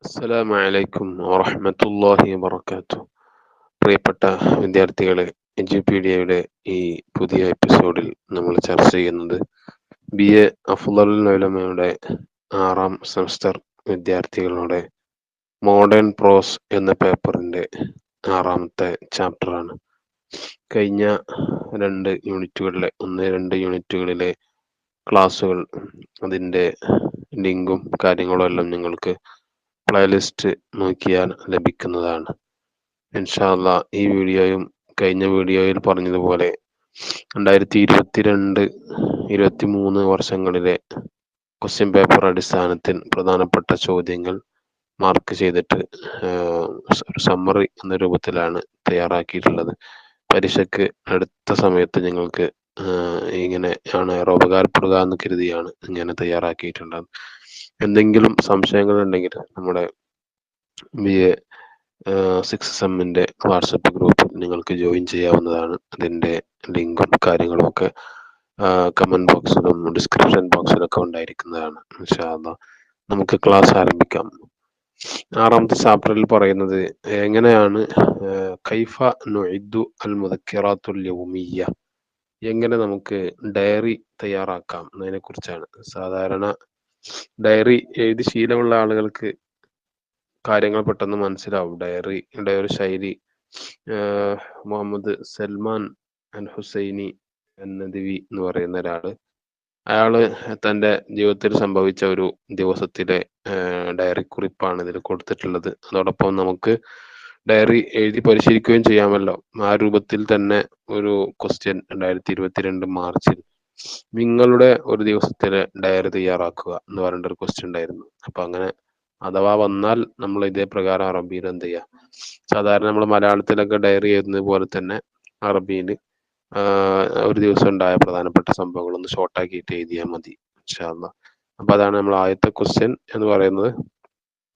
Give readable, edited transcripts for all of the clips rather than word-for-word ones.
അസ്സലാമു അലൈക്കും വറഹ്മത്തുള്ളാഹി വബറകാതുഹു. പ്രിയപ്പെട്ട വിദ്യാർത്ഥികളെ, എജുപീഡിയയുടെ ഈ പുതിയ എപ്പിസോഡിൽ നമ്മൾ ചർച്ച ചെയ്യുന്നത് ബി എ അഫ്ളലുൽ ഉലമയുടെ 6ാം സെമസ്റ്റർ വിദ്യാർത്ഥികളുടെ മോഡേൺ പ്രോസ് എന്ന പേപ്പറിന്റെ 6ാമത്തെ ചാപ്റ്ററാണ്. കഴിഞ്ഞ രണ്ട് യൂണിറ്റുകളിലെ ക്ലാസ്സുകൾ, അതിൻ്റെ ലിങ്കും കാര്യങ്ങളും എല്ലാം നിങ്ങൾക്ക് പ്ലേലിസ്റ്റ് നോക്കിയാൽ ലഭിക്കുന്നതാണ്. ഇൻഷാ അല്ലാ ഈ വീഡിയോയും കഴിഞ്ഞ വീഡിയോയിൽ പറഞ്ഞതുപോലെ 2022-23 വർഷങ്ങളിലെ ക്വസ്റ്റ്യൻ പേപ്പർ അടിസ്ഥാനത്തിൽ പ്രധാനപ്പെട്ട ചോദ്യങ്ങൾ മാർക്ക് ചെയ്തിട്ട് ഒരു സമ്മറി എന്ന രൂപത്തിലാണ് തയ്യാറാക്കിയിട്ടുള്ളത്. പരീക്ഷയ്ക്ക് അടുത്ത സമയത്ത് നിങ്ങൾക്ക് ഇങ്ങനെ ആണ് ഉപകാരപ്പെടുക എന്ന് കരുതിയാണ് ഇങ്ങനെ തയ്യാറാക്കിയിട്ടുള്ളത്. എന്തെങ്കിലും സംശയങ്ങൾ ഉണ്ടെങ്കിൽ നമ്മുടെ ബി എ 6 സെമ്മിൻ്റെ വാട്സപ്പ് ഗ്രൂപ്പിൽ നിങ്ങൾക്ക് ജോയിൻ ചെയ്യാവുന്നതാണ്. അതിൻ്റെ ലിങ്കും കാര്യങ്ങളും ഒക്കെ കമൻറ്റ് ബോക്സിലും ഡിസ്ക്രിപ്ഷൻ ബോക്സിലൊക്കെ ഉണ്ടായിരിക്കുന്നതാണ്. ഇൻഷാ അല്ലാഹ് നമുക്ക് ക്ലാസ് ആരംഭിക്കാം. 6ാമത്തെ ചാപ്റ്ററിൽ പറയുന്നത് എങ്ങനെയാണ് കൈഫ നുഇദ്ദു അൽ മുദക്കിറാത്തുൽ യൗമിയ്യ, എങ്ങനെ നമുക്ക് ഡയറി തയ്യാറാക്കാം എന്നതിനെ കുറിച്ചാണ്. സാധാരണ ഡയറി എഴുതി ശീലമുള്ള ആളുകൾക്ക് കാര്യങ്ങൾ പെട്ടെന്ന് മനസ്സിലാവും. ഡയറിയുടെ ഒരു ശൈലി മുഹമ്മദ് സൽമാൻ അൽ ഹുസൈനി നദ്വി എന്ന് പറയുന്ന അയാള് തൻ്റെ ജീവിതത്തിൽ സംഭവിച്ച ഒരു ദിവസത്തിലെ ഡയറി കുറിപ്പാണ് ഇതിൽ കൊടുത്തിട്ടുള്ളത്. അതോടൊപ്പം നമുക്ക് ഡയറി എഴുതി പരിശീലിക്കുകയും ചെയ്യാമല്ലോ. ആ രൂപത്തിൽ തന്നെ ഒരു ക്വസ്റ്റ്യൻ 2022 മാർച്ചിൽ നിങ്ങളുടെ ഒരു ദിവസത്തിലെ ഡയറി തയ്യാറാക്കുക എന്ന് പറഞ്ഞിട്ട് ഒരു ക്വസ്റ്റ്യൻ ഉണ്ടായിരുന്നു. അപ്പൊ അങ്ങനെ അഥവാ വന്നാൽ നമ്മൾ ഇതേ പ്രകാരം അറബിയിൽ എന്ത് ചെയ്യുക, സാധാരണ നമ്മൾ മലയാളത്തിലൊക്കെ ഡയറി എഴുതുന്നത് പോലെ തന്നെ അറബിയിൽ ഒരു ദിവസം ഉണ്ടായ പ്രധാനപ്പെട്ട സംഭവങ്ങൾ ഒന്ന് ഷോർട്ടാക്കിയിട്ട് എഴുതിയാൽ മതി ഇൻഷാ അല്ലാഹ്. അപ്പൊ അതാണ് നമ്മൾ ആദ്യത്തെ ക്വസ്റ്റ്യൻ എന്ന് പറയുന്നത്.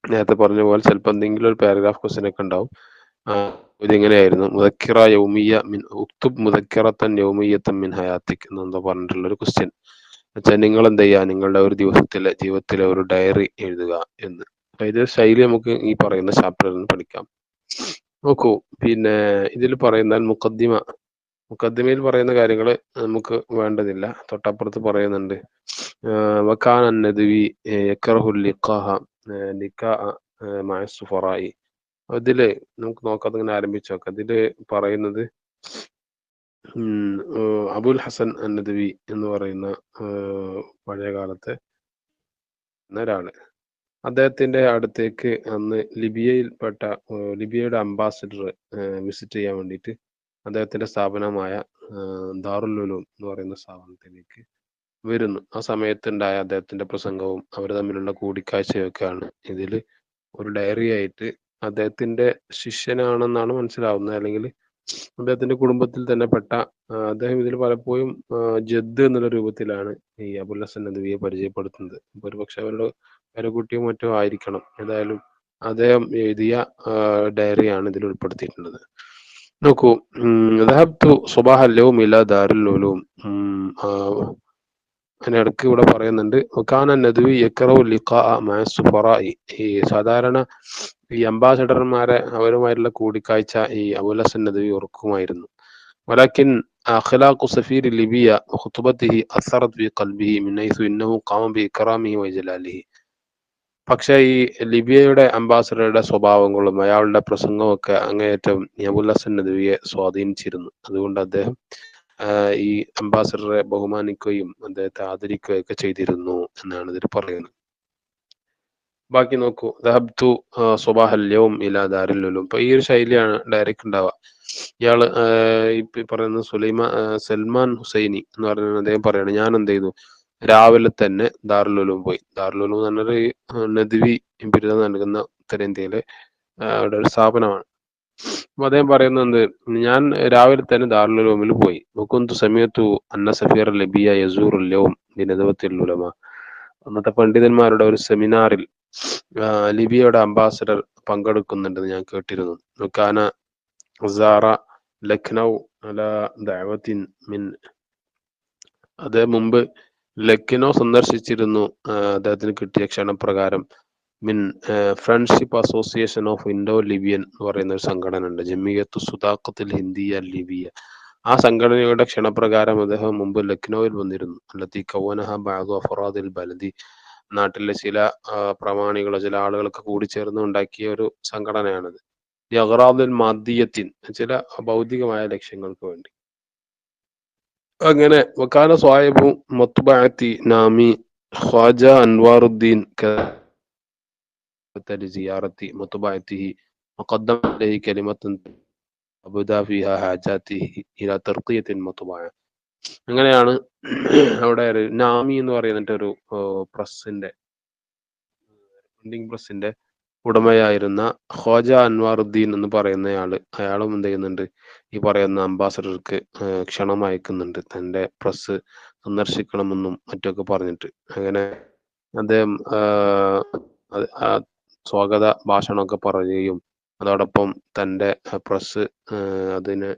നേരത്തെ പറഞ്ഞ പോലെ ചിലപ്പോൾ എന്തെങ്കിലും ഒരു പാരഗ്രാഫ് ക്വസ്റ്റ്യൻ ഒക്കെ ഉണ്ടാവും. ഇതിങ്ങനെയായിരുന്നു: മുദക്കിറ യൗമിയ മിൻ ഉക്തുബ് മുദക്കിറത്തൻ യൗമിയത്തൻ മിൻ ഹയാത്തിക് എന്നെന്തോ പറഞ്ഞിട്ടുള്ള ഒരു ക്വസ്റ്റ്യൻ. വെച്ചാൽ നിങ്ങൾ എന്ത് ചെയ്യുക, നിങ്ങളുടെ ഒരു ജീവിതത്തിലെ ഒരു ഡയറി എഴുതുക എന്ന്. അപ്പൊ ഇത് ശൈലി നമുക്ക് ഈ പറയുന്ന ചാപ്റ്ററിൽ നിന്ന് പഠിക്കാം. നോക്കൂ, പിന്നെ ഇതിൽ പറയുന്ന മുഖദ്ദിമയിൽ പറയുന്ന കാര്യങ്ങൾ നമുക്ക് വേണ്ടതില്ല. തൊട്ടപ്പുറത്ത് പറയുന്നുണ്ട് വകാന നദ്വി യക്റഹുൽ ലിഖാഹ ലിഖാഅ മഅ സുഫറായി. അതില് നമുക്ക് നോക്കാം, അതിങ്ങനെ ആരംഭിച്ചു നോക്കാം. അതില് പറയുന്നത് അബുൽ ഹസൻ നദ്വി എന്ന് പറയുന്ന പഴയ കാലത്തെ ഒരാള്, അദ്ദേഹത്തിന്റെ അടുത്തേക്ക് അന്ന് ലിബിയയുടെ അംബാസിഡർ വിസിറ്റ് ചെയ്യാൻ വേണ്ടിയിട്ട് അദ്ദേഹത്തിന്റെ സ്ഥാപനമായ ദാറുൽ ഉലൂം എന്ന് പറയുന്ന സ്ഥാപനത്തിലേക്ക് വരുന്നു. ആ സമയത്തുണ്ടായ അദ്ദേഹത്തിന്റെ പ്രസംഗവും അവർ തമ്മിലുള്ള കൂടിക്കാഴ്ചയൊക്കെയാണ് ഇതിൽ ഒരു ഡയറി ആയിട്ട്. അദ്ദേഹത്തിന്റെ ശിഷ്യനാണെന്നാണ് മനസ്സിലാവുന്നത്, അല്ലെങ്കിൽ അദ്ദേഹത്തിന്റെ കുടുംബത്തിൽ തന്നെ പെട്ട അദ്ദേഹം ഇതിൽ പലപ്പോഴും ജദ് എന്നുള്ള രൂപത്തിലാണ് ഈ അബുൽ ഹസൻ നദ്വിയെ പരിചയപ്പെടുത്തുന്നത്. ഒരുപക്ഷെ അവരുടെ പേരക്കുട്ടിയോ മറ്റോ ആയിരിക്കണം. ഏതായാലും അദ്ദേഹം എഴുതിയ ഡയറിയാണ് ഇതിൽ ഉൾപ്പെടുത്തിയിട്ടുള്ളത്. നോക്കൂ, ദഹബ്തു സുബാഹ അൽ-യൗം ഇലാ ദാറുൽ ഉലൂം. അതിനിടയ്ക്ക് ഇവിടെ പറയുന്നുണ്ട് വകാന നദ്വി യക്റഹു ലിഖാഅ മഅ സുഫറാഇ. ഈ സാധാരണ ഈ അംബാസഡർമാരെ അവരുമായിട്ടുള്ള കൂടിക്കാഴ്ച ഈ അബുൽ ഹസൻ നദ്വി ഓർക്കുമായിരുന്നു. ولكن أخلاق سفير ليبيا وخطبته أثرت في قلبه من حيث إنه قام بإكرامه وإجلاله. പക്ഷേ ഈ ലിബിയയുടെ അംബാസഡറുടെ സ്വഭാവങ്ങളും അയാളുടെ പ്രസംഗവും ഒക്കെ അങ്ങേയറ്റം അബുൽ ഹസൻ നദ്വിയെ സ്വാധീനിച്ചിരുന്നു. അതുകൊണ്ട് അദ്ദേഹം ഈ അംബാസഡറെ ബഹുമാനിക്കുകയും അദ്ദേഹത്തെ ആദരിക്കുകയും ഒക്കെ ചെയ്തിരുന്നു എന്നാണ് ഇതിൽ പറയുന്നത്. ബാക്കി നോക്കൂ, ദഹബ്തു സുബാഹൽ യൗം ഇലാ ദാറുൽ ഉലൂം. ഇപ്പൊ ഈ ഒരു ശൈലിയാണ് ഡയറക്റ്റ് ഉണ്ടാവുക. ഇയാള് ഇപ്പൊ പറയുന്നത് സൽമാൻ ഹുസൈനി എന്ന് പറയുന്നത് അദ്ദേഹം പറയാണ്, ഞാൻ എന്ത് ചെയ്തു, രാവിലെ തന്നെ ദാറുൽ ഉലൂം പോയി. ദാറുൽ ഉലൂം എന്ന് പറഞ്ഞൊരു നദ്വി ബിരുദം നൽകുന്ന ഉത്തരേന്ത്യയിലെ അവിടെ ഒരു സ്ഥാപനമാണ്. അപ്പൊ അദ്ദേഹം പറയുന്നത്, ഞാൻ രാവിലെ തന്നെ ദാറുൽ ഉലൂമിൽ പോയി. വകുന്തു സമയത്തു അന്ന സഫീർ ലിബിയ യസൂറുൽ യൗം ബിനദവത്തിൽ ഉലമ. അന്നത്തെ പണ്ഡിതന്മാരുടെ ഒരു സെമിനാറിൽ ലിബിയയുടെ അംബാസഡർ പങ്കെടുക്കുന്നുണ്ടെന്ന് ഞാൻ കേട്ടിരുന്നു. കാന സാറ ലക്നൗ അല ദഅവത്തിൻ മിൻ. അദ്ദേഹം മുമ്പ് ലക്നൗ സന്ദർശിച്ചിരുന്നു അദ്ദേഹത്തിന് കിട്ടിയ ക്ഷണപ്രകാരം മിൻ friendship association of Indo Libyan എന്ന് പറയുന്ന ഒരു സംഘടന ഉണ്ട്, ജമിയത്തു സുദാഖത്തിൽ ഹിന്ദിയ ലിബിയ. ആ സംഘടനയുടെ ക്ഷണപ്രകാരം അദ്ദേഹം മുമ്പ് ലക്നൌവിൽ വന്നിരുന്നു. അല്ലത്തി കൗനഹ ബഅദു അഫറാദിൽ ബലദി, നാട്ടിലെ ചില പ്രമാണികളോ ചില ആളുകളൊക്കെ കൂടിച്ചേർന്ന് ഉണ്ടാക്കിയ ഒരു സംഘടനയാണിത്. ഈ അഗ്റാദിൽ മാദിയത്തിൻ, ചില ഭൗതികമായ ലക്ഷ്യങ്ങൾക്ക് വേണ്ടി. അങ്ങനെ വക്കാന സ്വാഹിബു മത്ബഅത്തി നാമി ഖ്വാജ അൻവാറുദ്ദീൻ لزيارة مطبعته وقدم عليه كلمة أبدى فيها حاجاته إلى ترقية المطبعة. അങ്ങനെയാണ് അവിടെ ഒരു നാമി എന്ന് പറയുന്നിട്ട് ഒരു പ്രസിന്റെ പ്രിന്റിംഗ് പ്രസിന്റെ ഉടമയായിരുന്ന ഖ്വാജ അൻവാറുദ്ദീൻ എന്ന് പറയുന്നയാള്, അയാളും എന്ത് ചെയ്യുന്നുണ്ട്, ഈ പറയുന്ന അംബാസഡർക്ക് ക്ഷണം അയക്കുന്നുണ്ട്, തന്റെ പ്രസ് സന്ദർശിക്കണമെന്നും മറ്റൊക്കെ പറഞ്ഞിട്ട്. അങ്ങനെ അദ്ദേഹം സ്വാഗത ഭാഷണമൊക്കെ പറയുകയും അതോടൊപ്പം തന്റെ പ്രസ് അതിന്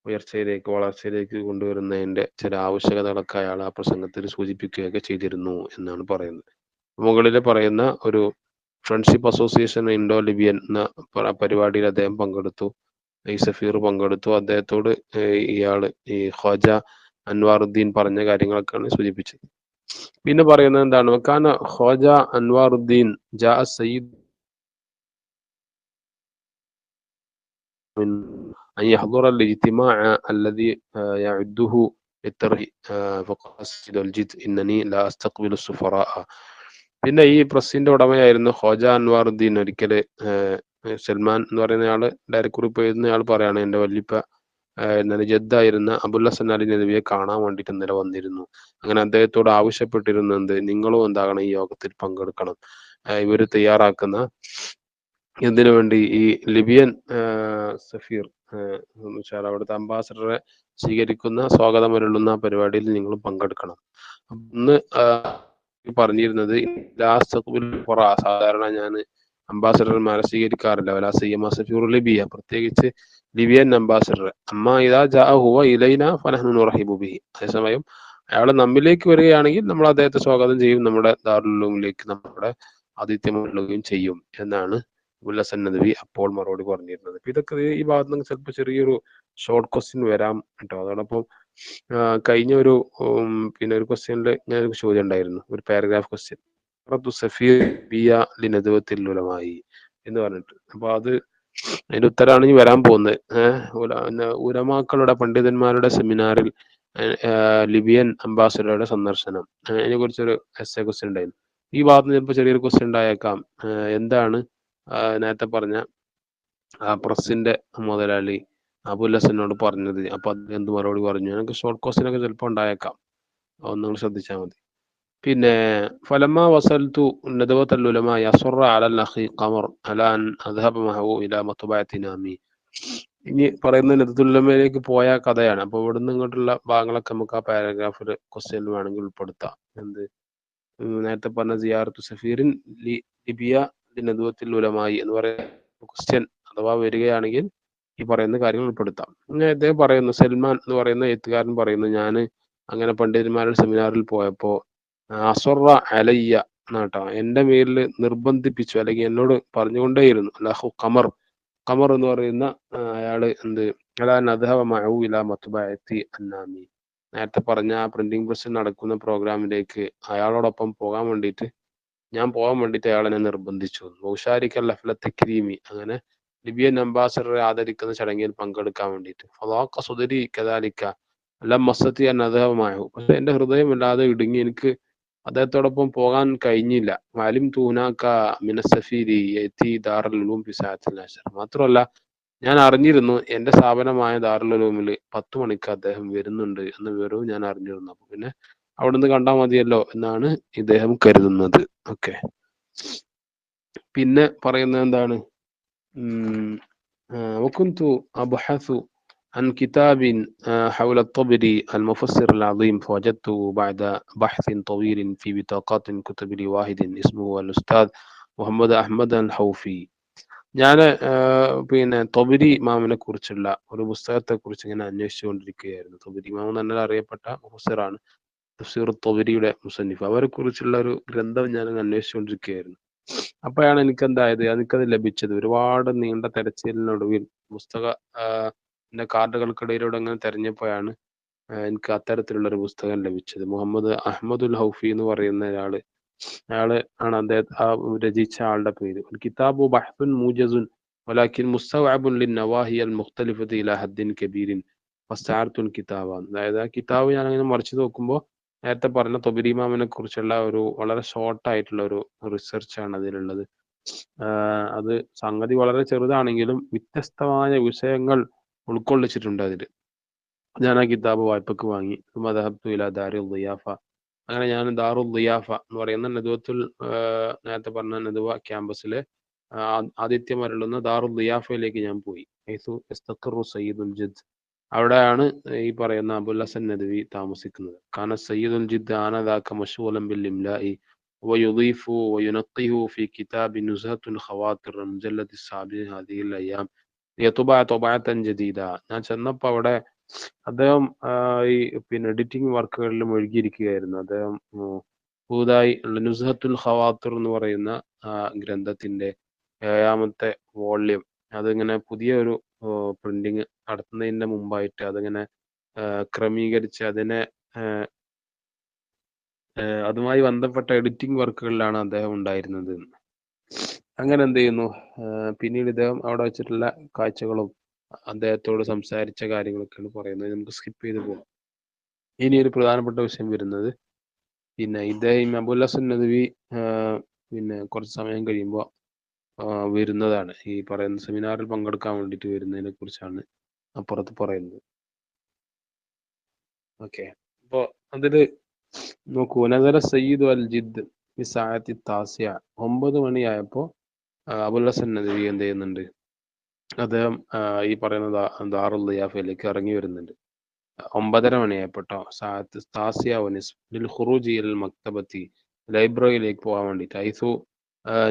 ഉയർച്ചയിലേക്ക് വളർച്ചയിലേക്ക് കൊണ്ടുവരുന്നതിന്റെ ചില ആവശ്യകതകളൊക്കെ അയാൾ ആ പ്രസംഗത്തിൽ സൂചിപ്പിക്കുകയൊക്കെ ചെയ്തിരുന്നു എന്നാണ് പറയുന്നത്. മുകളിൽ പറയുന്ന ഒരു ഫ്രണ്ട്ഷിപ്പ് അസോസിയേഷൻ ഇൻഡോ ലിബിയൻ എന്ന പരിപാടിയിൽ അദ്ദേഹം പങ്കെടുത്തു, ഈ സഫീർ പങ്കെടുത്തു. അദ്ദേഹത്തോട് ഇയാള് ഈ ഖ്വാജ അൻവാറുദ്ദീൻ പറഞ്ഞ കാര്യങ്ങളൊക്കെയാണ് സൂചിപ്പിച്ചത്. പിന്നെ പറയുന്നത് എന്താണ്, വക്കാന ഖ്വാജ അൻവാറുദ്ദീൻ ജാ സയ്യിദ് من أن يحضر الاجتماع الذي يعده للترهيب فقال سيد الجد إنني لا أستقبل السفراء. പിന്നെ ഈ പ്രസിന്റെ ഉടമയായിരുന്നു ഖ്വാജ അൻവാറുദ്ദീൻ ഒരിക്കല് സൽമാൻ എന്ന് പറയുന്ന ആള് ഡയറക്റ്റ് കുറിപ്പ് എഴുതുന്ന ആൾ പറയാണ്, എന്റെ വല്യപ്പ എന്നാല് ജദ്ദായിരുന്ന അബുൽ ഹസൻ അലി നദവിയെ കാണാൻ വേണ്ടിയിട്ട് ഇന്നലെ വന്നിരുന്നു. അങ്ങനെ അദ്ദേഹത്തോട് ആവശ്യപ്പെട്ടിരുന്നത് നിങ്ങളും എന്താകണം, ഈ യോഗത്തിൽ പങ്കെടുക്കണം. ഇവര് തയ്യാറാക്കുന്ന ഇതിനു വേണ്ടി ഈ ലിബിയൻ സഫീർ അവിടുത്തെ അംബാസഡറെ സ്വീകരിക്കുന്ന സ്വാഗതമരുളുന്ന പരിപാടിയിൽ നിങ്ങൾ പങ്കെടുക്കണം. ഒന്ന് പറഞ്ഞിരുന്നത് സാധാരണ ഞാൻ അംബാസഡർമാരെ സ്വീകരിക്കാറില്ല, വലാ സയ്യമ സഫീർ ലിബിയ, പ്രത്യേകിച്ച് ലിബിയൻ അംബാസഡർ. അമ്മ ഇദാ ജാ ഹുവ ഇലൈന ഫനഹ്നു നുറഹിബു ബിഹി, അതേസമയം അയാൾ നമ്മിലേക്ക് വരികയാണെങ്കിൽ നമ്മൾ അദ്ദേഹത്തെ സ്വാഗതം ചെയ്യും, നമ്മുടെ ദാറുൽ ഉലൂമിലേക്ക് നമ്മുടെ ആതിഥ്യം നൽകുകയും ചെയ്യും എന്നാണ് അബുൽ ഹസൻ നദവി അപ്പോൾ മറുപടി പറഞ്ഞിരുന്നത്. അപ്പൊ ഇതൊക്കെ ഈ ഭാഗത്ത് നിന്ന് ചിലപ്പോൾ ചെറിയൊരു ഷോർട്ട് ക്വസ്റ്റ്യൻ വരാം കേട്ടോ. അതോടൊപ്പം കഴിഞ്ഞ ഒരു പിന്നെ ഒരു ക്വസ്റ്റ്യനിൽ ഞാൻ ഒരു ചോദ്യം ഉണ്ടായിരുന്നു, ഒരു പാരഗ്രാഫ് ക്വസ്റ്റ്യൻ, ലിനദവത്തിലുലമായി എന്ന് പറഞ്ഞിട്ട്. അപ്പൊ അത് അതിന്റെ ഉത്തരമാണ് ഇനി വരാൻ പോകുന്നത്. ഉലമാക്കളുടെ പണ്ഡിതന്മാരുടെ സെമിനാറിൽ ലിബിയൻ അംബാസഡറുടെ സന്ദർശനം, അതിനെ കുറിച്ചൊരു എസ്സേ ക്വസ്റ്റ്യൻ ഉണ്ടായിരുന്നു. ഈ ഭാഗത്ത് നിന്ന് ചിലപ്പോൾ ചെറിയൊരു ക്വസ്റ്റ്യൻ ഉണ്ടായേക്കാം. എന്താണ് നേരത്തെ പറഞ്ഞ പ്രസിന്റെ മുതലാളി അബുൽ ഹസനോട് പറഞ്ഞത്? അപ്പൊ അദ്ദേഹം എന്ത് മറുപടി പറഞ്ഞു? എനിക്ക് ഷോർട്ട് ക്വസ്റ്റ്യൻ ഒക്കെ ചിലപ്പോൾ ഉണ്ടായേക്കാം, ഒന്ന് നിങ്ങൾ ശ്രദ്ധിച്ചാൽ മതി. പിന്നെ ഫലമ്മ വസൽത്തു നദവത്തുൽ ഉലമാ യസ്റ അലൽ അഖി ഖമർ അലാ അൻ അദ്ഹബ മഅഹു ഇലാ മത്ബഅത്തി നാമി. ഇനി പറയുന്ന നദവത്തുൽ ഉലമയിലേക്ക് പോയ കഥയാണ്. അപ്പൊ ഇവിടുന്ന് ഇങ്ങോട്ടുള്ള ഭാഗങ്ങളൊക്കെ നമുക്ക് ആ പാരഗ്രാഫിൽ ക്വസ്റ്റ്യനിൽ വേണമെങ്കിൽ ഉൾപ്പെടുത്താം. എന്ത് നേരത്തെ പറഞ്ഞ സിയാറത്തു സഫീറിൻ ലിബിയ നദവത്തുൽ ഉലമായി എന്ന് പറയുന്ന ക്വസ്റ്റ്യൻ അഥവാ വരികയാണെങ്കിൽ ഈ പറയുന്ന കാര്യങ്ങൾ ഉൾപ്പെടുത്താം. അദ്ദേഹം പറയുന്നു, സൽമാൻ എന്ന് പറയുന്ന എഴുത്തുകാരൻ പറയുന്നു, ഞാൻ അങ്ങനെ പണ്ഡിതന്മാരുടെ സെമിനാറിൽ പോയപ്പോ അസ്വറ അലയ്യ എന്നാട്ടോ, എന്റെ മേലിൽ നിർബന്ധിപ്പിച്ചു, അല്ലെങ്കിൽ എന്നോട് പറഞ്ഞുകൊണ്ടേയിരുന്നു, ലഹു ഖമർ, ഖമർ എന്ന് പറയുന്ന അയാള് എന്ത് അലാ നദ്ഹബ മഅഹു ഇലാ മത്ബഅത്തി അന്നാമി, നേരത്തെ പറഞ്ഞ ആ പ്രിന്റിംഗ് പ്രസ്സിൽ നടക്കുന്ന പ്രോഗ്രാമിലേക്ക് അയാളോടൊപ്പം പോകാൻ വേണ്ടിയിട്ട് അയാൾ എന്നെ നിർബന്ധിച്ചു. ബൗഷാരിക്കൽ ലഫ്ല തക്രീമി, അങ്ങനെ ലിബിയൻ അംബാസഡറെ ആദരിക്കുന്ന ചടങ്ങിൽ പങ്കെടുക്കാൻ വേണ്ടിയിട്ട്. ഫളാഖ സുദരി കദാലിക്ക ലം മസ്സത്തി അന്നദഹമായു, പക്ഷെ എന്റെ ഹൃദയം വല്ലാതെ ഇടുങ്ങി, എനിക്ക് അദ്ദേഹത്തോടൊപ്പം പോകാൻ കഴിഞ്ഞില്ല. വാലിം തൂനാക്ക മിനസഫീരി യതി ദാറുൽ ഉലൂം ഫി സഅത്തിൽ അശർ, മാത്രമല്ല ഞാൻ അറിഞ്ഞിരുന്നു എന്റെ സ്ഥാപനമായ ദാറുൽ ഉലൂമിൽ 10 മണിക്ക് അദ്ദേഹം വരുന്നുണ്ട് എന്ന വിവരവും ഞാൻ അറിഞ്ഞിരുന്നു. അപ്പൊ പിന്നെ അവിടുന്ന് കണ്ടാൽ മതിയല്ലോ എന്നാണ് ഇദ്ദേഹം കരുതുന്നത്. ഓക്കെ, പിന്നെ പറയുന്നത് എന്താണ്, وكنت أبحث عن كتاب حول الطبري المفسر العظيم فوجدته بعد بحث طويل في بطاقات كتب لواحد اسمه الأستاذ മുഹമ്മദ് അഹമ്മദ് അൽ ഹൗഫി. ഞാൻ പിന്നെ തൊബരി ഇമാമിനെ കുറിച്ചുള്ള ഒരു പുസ്തകത്തെ കുറിച്ച് ഇങ്ങനെ അന്വേഷിച്ചുകൊണ്ടിരിക്കുകയായിരുന്നു. തൊബരി ഇമാം തന്നെ അറിയപ്പെട്ട മുഫസ്സിറാണ്, തഫ്സീർ തൊബരിയുടെ മുസന്നിഫ്. അവരെ കുറിച്ചുള്ള ഒരു ഗ്രന്ഥം ഞാൻ അന്വേഷിച്ചുകൊണ്ടിരിക്കുകയായിരുന്നു. അപ്പോഴാണ് എനിക്കത് ലഭിച്ചത്. ഒരുപാട് നീണ്ട തെരച്ചിലിനൊടുവിൽ പുസ്തക ന്റെ കാർഡുകൾക്കിടയിലൂടെ അങ്ങനെ തെരഞ്ഞപ്പോഴാണ് എനിക്ക് അത്തരത്തിലുള്ള ഒരു പുസ്തകം ലഭിച്ചത്. മുഹമ്മദ് അഹ്മദുൽ ഹൗഫി എന്ന് പറയുന്ന അയാള് ആണ് രചിച്ച ആളുടെ പേര്. കിതാബു ബഹ്സുൻ മൂജസുൻ വലാകിൻ മുസ്തവഅബുൻ ലിന്നവാഹി അൽ മുഖ്തലിഫത്തി ഇലാ ഹദ്ദിൻ കബീരിൻ ഫസ്തഅർതുൽ കിതാബ. അതായത് ആ കിതാബ് ഞാൻ അങ്ങനെ മറിച്ച് നോക്കുമ്പോൾ നേരത്തെ പറഞ്ഞ തൊബരി ഇമാമിനെ കുറിച്ചുള്ള ഒരു വളരെ ഷോർട്ട് ആയിട്ടുള്ള ഒരു റിസർച്ച് ആണ് അതിലുള്ളത്. അത് സംഗതി വളരെ ചെറുതാണെങ്കിലും വ്യത്യസ്തമായ വിഷയങ്ങൾ ഉൾക്കൊള്ളിച്ചിട്ടുണ്ട് അതിൽ. ഞാൻ ആ കിതാബ് വായ്പക്ക് വാങ്ങി. മദഹബ്തു ഇലാ ദാറുൽ ദിയാഫ. അങ്ങനെ ഞാൻ ദാറുൽ ദിയാഫ എന്ന് പറയുന്ന നേരത്തെ പറഞ്ഞ നദുവ ക്യാമ്പസിലെ ആതിഥ്യമരുളുന്ന ദാറുൽ ദിയാഫയിലേക്ക് ഞാൻ പോയി. ഹൈസു യസ്തഖിറു സയ്യിദുൽ ജിദ്. അവിടെയാണ് ഈ പറയുന്ന അബുൽ ഹസൻ നദ്വി താമസിക്കുന്നത്. കാന സയ്യിദുൽ ജിദ് ആനദാക മശ്ഗൂലൻ ബിൽ ഇംലാഇ വയുദീഫു വയുനഖിഹു ഫി കിതാബി നുസ്ഹത്തുൽ ഖവാതിർ മുജല്ലദ് സാബിൻ ഹാദിഹിൽ അയ്യാം യതുബഅ തുബഅതൻ ജദീദ. ഞാൻ ചെന്നപ്പോൾ അവിടെ അദ്ദേഹം ഈ എഡിറ്റിംഗ് വർക്കുകളിൽ മുഴുകിയിരിക്കുകയായിരുന്നു. അദ്ദേഹം പുതുതായി നുസ്ഹത്തുൽ ഖവാത്തിർ എന്ന് പറയുന്ന ഗ്രന്ഥത്തിന്റെ 7ാമത്തെ വോള്യം അതിങ്ങനെ പുതിയ ഒരു പ്രിന്റിങ് നടത്തുന്നതിന്റെ മുമ്പായിട്ട് അതിങ്ങനെ ക്രമീകരിച്ച് അതുമായി ബന്ധപ്പെട്ട എഡിറ്റിംഗ് വർക്കുകളിലാണ് അദ്ദേഹം ഉണ്ടായിരുന്നത്. അങ്ങനെ എന്ത് ചെയ്യുന്നു, പിന്നീട് ഇദ്ദേഹം അവിടെ വെച്ചിട്ടുള്ള കാഴ്ചകളും അദ്ദേഹത്തോട് സംസാരിച്ച കാര്യങ്ങളൊക്കെയാണ് പറയുന്നത്. നമുക്ക് സ്കിപ്പ് ചെയ്ത് പോകാം. ഇനി ഒരു പ്രധാനപ്പെട്ട വിഷയം വരുന്നത് ഇദ്ദേഹം അബുൽ ഹസൻ നദ്വി കുറച്ച് സമയം കഴിയുമ്പോൾ വരുന്നതാണ്. ഈ പറയുന്ന സെമിനാറിൽ പങ്കെടുക്കാൻ വേണ്ടിയിട്ട് വരുന്നതിനെ കുറിച്ചാണ് അപ്പുറത്ത് പറയുന്നത്. ഓക്കെ, അപ്പോ അതില് നോക്കൂ. നസല സയ്യിദ് അൽ ജിദ് സാഅത്തി താസിയ. 9 മണിയായപ്പോ അബുൽ ഹസൻ നദ്വി എന്ത് ചെയ്യുന്നുണ്ട്, അദ്ദേഹം ഈ പറയുന്ന ദാറുൽ ദിയാഫയിലേക്ക് ഇറങ്ങി വരുന്നുണ്ട്. 9:30 മണിയായപ്പോട്ടോ. സാഅത്ത് താസിയ വനിസ് ലിൽ ഖുറൂജി ഇൽ മക്തബത്തി. ലൈബ്രറിയിലേക്ക് പോകാൻ വേണ്ടിയിട്ട്. ഐസു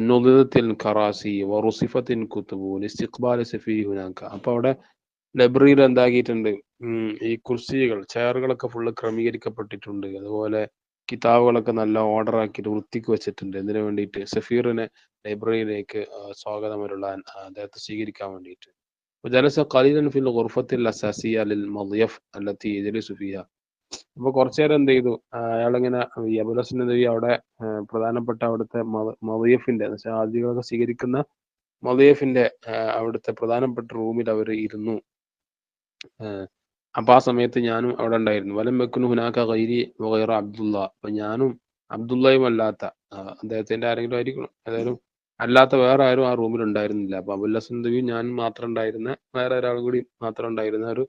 നുദിത്തിൽ കറാസി വറുസിഫത്തിൻ കുത്തുബു ഇസ്തിഖ്ബാൽ സഫീ ഹുനാക. അപ്പൊ അവിടെ ലൈബ്രറിയിൽ എന്താക്കിയിട്ടുണ്ട്, ഈ കുർസികൾ ചെയറുകളൊക്കെ ഫുള്ള് ക്രമീകരിക്കപ്പെട്ടിട്ടുണ്ട്. അതുപോലെ കിതാബുകളൊക്കെ നല്ല ഓർഡർ ആക്കിയിട്ട് വൃത്തിക്ക് വെച്ചിട്ടുണ്ട്. എന്തിനു വേണ്ടിയിട്ട്? സഫീറിനെ ലൈബ്രറിയിലേക്ക് സ്വാഗതമരുളാൻ, അദ്ദേഹത്തെ സ്വീകരിക്കാൻ വേണ്ടിയിട്ട്. ജലസ ഖലീലൻ ഫിൽ ഗുർഫത്തിൽ അസാസിയ ലിൽ മദ്യഫ് അല്ലത്തി യജ്ലിസു ഫിഹാ. അപ്പൊ കുറച്ചു നേരം എന്ത് ചെയ്തു, അയാളിങ്ങനെ ഈ അബുൽ ഹസൻ നദ്വി അവിടെ പ്രധാനപ്പെട്ട അവിടുത്തെ മദ്യഫിന്റെ എന്ന് വെച്ചാൽ ഹാജികളൊക്കെ സ്വീകരിക്കുന്ന മദ്യഫിന്റെ അവിടുത്തെ പ്രധാനപ്പെട്ട റൂമിൽ അവർ ഇരുന്നു. അപ്പൊ ആ സമയത്ത് ഞാനും അവിടെ ഉണ്ടായിരുന്നു. വലം വെക്കുന്നു ഹുനാക്ക ഗൈരി വഗൈറ അബ്ദുള്ള. അപ്പൊ ഞാനും അബ്ദുള്ളയും അല്ലാത്ത അദ്ദേഹത്തിന്റെ ആരെങ്കിലും ആയിരിക്കണം, ഏതായാലും അല്ലാത്ത വേറെ ആരും ആ റൂമിൽ ഉണ്ടായിരുന്നില്ല. അപ്പൊ അബുൽ ഹസൻ നദ്വിയും ഞാനും മാത്രം ഉണ്ടായിരുന്ന, വേറെ ഒരാൾ കൂടി മാത്രം ഉണ്ടായിരുന്ന ഒരു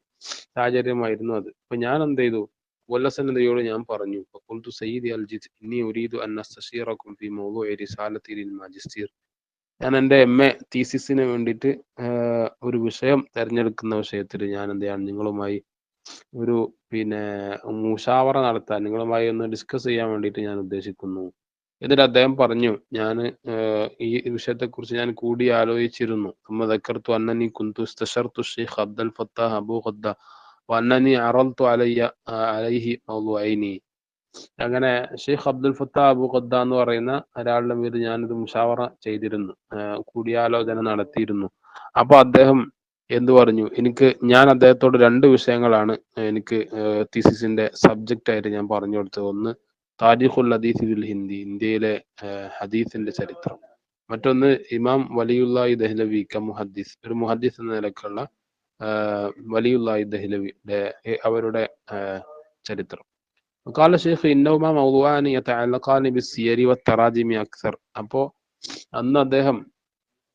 സാഹചര്യമായിരുന്നു അത്. അപ്പൊ ഞാൻ എന്ത് ചെയ്തു, അബുൽ ഹസൻ നദ്വിയോട് ഞാൻ പറഞ്ഞു, ഖുൽതു സയ്യിദി അൽ ജിദ് ഇന്നി ഉരീദു അൻ അസ്തശീറകും ഫീ മൗദൂഇ റിസാലത്തി ലിൽ മാജിസ്റ്റീർ. ഞാൻ എൻ്റെ MA തീസിസിന് വേണ്ടിയിട്ട് ഒരു വിഷയം തിരഞ്ഞെടുക്കുന്ന വിഷയത്തിൽ ഞാൻ എന്ത് ചെയ്യാണ്, നിങ്ങളുമായി ഒരു മുഷാവറ നടത്താൻ, നിങ്ങളുമായി ഒന്ന് ഡിസ്കസ് ചെയ്യാൻ വേണ്ടിയിട്ട് ഞാൻ ഉദ്ദേശിക്കുന്നു. എന്നിട്ട് അദ്ദേഹം പറഞ്ഞു, ഞാൻ ഈ വിഷയത്തെക്കുറിച്ച് ഞാൻ കൂടി ആലോചിച്ചിരുന്നു. അന്നനി കുന്തു ഇസ്തശർതു ഷെയ്ഖ് അബ്ദുൽ ഫത്താഹ് അബൂ ഖദ്ദ വഅന്നനി അറദ്തു അലൈഹി മൗദൂഅൈനി. അങ്ങനെ ഷെയ്ഖ് അബ്ദുൽ ഫത്താഹ് അബൂ ഖദ്ദ എന്ന് പറയുന്ന ഒരാളുടെ പേര് ഞാനിത് മുഷാവറ ചെയ്തിരുന്നു, കൂടിയാലോചന നടത്തിയിരുന്നു. അപ്പൊ അദ്ദേഹം എന്തു പറഞ്ഞു, ഞാൻ അദ്ദേഹത്തോട് 2 വിഷയങ്ങളാണ് എനിക്ക് തീസിസിന്റെ സബ്ജക്റ്റ് ആയിട്ട് ഞാൻ പറഞ്ഞു കൊടുത്തത്. ഒന്ന് താരിഖുൽ ഹദീസ് ഫിൽ ഹിന്ദി, ഇന്ത്യയിലെ ഹദീസിന്റെ ചരിത്രം. മറ്റൊന്ന് ഇമാം വലിയുല്ലാഹി ദഹ്ലവി മുഹദ്ദിസ്, ഒരു മുഹദ്ദിസ് എന്ന നിലക്കുള്ള വലിയുല്ലാഹി ദഹ്ലവിയുടെ അവരുടെ ചരിത്രം. കാല ഷെയ്ഖ് ഇന്നഹുമാ മൗദൂആനി യതഅല്ലഖാനി ബിസ്സിയരി വത്തറാജിമി അക്സർ. അപ്പോ അന്ന്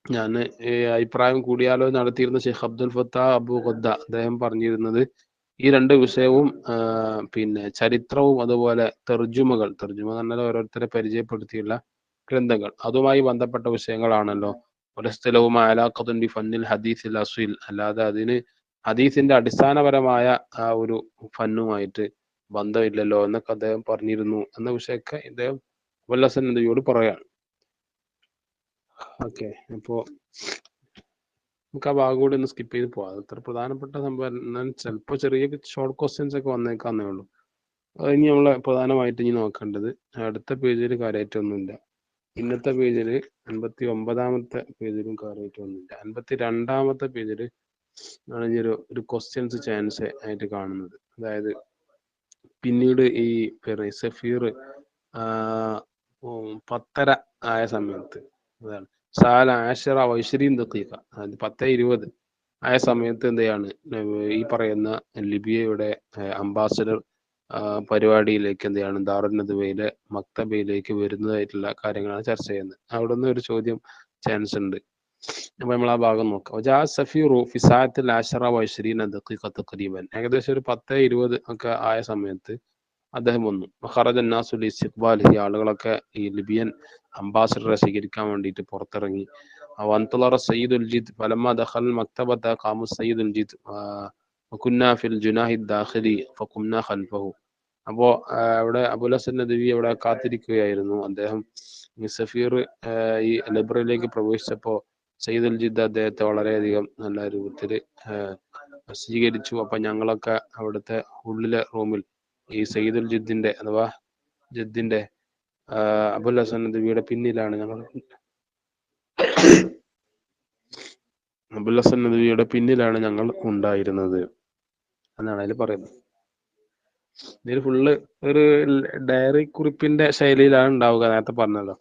ഞാൻ അഭിപ്രായം കൂടിയാലോചന നടത്തിയിരുന്ന ഷെയ്ഖ് അബ്ദുൽ ഫത്താഹ് അബൂ ഖദ്ദ അദ്ദേഹം പറഞ്ഞിരുന്നത് ഈ 2 വിഷയവും ചരിത്രവും അതുപോലെ തർജുമ എന്ന് പറഞ്ഞാൽ ഓരോരുത്തരെ പരിചയപ്പെടുത്തിയുള്ള ഗ്രന്ഥങ്ങൾ, അതുമായി ബന്ധപ്പെട്ട വിഷയങ്ങളാണല്ലോ. ഫന്നിൽ ഹദീസിൽ അസ്വിൽ, അല്ലാതെ അതിന് ഹദീസിന്റെ അടിസ്ഥാനപരമായ ആ ഒരു ഫന്നുമായിട്ട് ബന്ധമില്ലല്ലോ എന്നൊക്കെ അദ്ദേഹം പറഞ്ഞിരുന്നു എന്ന വിഷയമൊക്കെ ഇദ്ദേഹം അബുൽ ഹസൻ നദ്വിയോട് പറയാണ്. ഓക്കെ, അപ്പോ നമുക്ക് ആ ഭാഗം കൂടി ഒന്ന് സ്കിപ്പ് ചെയ്ത് പോവാം. അത് അത്ര പ്രധാനപ്പെട്ട സംഭവം. ചിലപ്പോൾ ചെറിയ ഷോർട്ട് ക്വസ്റ്റ്യൻസ് ഒക്കെ വന്നേക്കാന്നേ ഉള്ളൂ. അത് ഇനി നമ്മള് പ്രധാനമായിട്ട് ഇനി നോക്കേണ്ടത് അടുത്ത പേജിൽ കാര്യമായിട്ടൊന്നുമില്ല. ഇന്നത്തെ പേജില് 59-ാമത്തെ പേജിലും കയറിയിട്ട് വന്നില്ല. 52-ാമത്തെ പേജില് ആണ് ഈ ഒരു ക്വസ്റ്റ്യൻസ് ചാൻസ് ആയിട്ട് കാണുന്നത്. അതായത് പിന്നീട് ഈ സഫീർ 10:30 ആയ സമയത്ത്, അതാണ് സാല 10:20, അതായത് 10:20 ആയ സമയത്ത് എന്ത് ചെയ്യാണ് ഈ പറയുന്ന ലിബിയയുടെ അംബാസഡർ പരിപാടിയിലേക്ക് എന്ത് ചെയ്യാണ് ദാറുൽ നദ്വയിലെ മക്തബയിലേക്ക് വരുന്നതായിട്ടുള്ള കാര്യങ്ങളാണ് ചർച്ച ചെയ്യുന്നത്. അവിടെ നിന്ന് ഒരു ചോദ്യം ചാൻസ് ഉണ്ട്. അപ്പൊ നമ്മൾ ആ ഭാഗം നോക്കാം. സഫീറു ഫിസാത്തിൽ 10:20 തഖരീബൻ, ഏകദേശം ഒരു 10:20 ഒക്കെ ആയ സമയത്ത് അദ്ദേഹം വന്നു. ഖറജ നാസു ലിസ്തിഖ്ബാലിഹി, ആളുകളൊക്കെ ഈ ലിബിയൻ അംബാസഡറെ സ്വീകരിക്കാൻ വേണ്ടിയിട്ട് പുറത്തിറങ്ങി. വൻതളറ സയ്യിദുൽ ജിദ് ഫലമ്മ ദഖൽ മക്തബത ഖാമു സയ്യിദുൽ ജിദ് വകുന്ന ഫിൽ ജുനാഹി ദാഖിലി ഫഖുംന ഖൽഫഹു. അപ്പോ അവിടെ അബുൽ ഹസൻ നദ്വി അവിടെ കാത്തിരിക്കുകയായിരുന്നു. അദ്ദേഹം സഫീർ ഈ ലൈബ്രറിയിലേക്ക് പ്രവേശിച്ചപ്പോ സയ്യിദുൽ ജിദ് അദ്ദേഹത്തെ വളരെയധികം നല്ല രൂപത്തിൽ സ്വീകരിച്ചു. അപ്പൊ ഞങ്ങളൊക്കെ അവിടുത്തെ ഉള്ളിലെ റൂമിൽ ഈ സയ്യിദുൽ ജിദ്ദിന്റെ അഥവാ ജിദ്ദിന്റെ അബുൽ ഹസൻ നദ്വിയുടെ പിന്നിലാണ് ഞങ്ങൾ അബുൽ ഹസൻ നദ്വിയുടെ പിന്നിലാണ് ഞങ്ങൾ ഉണ്ടായിരുന്നത് എന്നാണ് അതിൽ പറയുന്നത്. ഇതിൽ ഫുള്ള് ഒരു ഡയറി കുറിപ്പിന്റെ ശൈലിയിലാണ് ഉണ്ടാവുക, നേരത്തെ പറഞ്ഞല്ലോ.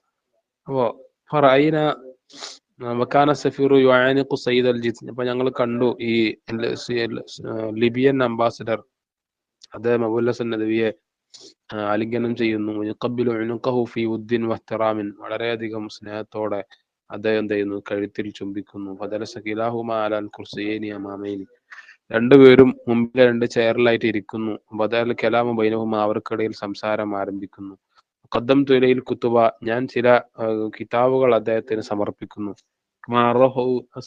അപ്പോ ഫറഅയ്ന വകാന സഫീറു യുആനിഖു സയ്യിദ് അൽ ജിദ്, അപ്പൊ ഞങ്ങൾ കണ്ടു ഈ ലിബിയൻ അംബാസിഡർ അദ്ദേഹം അബുൽ ഹസൻ നദ്വിയെ ആലിംഗനം ചെയ്യുന്നു. യുഖബ്ബിലു ഉനുഖഹു ഫീ ഉദ്ദിൻ വഹ്തിറാമിൻ, വളരെയധികം സ്നേഹത്തോടെ അദ്ദേഹം ചെയ്യുന്നു കഴുത്തിൽ ചുംബിക്കുന്നു. ഫദലസ കിലാഹുമാ അലൽ കുർസിയൈനി അമാമൈനി, രണ്ടുപേരും മുമ്പിലെ 2 ചെയറിലായിട്ട് ഇരിക്കുന്നു. ബദൽ കലാമു ബൈനഹുമാ, അവർക്കിടയിൽ സംസാരം ആരംഭിക്കുന്നു. ഖദ്ദംതു ഇലൈഹിൽ കുതുബ, ഞാൻ ചില കിതാബുകൾ അദ്ദേഹത്തിന് സമർപ്പിക്കുന്നു.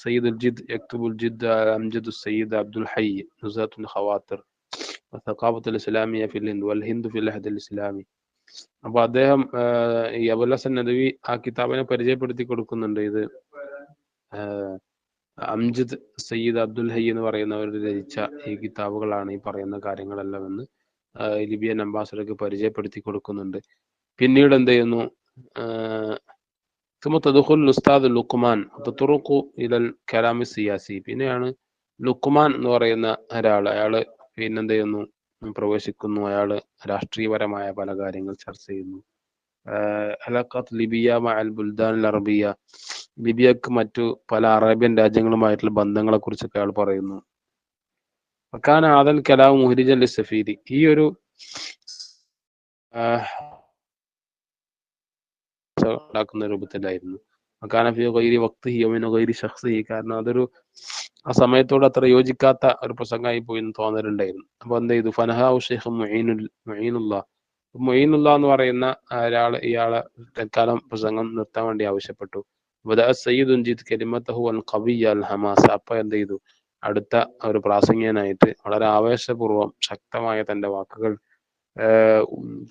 സയ്യിദുൽ ജിദ് യക്തുബുൽ ജിദ് അംജദു സയ്യിദ് അബ്ദുൽ ഹയ്യ് നുസാത്തുൽ ഖവാത്തിർ വസഖാഫത്തുൽ ഇസ്ലാമിയ ഫിൽ ഹിന്ദ് വൽ ഹിന്ദ് ഫിൽ അഹ്ദിൽ ഇസ്ലാമി. അപ്പൊ അദ്ദേഹം ഈ അബുൽ ഹസൻ നദ്വി ആ കിതാബിനെ പരിചയപ്പെടുത്തി കൊടുക്കുന്നുണ്ട്. ഇത് അംജദ് സയ്യിദ് അബ്ദുൽ ഹയ്യ് എന്ന് പറയുന്നവർ രചിച്ച ഈ കിതാബുകളാണ് ഈ പറയുന്ന കാര്യങ്ങളെല്ലാം എന്ന് ലിബിയൻ അംബാസഡർക്ക് പരിചയപ്പെടുത്തി കൊടുക്കുന്നുണ്ട്. പിന്നീട് എന്ത് ചെയ്യുന്നു, ഉസ്താദ് ലുക്മാൻ ഇലൽ കലാമി സിയാസി, പിന്നെയാണ് ലുക്മാൻ എന്ന് പറയുന്ന ഒരാൾ, അയാള് പിന്നെന്ത് ചെയ്യുന്നു പ്രവേശിക്കുന്നു. അയാള് രാഷ്ട്രീയപരമായ പല കാര്യങ്ങൾ ചർച്ച ചെയ്യുന്നു. അലഖത്ത് ലിബിയ മഅൽ ബുൽദാൻ അൽ അറബിയ, ലിബിയക്ക് മറ്റു പല അറേബ്യൻ രാജ്യങ്ങളുമായിട്ടുള്ള ബന്ധങ്ങളെ കുറിച്ചൊക്കെ അയാൾ പറയുന്നു. വകാന ആദൽ കലാം മുഹ്രിജൻ ലിസ്സഫീരി, ഈ ഒരു ഉണ്ടാക്കുന്ന രൂപത്തിലായിരുന്നു. വകാന ഫീ ഗൈരി വഖ്തിഹി വമിൻ ഗൈരി ശഖ്സിഹി, കാരണം അതൊരു ആ സമയത്തോട് അത്ര യോജിക്കാത്ത ഒരു പ്രസംഗമായി പോയി എന്ന് തോന്നലുണ്ടായിരുന്നു. അപ്പൊ എന്ത് ചെയ്തു, ഫനഹാഉ ശൈഖ് മൊയ്നുല്ല എന്ന് പറയുന്ന ഒരാൾ ഇയാളെ തൽക്കാലം പ്രസംഗം നിർത്താൻ വേണ്ടി ആവശ്യപ്പെട്ടു. സയ്യിദുൽ ജിദ് കലിമത്തഹു അൽ ഖവിയ്യ അൽ ഹമാസ, അപ്പൊ എന്ത് ചെയ്തു, അടുത്ത ഒരു പ്രാസംഗികനായിട്ട് വളരെ ആവേശപൂർവ്വം ശക്തമായ തന്റെ വാക്കുകൾ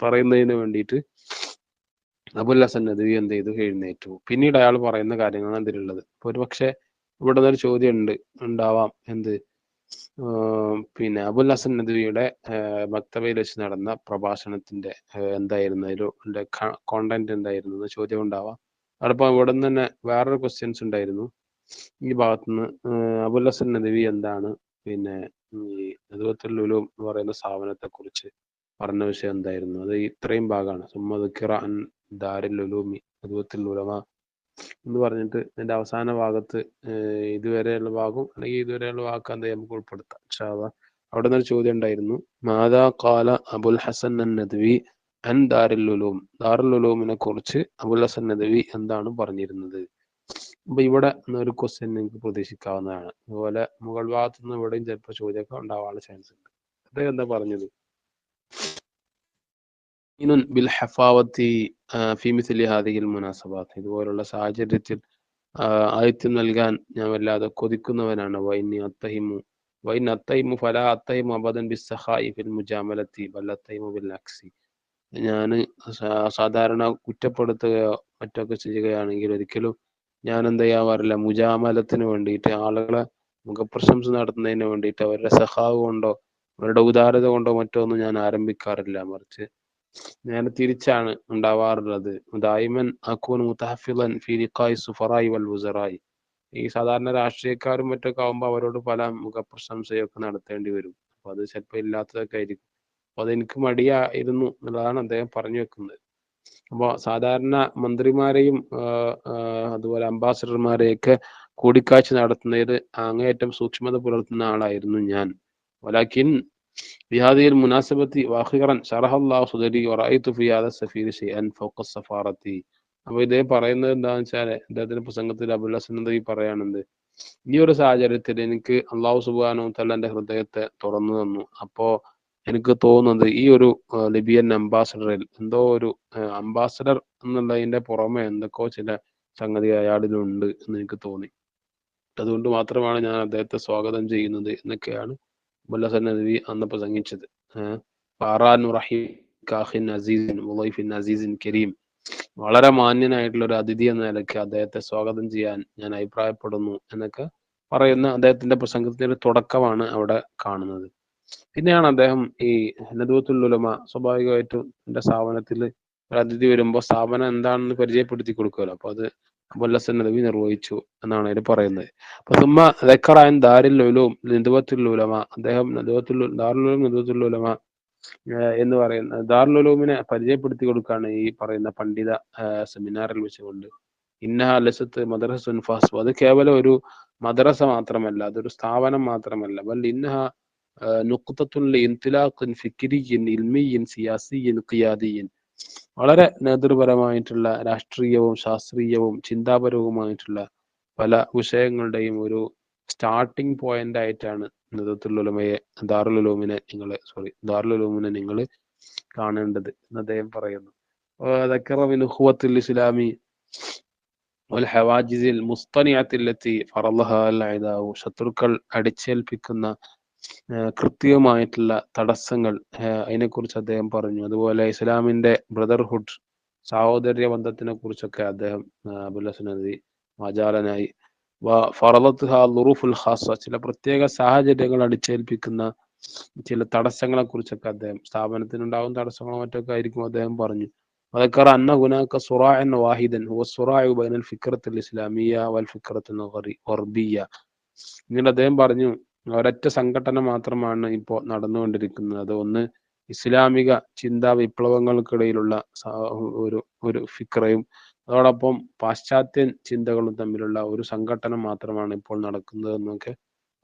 പറയുന്നതിന് വേണ്ടിയിട്ട് അബുൽ ഹസൻ നദ്വി എന്ത് ചെയ്തു, എഴുന്നേറ്റു. പിന്നീട് അയാൾ പറയുന്ന കാര്യങ്ങളാണ് ഇതിലുള്ളത്. അപ്പൊ ഒരു പക്ഷെ ഇവിടെ നിന്നൊരു ചോദ്യം ഉണ്ടാവാം, എന്ത് പിന്നെ അബുൽ ഹസൻ നദ്വിയുടെ മക്തബയിൽ വെച്ച് നടന്ന പ്രഭാഷണത്തിന്റെ എന്തായിരുന്നു, അതിന്റെ കോണ്ടന്റ് എന്തായിരുന്നു എന്ന ചോദ്യം ഉണ്ടാവാം. അവിടെ ഇവിടെ നിന്ന് തന്നെ വേറൊരു ക്വസ്റ്റ്യൻസ് ഉണ്ടായിരുന്നു ഈ ഭാഗത്തുനിന്ന്. അബുൽ ഹസൻ നദ്വി എന്താണ് പിന്നെ ഈ നദ്വത്തുൽ ഉലൂം എന്ന് പറയുന്ന സ്ഥാപനത്തെ കുറിച്ച് പറഞ്ഞ വിഷയം എന്തായിരുന്നു, അത് ഇത്രയും ഭാഗമാണ്. സുമ്മ ദുക്കിറ അൻ ദാരുൽ ഉലൂമി നദ്വത്തുൽ ഉലമ എന്ന് പറഞ്ഞിട്ട് അതിന്റെ അവസാന ഭാഗത്ത് ഇതുവരെയുള്ള ഭാഗം അല്ലെങ്കിൽ ഇതുവരെയുള്ള വാക്ക് എന്താ നമുക്ക് ഉൾപ്പെടുത്താം ഇൻഷാ അല്ലാഹ്. അവിടെ നിന്നൊരു ചോദ്യം ഉണ്ടായിരുന്നു, മാദാ ഖാല അബുൽ ഹസൻ അൻ നദ്വി അൻ ദാരുൽ ഉലൂം, ദാറുൽ ഉലൂമിനെ കുറിച്ച് അബുൽ ഹസൻ നദ്വി എന്താണ് പറഞ്ഞിരുന്നത്. അപ്പൊ ഇവിടെ ഒരു ക്വസ്റ്റ്യൻ നിങ്ങൾക്ക് പ്രതീക്ഷിക്കാവുന്നതാണ്. അതുപോലെ മുകൾ ഭാഗത്തു നിന്ന് ഇവിടെയും ചിലപ്പോൾ ചോദ്യമൊക്കെ ഉണ്ടാവാനുള്ള ചാൻസ് ഉണ്ട്. അദ്ദേഹം എന്താ പറഞ്ഞത്, ഇതുപോലുള്ള സാഹചര്യത്തിൽ ആതിഥ്യം നൽകാൻ ഞാൻ വല്ലാതെ കൊതിക്കുന്നവനാണ്. ഞാൻ സാധാരണ കുറ്റപ്പെടുത്തുകയോ മറ്റൊക്കെ ചെയ്യുകയാണെങ്കിൽ ഒരിക്കലും ഞാൻ എന്ത് ചെയ്യാറില്ല, മുജാമലത്തിന് വേണ്ടിയിട്ട് ആളുകളെ മുഖപ്രശംസ നടത്തുന്നതിന് വേണ്ടിയിട്ട് അവരുടെ സഹാവ് കൊണ്ടോ അവരുടെ ഉദാരത കൊണ്ടോ മറ്റോ ഒന്നും ഞാൻ ആരംഭിക്കാറില്ല. മറിച്ച് നേരെ തിരിച്ചാണ് ഉണ്ടാവാറുള്ളത്. ദായിമൻ അകൂനു മുതഹഫിളൻ ഫീ ലിഖാഇ സുഫറായി വൽ വുസറായി. ഈ സാധാരണ രാഷ്ട്രീയക്കാരും മറ്റൊക്കെ ആവുമ്പോൾ അവരോട് പല മുഖപ്രശംസയൊക്കെ നടത്തേണ്ടി വരും. അപ്പൊ അത് ചിലപ്പോൾ ഇല്ലാത്തതൊക്കെ ആയിരിക്കും. അപ്പൊ അതെനിക്ക് മടിയായിരുന്നു എന്നുള്ളതാണ് അദ്ദേഹം പറഞ്ഞു വെക്കുന്നത്. അപ്പോൾ സാധാരണ മന്ത്രിമാരെയും അതുപോലെ അംബാസഡർമാരെയൊക്കെ കൂടിക്കാഴ്ച നടത്തുന്നതിൽ അങ്ങേയറ്റം സൂക്ഷ്മത പുലർത്തുന്ന ആളായിരുന്നു ഞാൻ. ولكن في هذه المناسبة وأخيرا شرح الله صدري ورأيت في هذا السفير شيئا فوق السفارة. അപ്പൊ ഇദ്ദേഹം പറയുന്നത് എന്താണെന്ന് വെച്ചാൽ അദ്ദേഹത്തിന്റെ പ്രസംഗത്തിൽ അബുൽ ഹസൻ നദവി പറയാനുണ്ട്, ഈ ഒരു സാഹചര്യത്തിൽ എനിക്ക് അള്ളാഹു സുബ്ഹാനഹു വ തആല എന്റെ ഹൃദയത്തെ തുറന്നു തന്നു. അപ്പോ എനിക്ക് തോന്നുന്നത് ഈ ഒരു ലിബിയൻ അംബാസഡറിൽ എന്തോ ഒരു അംബാസഡർ എന്നുള്ളതിന്റെ പുറമെ എന്തൊക്കെയോ ചില സംഗതി അയാളിലുണ്ട് എന്ന് എനിക്ക് തോന്നി. അതുകൊണ്ട് മാത്രമാണ് ഞാൻ അദ്ദേഹത്തെ സ്വാഗതം ചെയ്യുന്നത് എന്നൊക്കെയാണ് അബുൽ ഹസൻ നദവി അന്ന് പ്രസംഗിച്ചത്. ഫാറാൻ റഹീം കാഹിൻ അസീസിൻ മുളൈഫിൻ അസീസിൻ കരീം, വളരെ മാന്യനായിട്ടുള്ള ഒരു അതിഥി എന്ന നിലയ്ക്ക് അദ്ദേഹത്തെ സ്വാഗതം ചെയ്യാൻ ഞാൻ അഭിപ്രായപ്പെടുന്നു എന്നൊക്കെ പറയുന്ന അദ്ദേഹത്തിന്റെ പ്രസംഗത്തിന്റെ തുടക്കമാണ് അവിടെ കാണുന്നത്. പിന്നെയാണ് അദ്ദേഹം ഈ നദ്വത്തുൽ ഉലമ, സ്വാഭാവികമായിട്ടും എന്റെ സ്ഥാപനത്തിൽ ഒരു അതിഥി വരുമ്പോൾ സ്ഥാപനം എന്താണെന്ന് പരിചയപ്പെടുത്തി കൊടുക്കുമല്ലോ. അപ്പൊ അത് അബുൽ ഹസൻ നദവി നിർവഹിച്ചു എന്നാണ് അതിൽ പറയുന്നത്. അപ്പൊ സുമ്മ ദക്കറാൻ ദാരിൽ ഉലൂം നദ്വത്തുൽ ഉലമ, അദ്ദേഹം ദാറുൽ ഉലൂം നദ്വത്തുൽ ഉലമ എന്ന് പറയുന്ന ദാറുൽ ഉലൂമിനെ പരിചയപ്പെടുത്തി കൊടുക്കുകയാണ് ഈ പറയുന്ന പണ്ഡിത സെമിനാറിൽ വെച്ചുകൊണ്ട്. ഇന്നഹ ലസത്ത് മദ്രസത്തുൻ ഫാസ്, അത് കേവലം ഒരു മദ്രസ മാത്രമല്ല, അതൊരു സ്ഥാപനം മാത്രമല്ല. ബൽ ഇന്നഹ നുഖ്തത്തുൻ ലിഇൻതിലാഖിൻ ഫിക്രിയ്യിൻ ഇൽമിയ്യിൻ സിയാസിയ്യിൻ ഖിയാദിയ്യിൻ, വളരെ നേതൃപരമായിട്ടുള്ള രാഷ്ട്രീയവും ശാസ്ത്രീയവും ചിന്താപരവുമായിട്ടുള്ള പല വിഷയങ്ങളുടെയും ഒരു സ്റ്റാർട്ടിംഗ് പോയിന്റ് ആയിട്ടാണ് നദ്വത്തുൽ ഉലമയെ ദാറുൽ ഉലൂമിനെ നിങ്ങൾ കാണേണ്ടത് എന്ന് അദ്ദേഹം പറയുന്നു. ذكر من أخوة الإسلام والحواجز المصطنعة التي فرضها الأعداء, ശത്രുക്കൾ അടിച്ചേൽപ്പിക്കുന്ന കൃത്യമായിട്ടുള്ള തടസ്സങ്ങൾ അതിനെക്കുറിച്ച് അദ്ദേഹം പറഞ്ഞു. അതുപോലെ ഇസ്ലാമിന്റെ ബ്രദർഹുഡ്, സഹോദര്യ ബന്ധത്തിനെ കുറിച്ചൊക്കെ അദ്ദേഹം അബുൽ ഹസൻ നദവി വാചാലനായി. ലുറൂഫുൽ ഖാസ, ചില പ്രത്യേക സാഹചര്യങ്ങൾ അടിച്ചേൽപ്പിക്കുന്ന ചില തടസ്സങ്ങളെ കുറിച്ചൊക്കെ അദ്ദേഹം, സ്ഥാപനത്തിനുണ്ടാകുന്ന തടസ്സങ്ങളോ മറ്റൊക്കെ ആയിരിക്കും അദ്ദേഹം പറഞ്ഞു. وذكر أن هناك صراعا واحدا هو الصراع بين الفكرة الإسلامية والفكرة الغربية. ഇങ്ങനെ അദ്ദേഹം പറഞ്ഞു, ഒരൊറ്റ സംഘടന മാത്രമാണ് ഇപ്പോൾ നടന്നുകൊണ്ടിരിക്കുന്നത്. അത് ഒന്ന് ഇസ്ലാമിക ചിന്താ വിപ്ലവങ്ങൾക്കിടയിലുള്ള ഒരു ഫിക്രയും അതോടൊപ്പം പാശ്ചാത്യൻ ചിന്തകളും തമ്മിലുള്ള ഒരു സംഘട്ടനം മാത്രമാണ് ഇപ്പോൾ നടക്കുന്നത് എന്നൊക്കെ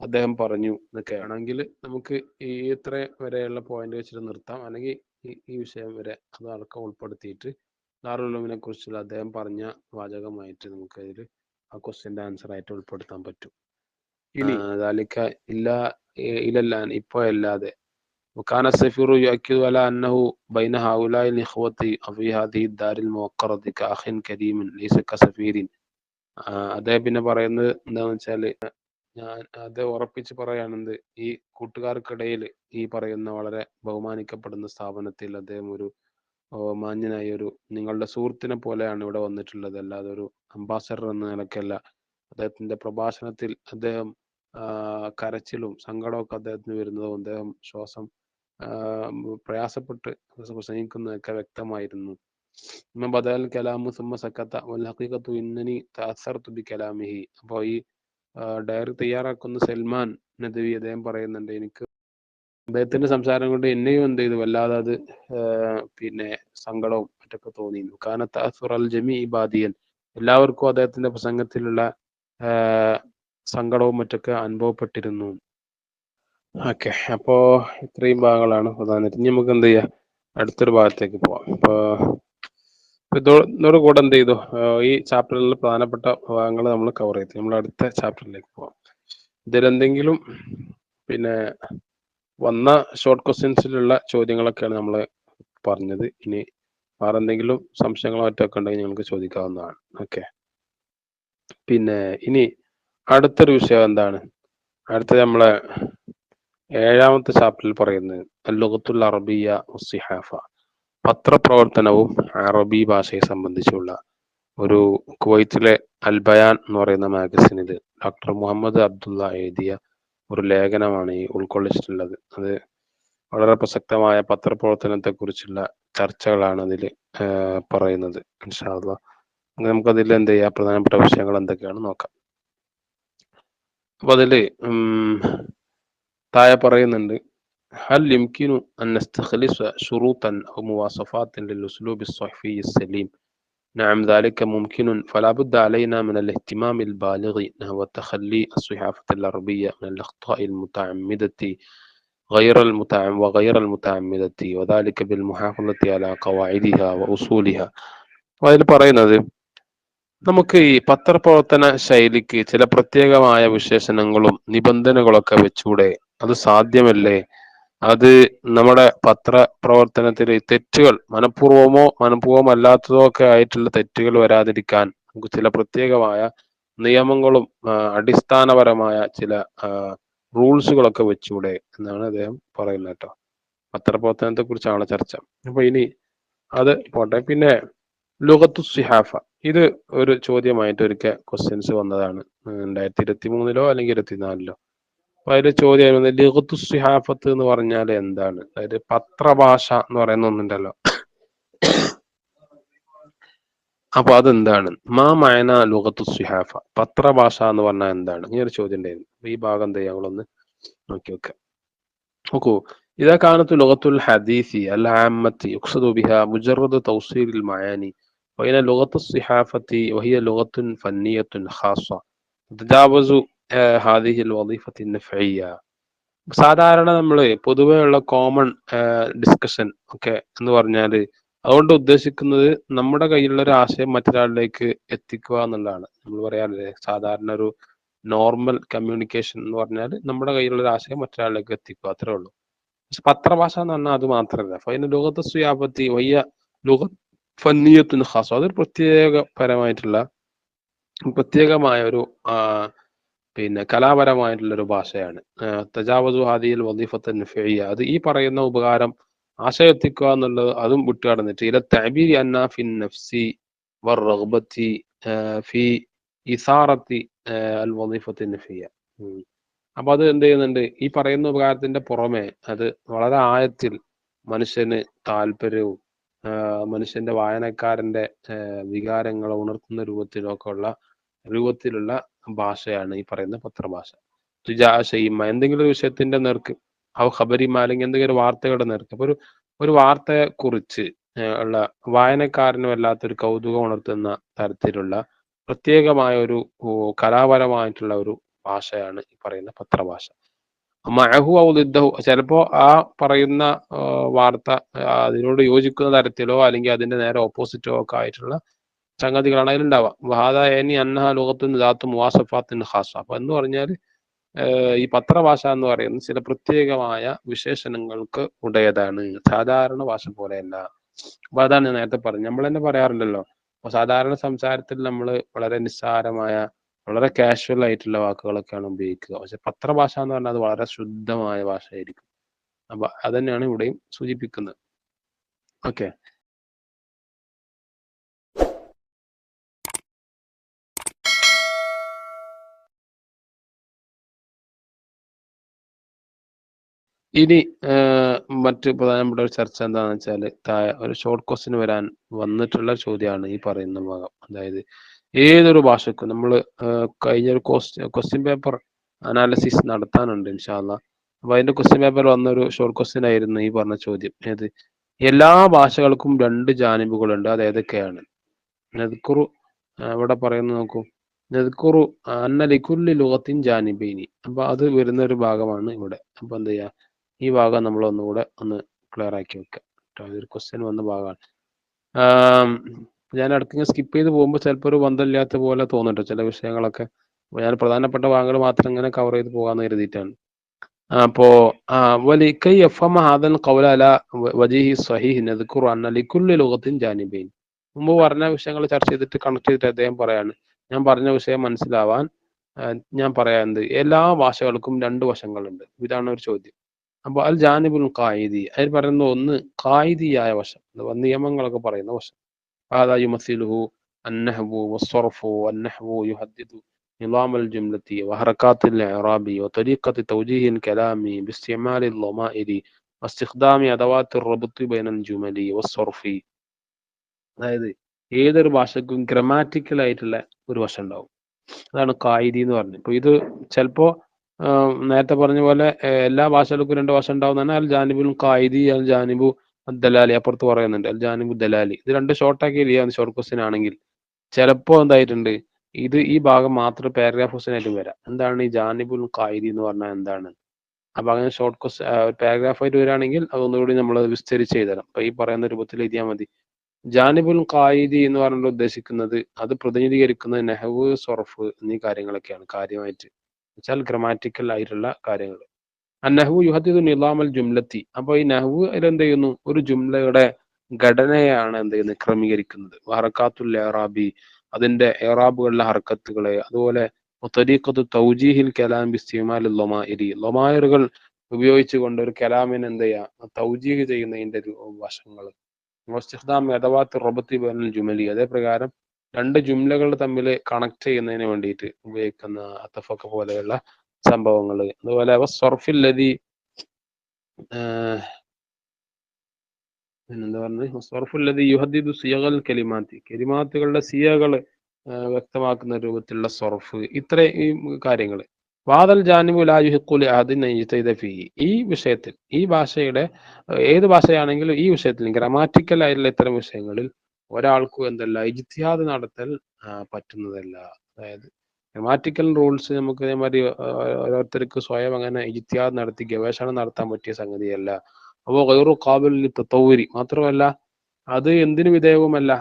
അദ്ദേഹം പറഞ്ഞു. എന്നൊക്കെ ആണെങ്കിൽ നമുക്ക് ഈ ഇത്ര വരെയുള്ള പോയിന്റ് വെച്ചിട്ട് നിർത്താം, അല്ലെങ്കിൽ ഈ വിഷയം വരെ അത് അടക്കം ഉൾപ്പെടുത്തിയിട്ട് ദാറുൽ ഉലൂമിനെ കുറിച്ചുള്ള അദ്ദേഹം പറഞ്ഞ വാചകമായിട്ട് നമുക്ക് അതിൽ ആ ക്വസ്റ്റ്യന്റെ ആൻസർ ആയിട്ട് ഉൾപ്പെടുത്താൻ പറ്റും. ഇനി ഇലല്ലാൻ ഇപ്പോ അല്ലാതെ وكان السفير يؤكد على أنه بين هؤلاء الإخوة في هذه الدار الموقرة كأخ كريم ليس كسفير. അദ്ദേഹം പിന്നെ പറയുന്നത് എന്താന്ന് വെച്ചാല്, ഞാൻ അത് ഉറപ്പിച്ച് പറയാണെന്ത്, ഈ കൂട്ടുകാർക്കിടയിൽ ഈ പറയുന്ന വളരെ ബഹുമാനിക്കപ്പെടുന്ന സ്ഥാപനത്തിൽ അദ്ദേഹം ഒരു മാന്യനായ ഒരു നിങ്ങളുടെ സുഹൃത്തിനെ പോലെയാണ് ഇവിടെ വന്നിട്ടുള്ളത്, അല്ലാതെ ഒരു അംബാസഡർ എന്ന നിലക്കല്ല. അദ്ദേഹത്തിന്റെ പ്രഭാഷണത്തിൽ അദ്ദേഹം കരച്ചിലും സങ്കടമൊക്കെ അദ്ദേഹത്തിന് വരുന്നതും അദ്ദേഹം ശ്വാസം പ്രയാസപ്പെട്ട് പ്രസംഗിക്കുന്നതൊക്കെ വ്യക്തമായിരുന്നു. ബദൽ കലാമു സുമ്മ സക്കത്ത വൽ ഹഖീഖത്തു ഇന്നനി തഅസ്സർതു ബികലാമിഹി. അപ്പോൾ ഈ ഡയറി തയ്യാറാക്കുന്ന സൽമാൻ നദവി അദ്ദേഹം പറയുന്നുണ്ട്, എനിക്ക് അദ്ദേഹത്തിന്റെ സംസാരം കൊണ്ട് എന്നെയും എന്ത് ചെയ്തു, വല്ലാതെ അത് പിന്നെ സങ്കടവും മറ്റൊക്കെ തോന്നിയിരുന്നു. കാനത്ത് അസുർ അൽ ജമീ ബാദിയൻ, എല്ലാവർക്കും അദ്ദേഹത്തിന്റെ പ്രസംഗത്തിലുള്ള സങ്കടവും മറ്റൊക്കെ അനുഭവപ്പെട്ടിരുന്നു. ഓക്കെ, അപ്പോ ഇത്രയും ഭാഗങ്ങളാണ് പ്രധാനമായിട്ട്. ഇനി നമുക്ക് എന്ത് ചെയ്യാം, അടുത്തൊരു ഭാഗത്തേക്ക് പോവാം. ഇതോട് കൂടെ എന്ത് ചെയ്തു, ഈ ചാപ്റ്ററിലുള്ള പ്രധാനപ്പെട്ട ഭാഗങ്ങൾ നമ്മൾ കവർ ചെയ്തു. നമ്മൾ അടുത്ത ചാപ്റ്ററിലേക്ക് പോവാം. ഇതിലെന്തെങ്കിലും പിന്നെ വന്ന ഷോർട്ട് ക്വസ്റ്റ്യൻസിലുള്ള ചോദ്യങ്ങളൊക്കെയാണ് നമ്മൾ പറഞ്ഞത്. ഇനി വേറെ എന്തെങ്കിലും സംശയങ്ങളോ മറ്റൊക്കെ ഉണ്ടെങ്കിൽ നിങ്ങൾക്ക് ചോദിക്കാവുന്നതാണ്. ഓക്കെ, പിന്നെ ഇനി അടുത്തൊരു വിഷയം എന്താണ്, അടുത്തത് നമ്മളെ 7ാമത്തെ ചാപ്റ്ററിൽ പറയുന്നത് അൽ-ലുഗത്തുൽ അറബിയ്യ വസ്സിഹാഫ, പത്രപ്രവർത്തനവും അറബി ഭാഷയെ സംബന്ധിച്ചുള്ള ഒരു കുവൈത്തിലെ അൽ ബയാൻ എന്ന് പറയുന്ന മാഗസിനിൽ ഡോക്ടർ മുഹമ്മദ് അബ്ദുള്ള എഴുതിയ ഒരു ലേഖനമാണ് ഈ ഉൾക്കൊള്ളിച്ചിട്ടുള്ളത്. അത് വളരെ പ്രസക്തമായ പത്രപ്രവർത്തനത്തെ കുറിച്ചുള്ള ചർച്ചകളാണ് അതിൽ പറയുന്നത്. ഇൻഷാ അല്ലാഹ് നമുക്കതിൽ എന്ത് ചെയ്യാം, പ്രധാനപ്പെട്ട വിഷയങ്ങൾ എന്തൊക്കെയാണ് നോക്കാം. അപ്പൊ അതില് താഴെ പറയുന്നുണ്ട്, هل يمكن أن نستخلص شروطا أو مواصفات للأسلوب الصحفي السليم؟ نعم ذلك ممكن، فلا بد علينا من الاهتمام البالغ نحو تخلي الصحافة العربية من الأخطاء المتعمدة وغير المتعمدة، وذلك بالمحافظة على قواعدها وأصولها. അതിൽ പറയുന്നത്, നമുക്ക് ഈ പത്രപ്രവർത്തന ശൈലിക്ക് ചില പ്രത്യേകമായ വിശേഷണങ്ങളും നിബന്ധനകളൊക്കെ വെച്ചൂടെ? അത് സാധ്യമല്ലേ? അത് നമ്മുടെ പത്രപ്രവർത്തനത്തിൽ തെറ്റുകൾ, മനഃപൂർവമോ മനഃപൂർവമല്ലാത്തതോ ഒക്കെ ആയിട്ടുള്ള തെറ്റുകൾ വരാതിരിക്കാൻ നമുക്ക് ചില പ്രത്യേകമായ നിയമങ്ങളും അടിസ്ഥാനപരമായ ചില റൂൾസുകളൊക്കെ വെച്ചൂടെ എന്നാണ് അദ്ദേഹം പറയുന്നത് കേട്ടോ. പത്രപ്രവർത്തനത്തെ കുറിച്ചാണ് ചർച്ച. അപ്പൊ ഇനി അത് പോട്ടെ. പിന്നെ ലുഗത്തു സിഹാഫ, ഇത് ഒരു ചോദ്യമായിട്ട് ഒരിക്കൽ ക്വസ്റ്റ്യൻസ് വന്നതാണ് 2023 അല്ലെങ്കിൽ 2024. അപ്പൊ അതിന്റെ ചോദ്യം, ലുഗത്തു സിഹാഫത്ത് എന്ന് പറഞ്ഞാൽ എന്താണ്? അതായത് പത്രഭാഷ എന്ന് പറയുന്ന ഒന്നുണ്ടല്ലോ, അപ്പൊ അതെന്താണ്? മാ മഅന ലുഗത്തു സിഹാഫ, പത്രഭാഷ എന്ന് പറഞ്ഞാൽ എന്താണ്? ഈ ഒരു ചോദ്യം ഉണ്ടായിരുന്നു. ഈ ഭാഗം എന്താ ഞങ്ങളൊന്ന് നോക്കി വെക്കാം. നോക്കൂ, إذا كانت لغة الحديث العامة يقصد بها مجرد توصيل المعاني، وإن لغة الصحافة وهي لغة فنية خاصة تتجاوز هذه الوظيفة النفعية. സാധാരണ നമ്മൾ പൊതുവെയുള്ള കോമൺ ഡിസ്കഷൻ ഒക്കെ എന്ന് പറഞ്ഞാല് അതുകൊണ്ട് ഉദ്ദേശിക്കുന്നത് നമ്മുടെ കയ്യിലുള്ള ഒരു ആശയം മറ്റൊരാളിലേക്ക് എത്തിക്കുക എന്നുള്ളതാണ്. നമ്മൾ പറയാറില്ലേ, സാധാരണ ഒരു നോർമൽ കമ്മ്യൂണിക്കേഷൻ എന്ന് പറഞ്ഞാൽ നമ്മുടെ കയ്യിലുള്ള ഒരു ആശയം മറ്റൊരാളിലേക്ക് എത്തിക്കുക, അത്രേ ഉള്ളൂ. പക്ഷെ പത്രഭാഷ എന്ന് പറഞ്ഞാൽ അത് മാത്രമല്ല. ഫൈന ലോകത്തെ സുയാപത്തി വയ്യ ലോക ഫന്നിയത്തിന് ഖാസ, അതൊരു പ്രത്യേകമായ ഒരു പിന്നെ കലാപരമായിട്ടുള്ള ഒരു ഭാഷയാണ്. തജാവസു ഹാദിയിൽ വദീഫത്ത് നഫിയ്യ, അത് ഈ പറയുന്ന ഉപകാരം ആശയം എത്തിക്കുക എന്നുള്ളത് അതും വിട്ടുകടന്നിട്ട് ഇല തഅബീരി അന്നാ ഫിൻ നഫ്സി വറഗ്ബത്തി ഫി ഇസാറത്തി അൽ വദീഫത്ത് നഫിയ്യ. അപ്പൊ അത് എന്ത് ചെയ്യുന്നുണ്ട്? ഈ പറയുന്ന ഉപകാരത്തിന്റെ പുറമെ അത് വളരെ ആഴത്തിൽ മനുഷ്യന് താല്പര്യവും മനുഷ്യന്റെ വായനക്കാരന്റെ വികാരങ്ങളെ ഉണർത്തുന്ന രൂപത്തിലുള്ള ഭാഷയാണ് ഈ പറയുന്ന പത്രഭാഷ. തുജാശയിമ, എന്തെങ്കിലും ഒരു വിഷയത്തിന്റെ നേർക്ക്, ഔ ഖബരിമ, അല്ലെങ്കിൽ എന്തെങ്കിലും ഒരു വാർത്തകളുടെ നേർക്ക്. അപ്പൊ ഒരു വാർത്തയെ കുറിച്ച് ഉള്ള വായനക്കാരന് വല്ലാത്തൊരു കൗതുകം ഉണർത്തുന്ന തരത്തിലുള്ള പ്രത്യേകമായ ഒരു കലാപരമായിട്ടുള്ള ഒരു ഭാഷയാണ് ഈ പറയുന്ന പത്രഭാഷ. മഅഹു ഔ ളിദ്ദഹു, ചിലപ്പോ ആ പറയുന്ന വാർത്ത അതിനോട് യോജിക്കുന്ന തരത്തിലോ അല്ലെങ്കിൽ അതിന്റെ നേരെ ഓപ്പോസിറ്റോ ഒക്കെ ആയിട്ടുള്ള സംഗതികളാണ് അതിലുണ്ടാവുക. വഹാദ യഅനി അന്നഹ ലുഗത്തുൻ ദാത്തു മുവാസഫാത്തിൻ ഖാസ. അപ്പൊ എന്ന് പറഞ്ഞാൽ ഈ പത്രഭാഷ എന്ന് പറയുന്നത് ചില പ്രത്യേകമായ വിശേഷണങ്ങൾക്ക് ഉടയതാണ്, സാധാരണ ഭാഷ പോലെയല്ല. അപ്പൊ അതാണ് ഞാൻ നേരത്തെ പറഞ്ഞത്, നമ്മൾ തന്നെ പറയാറുണ്ടല്ലോ, അപ്പൊ സാധാരണ സംസാരത്തിൽ നമ്മൾ വളരെ നിസ്സാരമായ, വളരെ കാഷ്വൽ ആയിട്ടുള്ള വാക്കുകളൊക്കെയാണ് ഉപയോഗിക്കുക. പക്ഷെ പത്രഭാഷ എന്ന് പറഞ്ഞാൽ അത് വളരെ ശുദ്ധമായ ഭാഷയായിരിക്കും. അപ്പൊ അതന്നെയാണ് ഇവിടെയും സൂചിപ്പിക്കുന്നത്. ഓക്കെ. ഇനി മറ്റ് പ്രധാനപ്പെട്ട ഒരു ചർച്ച എന്താണെന്ന് വെച്ചാൽ, ഒരു ഷോർട്ട് ക്വസ്റ്റ്യൻ വരാൻ വന്നിട്ടുള്ള ചോദ്യമാണ് ഈ പറയുന്ന ഭാഗം. അതായത് ഏതൊരു ഭാഷക്കും നമ്മൾ കഴിഞ്ഞ ഒരു ക്വസ്റ്റ്യൻ പേപ്പർ അനാലിസിസ് നടത്താനുണ്ട് ഇൻഷാ അല്ലാഹ്. അപ്പൊ അതിന്റെ ക്വസ്റ്റ്യൻ പേപ്പർ വന്നൊരു ഷോർട്ട് ക്വസ്റ്റ്യൻ ആയിരുന്നു ഈ പറഞ്ഞ ചോദ്യം. ഏത്? എല്ലാ ഭാഷകൾക്കും രണ്ട് ജാനിബുകളുണ്ട്, അത് ഏതൊക്കെയാണ്? നദ്കുറു, ഇവിടെ പറയുന്നത് നോക്കൂ, നദ്കുറു അന്ന ലികുല്ലി ലുഗത്തിൻ ജാനിബൈനി. അപ്പൊ അത് വരുന്ന ഒരു ഭാഗമാണ് ഇവിടെ. അപ്പൊ എന്ത് ചെയ്യാ, ഈ ഭാഗം നമ്മൾ ഒന്നുകൂടെ ഒന്ന് ക്ലിയർ ആക്കി വെക്കാം. ഇതൊരു ക്വസ്റ്റ്യൻ വന്ന ഭാഗമാണ്. ഞാൻ ഇടയ്ക്ക് സ്കിപ്പ് ചെയ്ത് പോകുമ്പോൾ ചിലപ്പോൾ ഒരു ബന്ധമില്ലാത്ത പോലെ തോന്നുന്നുണ്ട് ചില വിഷയങ്ങളൊക്കെ. ഞാൻ പ്രധാനപ്പെട്ട ഭാഗങ്ങൾ മാത്രം ഇങ്ങനെ കവർ ചെയ്ത് പോകാന്ന് കരുതിയിട്ടാണ്. അപ്പോ വലിക്കൈ യഫ്ഹമ ഹാദൽ ഖൗല അലാ വജീഹി സ്വഹീഹ് നദ്കുറു അന്ന ലികുല്ലി ലുഗത്തിൻ ജാനിബൈൻ. മുമ്പ് പറഞ്ഞ വിഷയങ്ങൾ ചർച്ച ചെയ്തിട്ട് കണക്ട് ചെയ്തിട്ട് അദ്ദേഹം പറയാണ്, ഞാൻ പറഞ്ഞ വിഷയം മനസ്സിലാവാൻ ഞാൻ പറയാൻ എന്ത്, എല്ലാ ഭാഷകൾക്കും രണ്ട് വശങ്ങളുണ്ട്. ഇതാണ് ഒരു ചോദ്യം. അപ്പൊ അൽ ജാനിബുൽ ഖായിദി, അതിൽ പറയുന്ന ഒന്ന് ഖായിദിയായ വശം, നിയമങ്ങളൊക്കെ പറയുന്ന വശം. هذا يمثله النحو والصرف، والنحو يحدد نظام الجملة وحركات الإعراب وطريقة توجيه الكلام باستعمال الضمائر വസ്തിഖ്ദാമി അദവാത്തി റബ്തി ബൈനൽ ജുമലി വസ്സർഫി. അതായത് ഏതൊരു ഭാഷക്കും ഗ്രമാറ്റിക്കൽ ആയിട്ടുള്ള ഒരു വശം ഉണ്ടാവും. അതാണ് കായിദി എന്ന് പറഞ്ഞത്. ഇപ്പൊ ഇത് ചിലപ്പോ നേരത്തെ പറഞ്ഞ പോലെ എല്ലാ ഭാഷകൾക്കും രണ്ട് ഭാഷ ഉണ്ടാവും തന്നെ. അൽ ജാനിബുൽ കായിദി, അൽ ജാനിബു ദലാലി അപ്പുറത്ത് പറയുന്നുണ്ട്, അൽ ജാനിബു ദലാലി. ഇത് രണ്ട് ഷോർട്ടാക്കി എഴുതിയാൽ ഷോർട്ട് ക്വസ്റ്റ്യൻ ആണെങ്കിൽ ചിലപ്പോ എന്തായിട്ടുണ്ട്, ഇത് ഈ ഭാഗം മാത്രം പാരഗ്രാഫ് ക്വസ്റ്റ്യൻ ആയിട്ട് വരാം. എന്താണ് ഈ ജാനിബുൽ കായിദി എന്ന് പറഞ്ഞാൽ എന്താണ്? അപ്പൊ അങ്ങനെ ഷോർട്ട് ക്വസ്റ്റ്യൻ പാരഗ്രാഫ് ആയിട്ട് വരികയാണെങ്കിൽ അതൊന്നുകൂടി നമ്മൾ വിസ്തരിച്ച് എഴുതണം. അപ്പൊ ഈ പറയുന്ന രൂപത്തിൽ എഴുതിയാൽ മതി. ജാനിബുൽ ഖായിദി എന്ന് പറഞ്ഞിട്ട് ഉദ്ദേശിക്കുന്നത് അത് പ്രതിനിധീകരിക്കുന്നത് നെഹ്വ്, സൊറഫ് എന്നീ കാര്യങ്ങളൊക്കെയാണ് കാര്യമായിട്ട്. വെച്ചാൽ ഗ്രമാറ്റിക്കൽ ആയിട്ടുള്ള കാര്യങ്ങൾ. അന്നഹ്വു യുഹദ്ദിദു നിളാമൽ ജുംലത്തി. അപ്പൊ ഈ നഹ്വ് എന്ത് ചെയ്യുന്നു? ഒരു ജുംലയുടെ ഘടനയാണ് എന്ത് ചെയ്യുന്നത്? ക്രമീകരിക്കുന്നത്. ഹറക്കാത്തുൽ ഇറാബി, അതിന്റെ ഇറാബുകളിലെ ഹർക്കത്തുകളെ, അതുപോലെ തരീഖത്തു തൗജീഹിൽ കലാം ബിസ്തിമാലിൽ ലൊമാഇരി, ലൊമായറുകൾ ഉപയോഗിച്ചുകൊണ്ട് ഒരു കലാമിനെ എന്ത് ചെയ്യുക? തൗജീഹ് ചെയ്യുന്നതിന്റെ വശങ്ങൾ. ഇസ്തിഖ്ദാം അദവാത്ത് റബ്തി ബൈനൽ ജുമലി, അതേ പ്രകാരം രണ്ട് ജുംലകൾ തമ്മിൽ കണക്ട് ചെയ്യുന്നതിന് വേണ്ടിയിട്ട് ഉപയോഗിക്കുന്ന അത്തഫൊക്കെ പോലെയുള്ള സംഭവങ്ങൾ. അതുപോലെ സർഫിൽ ലദി പിന്നെന്താ പറഞ്ഞത്? സർഫുൽ ലദി യുഹദ്ദിദു സിയഗൽ കലിമാത്തി, കലിമാത്തുകളുടെ സിയകൾ വ്യക്തമാക്കുന്ന രൂപത്തിലുള്ള സർഫ്. ഇത്രയും കാര്യങ്ങൾ. വാദൽ ജാനിബു ലാ യുഹിഖു ലിഅഹദിൻ അൻ യജ്തഹിദ ഫീഹി. ഈ വിഷയത്തിൽ, ഈ ഭാഷയുടെ ഏത് ഭാഷയാണെങ്കിലും ഈ വിഷയത്തിൽ ഗ്രാമാറ്റിക്കൽ ആയിട്ടുള്ള ഇത്തരം വിഷയങ്ങളിൽ ഒരാൾക്കും എന്തല്ല ഇജ്തിഹാദ് നടത്തൽ പറ്റുന്നതല്ല. അതായത് ഗ്രാമാറ്റിക്കൽ റൂൾസ് നമുക്ക് ഇതേമാതിരി ഓരോരുത്തർക്ക് സ്വയം അങ്ങനെ ഇജ്തിഹാദ് നടത്തി ഗവേഷണം നടത്താൻ പറ്റിയ സംഗതിയല്ല. അപ്പോൾ ഗൈറു ഖാബിൽ ലിത്തതവ്വുരി, മാത്രമല്ല അത് എന്തിനു വിധേയവുമല്ല,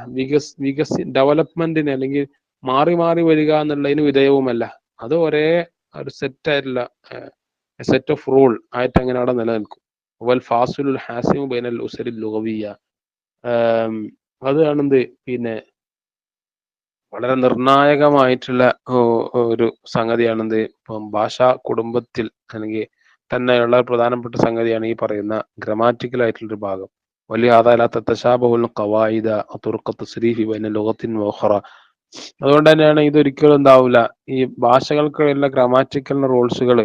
ഡെവലപ്മെന്റിന് അല്ലെങ്കിൽ മാറി മാറി വരിക എന്നുള്ളതിന് വിധേയവുമല്ല. അത് ഒരേ ഒരു സെറ്റ് ആയിട്ടുള്ള സെറ്റ് ഓഫ് റൂൾ ആയിട്ട് അങ്ങനെ അവിടെ നിലനിൽക്കും. വൽ ഫാസിലുൽ ഹാസിമു ബൈനൽ ഉസരിൽ ലുഗവിയ്യ, അതാണെന്ത് പിന്നെ വളരെ നിർണായകമായിട്ടുള്ള ഒരു സംഗതിയാണെന്ത്, ഇപ്പം ഭാഷാ കുടുംബത്തിൽ അല്ലെങ്കിൽ തന്നെയുള്ള പ്രധാനപ്പെട്ട സംഗതിയാണ് ഈ പറയുന്ന ഗ്രാമാറ്റിക്കൽ ആയിട്ടുള്ളൊരു ഭാഗം. വലിയ ആദാലാത്ത തശാബഹുൽ ഖവായിദ തുർഖ തസ്രീഫി ബൈന ലുഗത്തിൻ വഖറ. അതുകൊണ്ട് തന്നെയാണ് ഇതൊരിക്കലും എന്താവില്ല, ഈ ഭാഷകൾക്കുള്ള ഗ്രാമാറ്റിക്കൽ റൂൾസുകൾ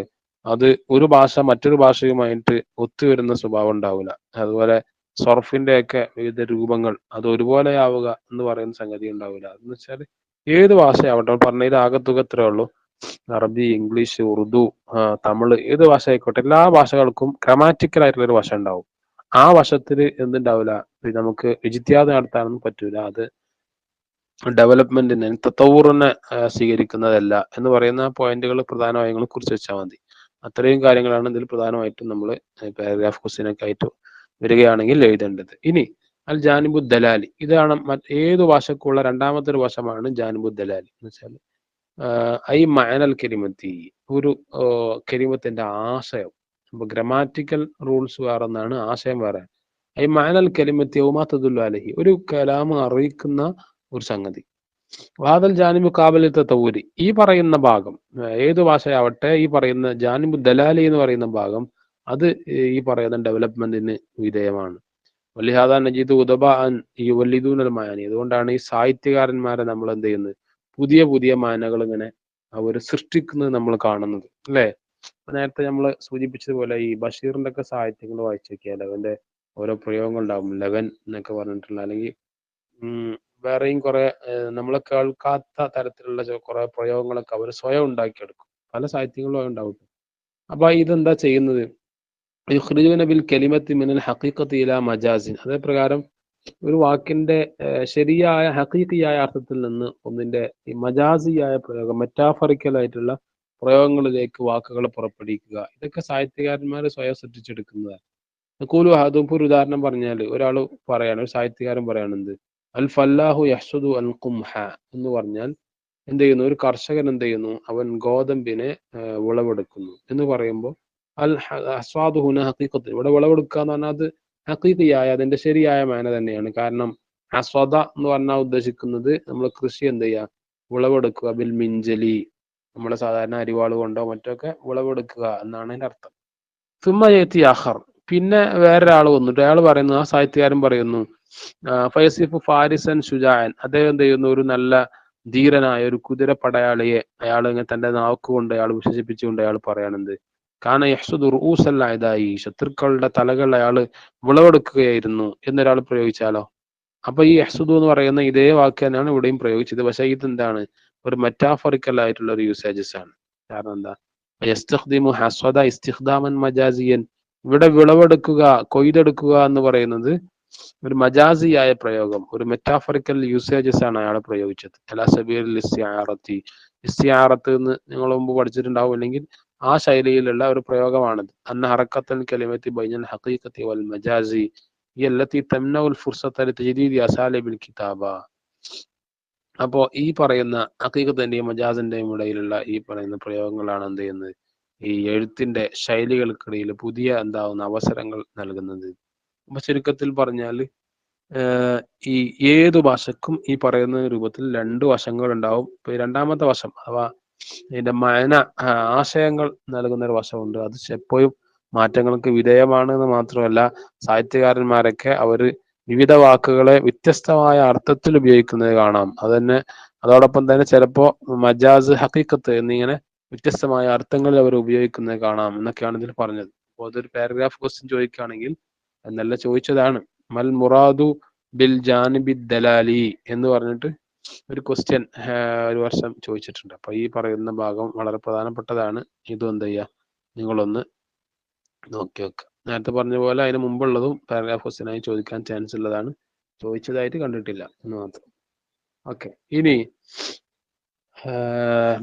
അത് ഒരു ഭാഷ മറ്റൊരു ഭാഷയുമായിട്ട് ഒത്തുവരുന്ന സ്വഭാവം ഉണ്ടാവില്ല. അതുപോലെ സർഫിന്റെ ഒക്കെ വിവിധ രൂപങ്ങൾ അത് ഒരുപോലെ ആവുക എന്ന് പറയുന്ന സംഗതി ഉണ്ടാവില്ല. എന്ന് വെച്ചാൽ ഏത് ഭാഷയാവട്ടെ, പറഞ്ഞതിൽ ആകത്തുക ഇത്രേ ഉള്ളൂ. അറബി, ഇംഗ്ലീഷ്, ഉറുദു, തമിഴ്, ഏത് ഭാഷ ആയിക്കോട്ടെ, എല്ലാ ഭാഷകൾക്കും ഗ്രാമാറ്റിക്കൽ ആയിട്ടുള്ള ഒരു വശം ഉണ്ടാവും. ആ വശത്തിൽ എന്തുണ്ടാവില്ല, നമുക്ക് ഇജ്തിഹാദ് നടത്താനൊന്നും പറ്റൂല. അത് ഡെവലപ്മെന്റിനെ തത്തവൂറിനെ സ്വീകരിക്കുന്നതല്ല എന്ന് പറയുന്ന പോയിന്റുകൾ പ്രധാനമായും കുറിച്ച് വെച്ചാൽ മതി. അത്രയും കാര്യങ്ങളാണ് ഇതിൽ പ്രധാനമായിട്ടും നമ്മൾ പാരഗ്രാഫ് ക്വസ്റ്റ്യനൊക്കെ ആയിട്ട് വരികയാണെങ്കിൽ എഴുതേണ്ടത്. ഇനി അൽ ജാനിബു ദലാലി, ഇതാണ് ഏതു ഭാഷക്കുള്ള രണ്ടാമത്തെ ഒരു വശമാണ് ജാനിബു ദലാലി എന്ന് വെച്ചാൽ ഐ മഅനൽ കലിമത്തി, ഒരു കലിമത്തിന്റെ ആശയം. അപ്പൊ ഗ്രാമാറ്റിക്കൽ റൂൾസ് വേറെ ഒന്നാണ്, ആശയം വേറെ. ഐ മഅനൽ കലിമത്തി ഔമാ തദുല്ലു അലൈഹി, ഒരു കലാം അറിയിക്കുന്ന ഒരു സംഗതി. വാദൽ ജാനിബു കാബിൽ തതവ്വുരി, ഈ പറയുന്ന ഭാഗം ഏതു ഭാഷയാവട്ടെ, ഈ പറയുന്ന ജാനിബു ദലാലി എന്ന് പറയുന്ന ഭാഗം അത് ഈ പറയുന്ന ഡെവലപ്മെന്റിന് വിധേയമാണ്. വലിഹാദ നജീദ് ഉദബഅൻ യുവല്ലിദൂനൽ മഅനി, അതുകൊണ്ടാണ് ഈ സാഹിത്യകാരന്മാരെ നമ്മൾ എന്ത് ചെയ്യുന്നത്, പുതിയ പുതിയ മാനകൾ ഇങ്ങനെ അവർ സൃഷ്ടിക്കുന്നത് നമ്മൾ കാണുന്നത്, അല്ലേ? നേരത്തെ നമ്മൾ സൂചിപ്പിച്ചതുപോലെ ഈ ബഷീറിന്റെ ഒക്കെ സാഹിത്യങ്ങൾ വായിച്ചു നോക്കിയാൽ അവന്റെ ഓരോ പ്രയോഗങ്ങൾ ഉണ്ടാവും. ലെവൻ എന്നൊക്കെ പറഞ്ഞിട്ടുള്ള, അല്ലെങ്കിൽ വേറെയും കുറെ നമ്മൾ കേൾക്കാത്ത തരത്തിലുള്ള കുറെ പ്രയോഗങ്ങളൊക്കെ അവർ സ്വയം ഉണ്ടാക്കിയെടുക്കും. പല സാഹിത്യങ്ങളും ഉണ്ടാവും. അപ്പൊ ഇതെന്താ ചെയ്യുന്നത്? യുഖ്രിജൂന ബിൽ കലിമത്തി മിനൽ ഹഖീഖത്തി ഇലാ മജാസിൻ, അതേ പ്രകാരം ഒരു വാക്കിന്റെ ശരിയായ ഹഖീഖിയായ അർത്ഥത്തിൽ നിന്ന് ഒന്നിന്റെ ഈ മജാസിയായ പ്രയോഗം, മെറ്റാഫറിക്കൽ ആയിട്ടുള്ള പ്രയോഗങ്ങളിലേക്ക് വാക്കുകൾ പുറപ്പെടുവിക്കുക. ഇതൊക്കെ സാഹിത്യകാരന്മാർ സ്വയം സൃഷ്ടിച്ചെടുക്കുന്നതാണ്. കൂലു അതും ഒരു ഉദാഹരണം പറഞ്ഞാൽ, ഒരാൾ പറയാണ്, ഒരു സാഹിത്യകാരൻ പറയാണെന്ത്, അൽ ഫല്ലാഹു യഹ്സുദു അൽ ഖുംഹ എന്ന് പറഞ്ഞാൽ എന്ത് ചെയ്യുന്നു? ഒരു കർഷകൻ എന്ത് ചെയ്യുന്നു? അവൻ ഗോതമ്പിനെ വിളവെടുക്കുന്നു എന്ന് പറയുമ്പോൾ അൽ അസ്വാദു ഹുന ഹഖീഖത്ത്, ഇവിടെ വിളവെടുക്കുക എന്ന് പറഞ്ഞാൽ അത് ഹഖീഖിയായ അതിന്റെ ശരിയായ മാന തന്നെയാണ്. കാരണം അസ്വദ എന്ന് പറഞ്ഞാൽ ഉദ്ദേശിക്കുന്നത് നമ്മൾ കൃഷി എന്ത് ചെയ്യുക, വിളവെടുക്കുക. ബിൽ മിഞ്ചലി, നമ്മളെ സാധാരണ അരിവാൾ കൊണ്ടോ മറ്റൊക്കെ വിളവെടുക്കുക എന്നാണ് അതിന്റെ അർത്ഥം. സുമ്മയത്തി അഖർ, പിന്നെ വേറൊരാൾ വന്നിട്ട് അയാൾ പറയുന്നു, ആ സാഹിത്യകാരൻ പറയുന്നു, ഫയസിഫ് ഫാരിസൻ ഷുജാൻ, അദ്ദേഹം എന്ത് ചെയ്യുന്നു? ഒരു നല്ല ധീരനായ ഒരു കുതിര പടയാളിയെ അയാൾ ഇങ്ങനെ തന്റെ നാക്കുകൊണ്ട് അയാൾ വിശേഷിപ്പിച്ചുകൊണ്ട് അയാൾ പറയാണെന്ത്, കാന യഹ്സുദു റൂസൽ അഅദായി, ശത്രുക്കളുടെ തലകൾ അയാൾ വിളവെടുക്കുകയായിരുന്നു എന്നൊരാൾ പ്രയോഗിച്ചാലോ? അപ്പൊ ഈ യഹ്സുദു എന്ന് പറയുന്ന ഇതേ വാക്ക് തന്നെയാണ് ഇവിടെയും പ്രയോഗിച്ചത്. പക്ഷെ ഇതെന്താണ്, ഒരു മെറ്റാഫറിക്കൽ ആയിട്ടുള്ള ഒരു യൂസേജസ് ആണ്. കാരണം എന്താ, യസ്തഖ്ദിമു ഹസ്വദ ഇസ്തിഖ്ദാമൻ മജാസിയൻ, ഇവിടെ വിളവെടുക്കുക, കൊയ്തെടുക്കുക എന്ന് പറയുന്നത് ഒരു മജാസിയായ പ്രയോഗം, ഒരു മെറ്റാഫറിക്കൽ യൂസേജസ് ആണ് അയാൾ പ്രയോഗിച്ചത്. അലാ സബീൽ ഇസ്തിആറത്തി, ഇസ്തിആറത്ത് എന്ന് നിങ്ങൾ മുമ്പ് പഠിച്ചിട്ടുണ്ടാവും, അല്ലെങ്കിൽ ആ ശൈലിയിലുള്ള ഒരു പ്രയോഗമാണിത്. അന്ന ഹറക്കത്തൽ കലിമത്തി ബൈനൽ ഹഖീഖത്തി വൽ മജാസി യല്ലത്തി തംനഉൽ ഫുർസത ലിതജ്ദീദി അസാലിബിൽ കിതാബ. അപ്പോ ഈ പറയുന്ന ഹഖീഖത്തിന്റെയും മജാസിന്റെയും ഇടയിലുള്ള ഈ പറയുന്ന പ്രയോഗങ്ങളാണ് എന്ത് ചെയ്യുന്നത്, ഈ എഴുത്തിന്റെ ശൈലികൾക്കിടയിൽ പുതിയ എന്താവുന്ന അവസരങ്ങൾ നൽകുന്നത്. അപ്പൊ ചുരുക്കത്തിൽ പറഞ്ഞാൽ ഈ ഏതു ഭാഷക്കും ഈ പറയുന്ന രൂപത്തിൽ രണ്ട് വശങ്ങൾ ഉണ്ടാവും. ഇപ്പൊ ഈ രണ്ടാമത്തെ വശം അഥവാ ഇതിന്റെ മയന, ആശയങ്ങൾ നൽകുന്ന ഒരു വശമുണ്ട്. അത് എപ്പോഴും മാറ്റങ്ങൾക്ക് വിധേയമാണ് എന്ന് മാത്രമല്ല, സാഹിത്യകാരന്മാരൊക്കെ അവര് വിവിധ വാക്കുകളെ വ്യത്യസ്തമായ അർത്ഥത്തിൽ ഉപയോഗിക്കുന്നത് കാണാം. അതോടൊപ്പം തന്നെ ചിലപ്പോ മജാസ്, ഹഖീഖത്ത് എന്നിങ്ങനെ വ്യത്യസ്തമായ അർത്ഥങ്ങളിൽ അവർ ഉപയോഗിക്കുന്നത് കാണാം എന്നൊക്കെയാണ് ഇതിൽ പറഞ്ഞത്. അപ്പോൾ അതൊരു പാരഗ്രാഫ് ക്വസ്റ്റ്യൻ ചോദിക്കുകയാണെങ്കിൽ എന്നല്ല ചോദിച്ചതാണ്, മൽ മുറാദു ബിൽ ജാനിബി ദലാലി എന്ന് പറഞ്ഞിട്ട് ഒരു ക്വസ്റ്റ്യൻ ഒരു വർഷം ചോദിച്ചിട്ടുണ്ട്. അപ്പൊ ഈ പറയുന്ന ഭാഗം വളരെ പ്രധാനപ്പെട്ടതാണ്. ഇതും എന്ത് ചെയ്യുക, നിങ്ങളൊന്ന് നോക്കി വെക്കുക. നേരത്തെ പറഞ്ഞ പോലെ അതിന് മുമ്പുള്ളതും പാരഗ്രാഫ് ക്വസ്റ്റ്യനായി ചോദിക്കാൻ ചാൻസ് ഉള്ളതാണ്. ചോദിച്ചതായിട്ട് കണ്ടിട്ടില്ല എന്ന് മാത്രം. ഓക്കെ, ഇനി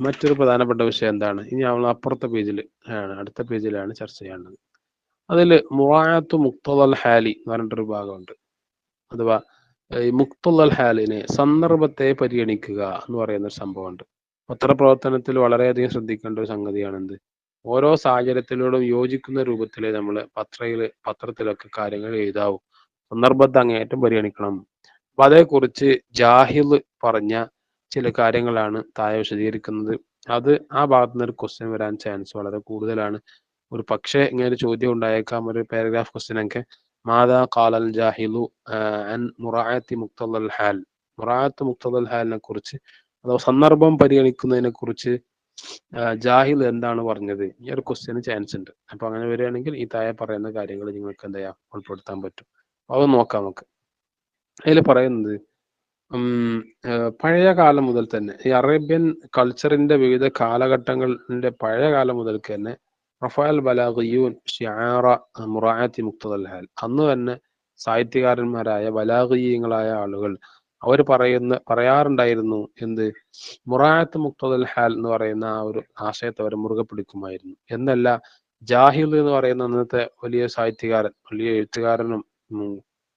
മറ്റൊരു പ്രധാനപ്പെട്ട വിഷയം എന്താണ്, ഇനി നമ്മൾ അപ്പുറത്തെ പേജിൽ ആണ്, അടുത്ത പേജിലാണ് ചർച്ച ചെയ്യേണ്ടത്. അതിൽ മുറാഅത്തു മുഖ്തദൽ ഹാലി എന്ന് പറഞ്ഞിട്ടൊരു ഭാഗമുണ്ട്. അഥവാ ഈ മുഖ്തദൽ ഹാലിനെ, സന്ദർഭത്തെ പരിഗണിക്കുക എന്ന് പറയുന്ന ഒരു സംഭവമുണ്ട്. പത്രപ്രവർത്തനത്തിൽ വളരെയധികം ശ്രദ്ധിക്കേണ്ട ഒരു സംഗതിയാണ് എന്ത്, ഓരോ സാഹചര്യത്തിനോടും യോജിക്കുന്ന രൂപത്തിൽ നമ്മൾ പത്രത്തിലൊക്കെ കാര്യങ്ങൾ എഴുതാവൂ. സന്ദർഭത്തെ അങ്ങേയറ്റം പരിഗണിക്കണം. അപ്പൊ അതേക്കുറിച്ച് ജാഹിൽ പറഞ്ഞ ചില കാര്യങ്ങളാണ് താഴെ വിശദീകരിക്കുന്നത്. അത് ആ ഭാഗത്തു നിന്ന് ഒരു ക്വസ്റ്റ്യൻ വരാൻ ചാൻസ് വളരെ കൂടുതലാണ്. ഒരു പക്ഷേ ഇങ്ങനെ ഒരു ചോദ്യം ഉണ്ടായേക്കാം, ഒരു പാരഗ്രാഫ് ക്വസ്റ്റ്യൻ ഒക്കെ. മാതാ ഖാലൽ ജാഹിലു അൻ മുറാഅത്തി മുഖ്തദൽ ഹാൽ, മുറാഅത്ത് മുഖ്തദൽ ഹാലിനെ കുറിച്ച് അഥവാ സന്ദർഭം പരിഗണിക്കുന്നതിനെ കുറിച്ച് ജാഹിൽ എന്താണ് പറഞ്ഞത്, ഈ ഒരു ക്വസ്റ്റ്യന് ചാൻസ് ഉണ്ട്. അപ്പൊ അങ്ങനെ വരികയാണെങ്കിൽ ഈ താഴെ പറയുന്ന കാര്യങ്ങൾ നിങ്ങൾക്ക് എന്താ ചെയ്യാം, ഉൾപ്പെടുത്താൻ പറ്റും. അത് നോക്കാം നമുക്ക്. അതിൽ പറയുന്നത് പഴയ കാലം മുതൽ തന്നെ ഈ അറേബ്യൻ കൾച്ചറിന്റെ വിവിധ കാലഘട്ടങ്ങളുടെ പഴയ കാലം മുതൽക്ക് തന്നെ റഫാൽ ബലാഗിയൂൻ ഷിആറ മുറാഅത്തി മുഖ്തദൽ ഹാൽ, അന്ന് തന്നെ സാഹിത്യകാരന്മാരായ ബലാഗിയങ്ങളായ ആളുകൾ അവർ പറയാറുണ്ടായിരുന്നു എന്ത്, മുറാഅത്ത് മുഖ്തദൽ ഹാൽ എന്ന് പറയുന്ന ആ ഒരു ആശയത്തെ അവർ മുറുകെ പിടിക്കുമായിരുന്നു എന്നല്ല. ജാഹിൽ എന്ന് പറയുന്ന അന്നത്തെ വലിയ സാഹിത്യകാരൻ, വലിയ എഴുത്തുകാരനും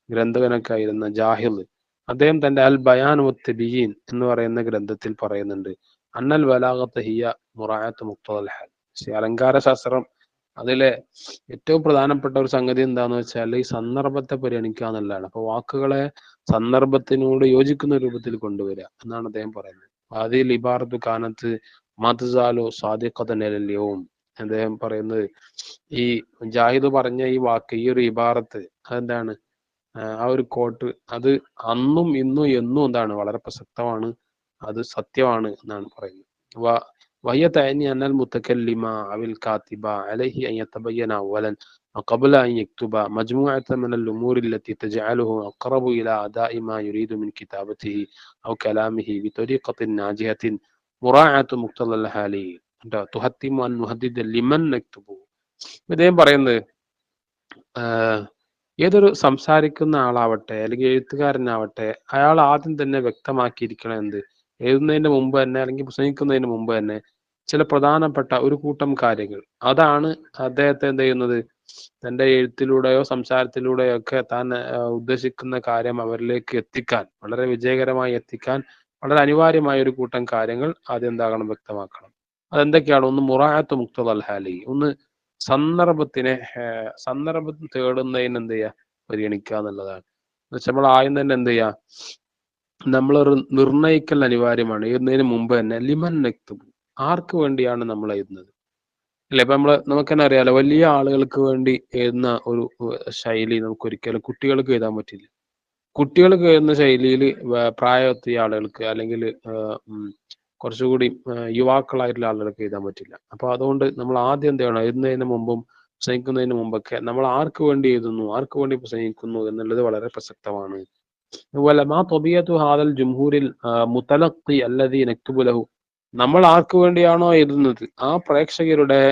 ഗ്രന്ഥകനൊക്കെ ആയിരുന്ന ജാഹിൽ, അദ്ദേഹം തന്റെ അൽ ബയാൻ വത്തബീൻ എന്ന് പറയുന്ന ഗ്രന്ഥത്തിൽ പറയുന്നുണ്ട്, അന്നൽ ബലാഗത്ത് ഹിയ മുറാഅത്ത് മുഖ്തദൽ ഹാൽ. അലങ്കാര ശാസ്ത്രം അതിലെ ഏറ്റവും പ്രധാനപ്പെട്ട ഒരു സംഗതി എന്താന്ന് വെച്ചാൽ ഈ സന്ദർഭത്തെ പരിഗണിക്കുക എന്നുള്ളതാണ്. അപ്പൊ വാക്കുകളെ സന്ദർഭത്തിനോട് യോജിക്കുന്ന രൂപത്തിൽ കൊണ്ടുവരിക എന്നാണ് അദ്ദേഹം പറയുന്നത്. അതിൽ ഇബാറത്തു കാനത്ത് മത്സാലോ സാദിഖതനലല്യവും, അദ്ദേഹം പറയുന്നത് ഈ ജാഹിദ് പറഞ്ഞ ഈ വാക്ക്, ഈ ഒരു ഇബാറത്ത് അതെന്താണ്, ആ ഒരു കോട്ട്, അത് അന്നും ഇന്നും എന്നും എന്താണ് വളരെ പ്രസക്തമാണ്, അത് സത്യമാണ് എന്നാണ് പറയുന്നത്. وهي تعني أن المتكلم أو الكاتب عليه أن يتبين أولا قبل أن يكتب مجموعة من الأمور التي تجعله أقرب إلى أداء ما يريد من كتابته أو كلامه بطريقة ناجحة مراعاة مقتضى الحال تحتم أن نهدد لمن نكتبه. ഇദ്ദേഹം പറയുന്നത് ഏതൊരു സംസാരിക്കുന്ന ആളാവട്ടെ അല്ലെങ്കിൽ എഴുത്തുകാരനാവട്ടെ, അയാൾ ആദ്യം തന്നെ വ്യക്തമാക്കിയിരിക്കണം എന്ത്, എഴുതുന്നതിന് മുമ്പ് തന്നെ അല്ലെങ്കിൽ പ്രസംഗിക്കുന്നതിന് മുമ്പ് തന്നെ ചില പ്രധാനപ്പെട്ട ഒരു കൂട്ടം കാര്യങ്ങൾ. അതാണ് അദ്ദേഹത്തെ എന്ത് ചെയ്യുന്നത്, തന്റെ എഴുത്തിലൂടെയോ സംസാരത്തിലൂടെയോ ഒക്കെ താൻ ഉദ്ദേശിക്കുന്ന കാര്യം അവരിലേക്ക് എത്തിക്കാൻ, വളരെ വിജയകരമായി എത്തിക്കാൻ വളരെ അനിവാര്യമായ ഒരു കൂട്ടം കാര്യങ്ങൾ ആദ്യം എന്താകണം, വ്യക്തമാക്കണം. അതെന്തൊക്കെയാണ്? ഒന്ന് മുറാഅത്ത് മുഖ്തദൽ ഹാലി, ഒന്ന് സന്ദർഭം തേടുന്നതിന് എന്ത് ചെയ്യുക, പരിഗണിക്കുക എന്നുള്ളതാണ്. എന്നുവെച്ചാൽ നമ്മൾ ആദ്യം തന്നെ എന്ത് ചെയ്യുക, നമ്മളൊരു നിർണയിക്കൽ അനിവാര്യമാണ്. എഴുതുന്നതിന് മുമ്പ് തന്നെ ലിമൻ നക്തുബ്, ആർക്ക് വേണ്ടിയാണ് നമ്മൾ എഴുതുന്നത് അല്ലെ. ഇപ്പൊ നമുക്ക് തന്നെ അറിയാലോ, വലിയ ആളുകൾക്ക് വേണ്ടി എഴുതുന്ന ഒരു ശൈലി നമുക്ക് ഒരിക്കലും കുട്ടികൾക്ക് എഴുതാൻ പറ്റില്ല. കുട്ടികൾക്ക് എഴുതുന്ന ശൈലിയിൽ പ്രായമെത്തിയ ആളുകൾക്ക് അല്ലെങ്കിൽ കുറച്ചുകൂടി യുവാക്കളായിട്ടുള്ള ആളുകൾക്ക് എഴുതാൻ പറ്റില്ല. അപ്പൊ അതുകൊണ്ട് നമ്മൾ ആദ്യം എന്ത് ചെയ്യണം, എഴുതുന്നതിന് മുമ്പും പ്രസംഗിക്കുന്നതിന് മുമ്പൊക്കെ നമ്മൾ ആർക്ക് വേണ്ടി എഴുതുന്നു, ആർക്ക് വേണ്ടി പ്രസംഗിക്കുന്നു എന്നുള്ളത് വളരെ പ്രസക്തമാണ്. അതുപോലെ മാ ത്വബിയത്തു ഹാദൽ ജുംഹൂരിൽ മുതലഖി അല്ലദീ നക്തുബു ലഹു, നമ്മൾ ആർക്ക് വേണ്ടിയാണോ എഴുതുന്നത് ആ പ്രേക്ഷകരുടെ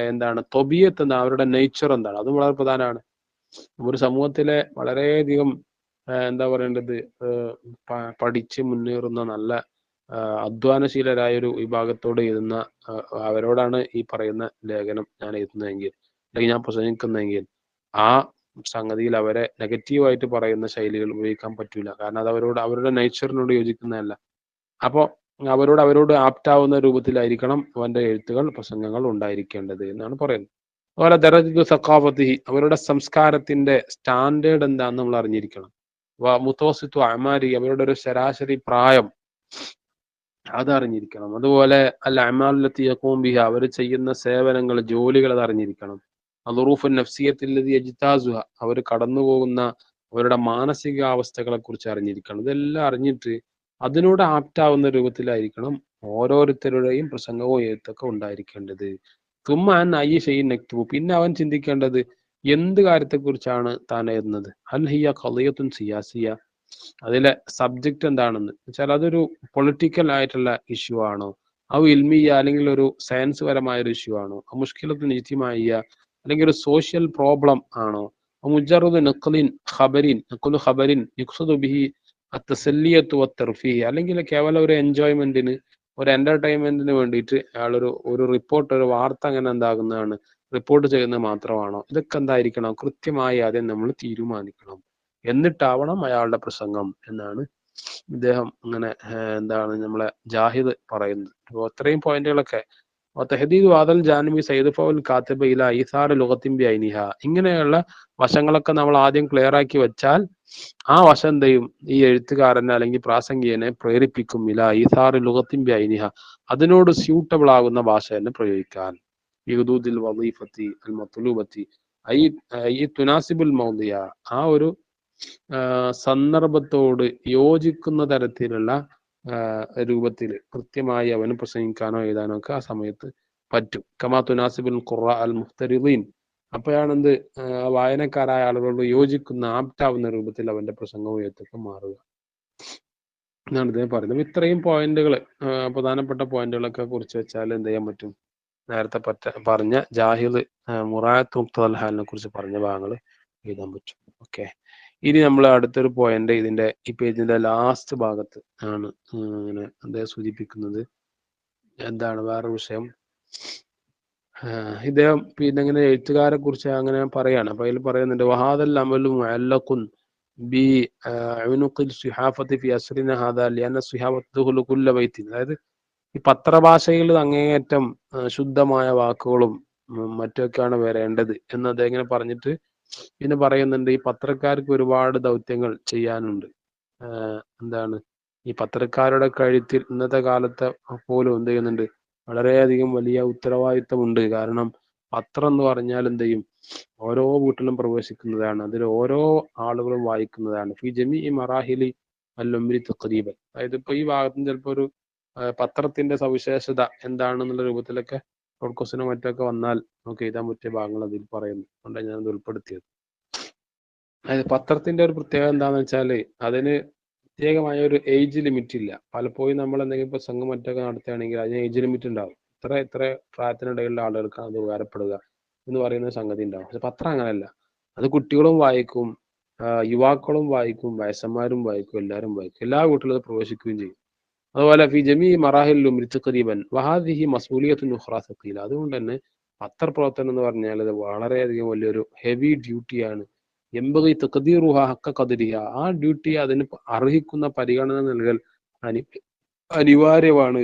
എന്താണ് ത്വബിയത്ത്, എന്താ അവരുടെ നേച്ചർ എന്താണ്, അതും വളരെ പ്രധാനമാണ്. ഒരു സമൂഹത്തിലെ വളരെയധികം എന്താ പറയേണ്ടത്, പഠിച്ച് മുന്നേറുന്ന നല്ല അധ്വാനശീലരായ ഒരു വിഭാഗത്തോട് എഴുതുന്ന അവരോടാണ് ഈ പറയുന്ന ലേഖനം ഞാൻ എഴുതുന്നതെങ്കിൽ, അല്ലെങ്കിൽ ഞാൻ പ്രസംഗിക്കുന്നതെങ്കിൽ, ആ സംഗതിയിൽ അവരെ നെഗറ്റീവായിട്ട് പറയുന്ന ശൈലികൾ ഉപയോഗിക്കാൻ പറ്റൂല. കാരണം അത് അവരുടെ നേച്ചറിനോട് യോജിക്കുന്നതല്ല. അപ്പോ അവരോട് ആപ്റ്റാവുന്ന രൂപത്തിലായിരിക്കണം അവന്റെ എഴുത്തുകൾ, പ്രസംഗങ്ങൾ ഉണ്ടായിരിക്കേണ്ടത് എന്നാണ് പറയുന്നത്. അതുപോലെ ദറജത്തു സഖാഫത്തി, അവരുടെ സംസ്കാരത്തിന്റെ സ്റ്റാൻഡേർഡ് എന്താണെന്ന് നമ്മൾ അറിഞ്ഞിരിക്കണം. മുത്തവസിത്തു അമാരി, അവരുടെ ഒരു ശരാശരി പ്രായം അത് അറിഞ്ഞിരിക്കണം. അതുപോലെ അൽ അമാലത്തി യഖൂം ബിഹ, അവർ ചെയ്യുന്ന സേവനങ്ങൾ, ജോലികൾ അത് അറിഞ്ഞിരിക്കണം. അളുറൂഫുൻ നഫ്സിയത്തില്ലതി യജ്താസുഹ, അവർ കടന്നു പോകുന്ന അവരുടെ മാനസികാവസ്ഥകളെ കുറിച്ച് അറിഞ്ഞിരിക്കണം. ഇതെല്ലാം അറിഞ്ഞിട്ട് അതിനോട് ആപ്റ്റാവുന്ന രൂപത്തിലായിരിക്കണം ഓരോരുത്തരുടെയും പ്രസംഗവും എഴുത്തൊക്കെ ഉണ്ടായിരിക്കേണ്ടത്. തുമ്മാൻ അയ്യ ഷെയ്ൻ നക്തുബു, പിന്നെ അവൻ ചിന്തിക്കേണ്ടത് എന്ത് കാര്യത്തെക്കുറിച്ചാണ് താൻ എഴുതുന്നത്. അൽ ഹിയ ഖളിയത്തുൻ സിയാസിയ, അതിലെ സബ്ജക്റ്റ് എന്താണെന്ന് വെച്ചാൽ അതൊരു പൊളിറ്റിക്കൽ ആയിട്ടുള്ള ഇഷ്യൂ ആണോ, അത് ഇൽമിയ അല്ലെങ്കിൽ ഒരു സയൻസ് പരമായ ഒരു ഇഷ്യൂ ആണോ, മുഷ്കിലത്തുൻ ഇജ്തിമാഇയ്യ അല്ലെങ്കിൽ ഒരു സോഷ്യൽ പ്രോബ്ലം ആണോ, മുജറദ് നഖ്ലിൻ ഖബരിൻ നഖ്ലു ഖബരിൻ യുഖ്സദു ബിഹി അത്തസല്ലിയത്തു വത്തർഫീഹ്, അല്ലെങ്കിൽ കേവലം ഒരു എൻജോയ്മെന്റിന്, ഒരു എന്റർടൈൻമെന്റിന് വേണ്ടിയിട്ട് അയാളൊരു റിപ്പോർട്ട്, ഒരു വാർത്ത അങ്ങനെ എന്താകുന്നതാണ്, റിപ്പോർട്ട് ചെയ്യുന്നത് മാത്രമാണോ, ഇതൊക്കെ എന്തായിരിക്കണം കൃത്യമായി ആദ്യം നമ്മൾ തീരുമാനിക്കണം. എന്നിട്ടാവണം അയാളുടെ പ്രസംഗം എന്നാണ് ഇദ്ദേഹം അങ്ങനെ എന്താണ് നമ്മളെ ജാഹിദ് പറയുന്നത്. അപ്പോൾ അത്രയും പോയിന്റുകളൊക്കെ തെഹദീദ് വാദൽ ജാനബി സയ്യിദ് ഫൗൽ കാത്തിബ ഇല ഈസാർ ലുഗത്തിൻ ബി ഐനിഹ, ഇങ്ങനെയുള്ള വശങ്ങളൊക്കെ നമ്മൾ ആദ്യം ക്ലിയർ ആക്കി വെച്ചാൽ ആ വശം എന്ത് ചെയ്യും, ഈ എഴുത്തുകാരനെ അല്ലെങ്കിൽ പ്രാസംഗികനെ പ്രേരിപ്പിക്കും ഇല ഈസാർ ലുഗത്തിൻ ബി ഐനിഹ, അതിനോട് സ്യൂട്ടബിൾ ആകുന്ന ഭാഷ തന്നെ പ്രയോഗിക്കാൻ. യുദൂദിൽ വളീഫത്തി അൽ മത്ലൂബത്തി ഐ തുനാസിബുൽ മൗദിയ, ആ ഒരു സന്ദർഭത്തോട് യോജിക്കുന്ന തരത്തിലുള്ള രൂപത്തിൽ കൃത്യമായി അവന് പ്രസംഗിക്കാനോ എഴുതാനോ ഒക്കെ ആ സമയത്ത് പറ്റും. കമാ തുനാസിബുൽ ഖുറാ അൽ മുഖ്തരിദീൻ, അപ്പോഴാണെന്ത് വായനക്കാരായ ആളുകളോട് യോജിക്കുന്ന ആപ്റ്റാവുന്ന രൂപത്തിൽ അവന്റെ പ്രസംഗവും എഴുത്തൊക്കെ മാറുക എന്നാണ് ഇദ്ദേഹം പറയുന്നത്. ഇത്രയും പോയിന്റുകൾ, പ്രധാനപ്പെട്ട പോയിന്റുകളൊക്കെ കുറിച്ച് വെച്ചാൽ എന്ത് ചെയ്യാൻ പറ്റും, നേരത്തെ പറഞ്ഞ ജാഹിദ് മുറായത്ത് മുഖ്തൽ ഹാലിനെ കുറിച്ച് പറഞ്ഞ ഭാഗങ്ങൾ എഴുതാൻ പറ്റും. ഓക്കെ, ഇനി നമ്മൾ അടുത്തൊരു പോയിന്റ് ഇതിന്റെ ഈ പേജിന്റെ ലാസ്റ്റ് ഭാഗത്ത് ആണ് ഇങ്ങനെ അദ്ദേഹം സൂചിപ്പിക്കുന്നത്. എന്താണ് വേറെ വിഷയം, ഇദ്ദേഹം പിന്നെ ഇങ്ങനെ എഴുത്തുകാരെ കുറിച്ച് അങ്ങനെ പറയാണ്. അപ്പൊ അതിൽ പറയുന്നുണ്ട് വഹാദൽ അമലു മുഅല്ലഖുൻ ബി ഉനുഖിൽ സിഹാഫത്തി ഫി അസ്രിന ഹാദാ ലിഅന്ന സിഹാഫത്ത് തുഖ്ലു കുല്ല ബൈത്തിൻ, അതായത് ഈ പത്രഭാഷയിൽ അങ്ങേയറ്റം ശുദ്ധമായ വാക്കുകളും മറ്റൊക്കെയാണ് വരേണ്ടത് എന്ന് അദ്ദേഹം ഇങ്ങനെ പറഞ്ഞിട്ട് പിന്നെ പറയുന്നുണ്ട്, ഈ പത്രക്കാർക്ക് ഒരുപാട് ദൗത്യങ്ങൾ ചെയ്യാനുണ്ട്. എന്താണ് ഈ പത്രക്കാരുടെ കഴുത്തിൽ ഇന്നത്തെ കാലത്തെ പോലും എന്ത് ചെയ്യുന്നുണ്ട്, വളരെയധികം വലിയ ഉത്തരവാദിത്തമുണ്ട്. കാരണം പത്രം എന്ന് പറഞ്ഞാൽ എന്ത് ചെയ്യും, ഓരോ വീട്ടിലും പ്രവേശിക്കുന്നതാണ്, അതിൽ ഓരോ ആളുകളും വായിക്കുന്നതാണ്. ഫി ജമീ മറാഹിലി അൽ-ഉംരി തഖ്രീബൻ, അതായത് ഇപ്പൊ ഈ ഭാഗത്തും ചിലപ്പോൾ ഒരു പത്രത്തിന്റെ സവിശേഷത എന്താണെന്നുള്ള രൂപത്തിലൊക്കെ ഷോർട്ട് ക്വസ്റ്റിനോ മറ്റൊക്കെ വന്നാൽ നമുക്ക് എഴുതാൻ പറ്റിയ ഭാഗങ്ങൾ അതിൽ പറയുന്നു. അതുകൊണ്ടാണ് ഞാൻ അത് ഉൾപ്പെടുത്തിയത്. അതായത് പത്രത്തിന്റെ ഒരു പ്രത്യേകത എന്താണെന്ന് വെച്ചാൽ അതിന് പ്രത്യേകമായ ഒരു ഏജ് ലിമിറ്റ് ഇല്ല. പലപ്പോഴും നമ്മൾ എന്തെങ്കിലും പ്രസംഗം മറ്റൊക്കെ നടത്തുകയാണെങ്കിൽ അതിന് ഏജ് ലിമിറ്റ് ഉണ്ടാവും. ഇത്ര പ്രായത്തിനിടയിലുള്ള ആളുകൾക്കാണ് അത് ഉപകാരപ്പെടുക എന്ന് പറയുന്ന സംഗതി ഉണ്ടാവും. പക്ഷെ പത്രം അങ്ങനെയല്ല, അത് കുട്ടികളും വായിക്കും, യുവാക്കളും വായിക്കും, വയസ്സന്മാരും വായിക്കും, എല്ലാവരും വായിക്കും, എല്ലാ വീട്ടിലും അത് പ്രവേശിക്കുകയും ചെയ്യും. അതുപോലെ ഫി ജമീ മറാഹിലും തഖ്രീബൻ വഹാദിഹി മസ്ഊലിയത്തുൻ ഉഖ്റാ സഖീല, അതുകൊണ്ട് തന്നെ പത്രപ്രവർത്തനം എന്ന് പറഞ്ഞാൽ അത് വളരെയധികം വലിയൊരു ഹെവി ഡ്യൂട്ടിയാണ്. എംബഗി തഖ്ദീറുഹ ഹഖ ഖദ്രിഹ, ആ ഡ്യൂട്ടി അതിന് അർഹിക്കുന്ന പരിഗണന നൽകൽ അനിവാര്യമാണ്.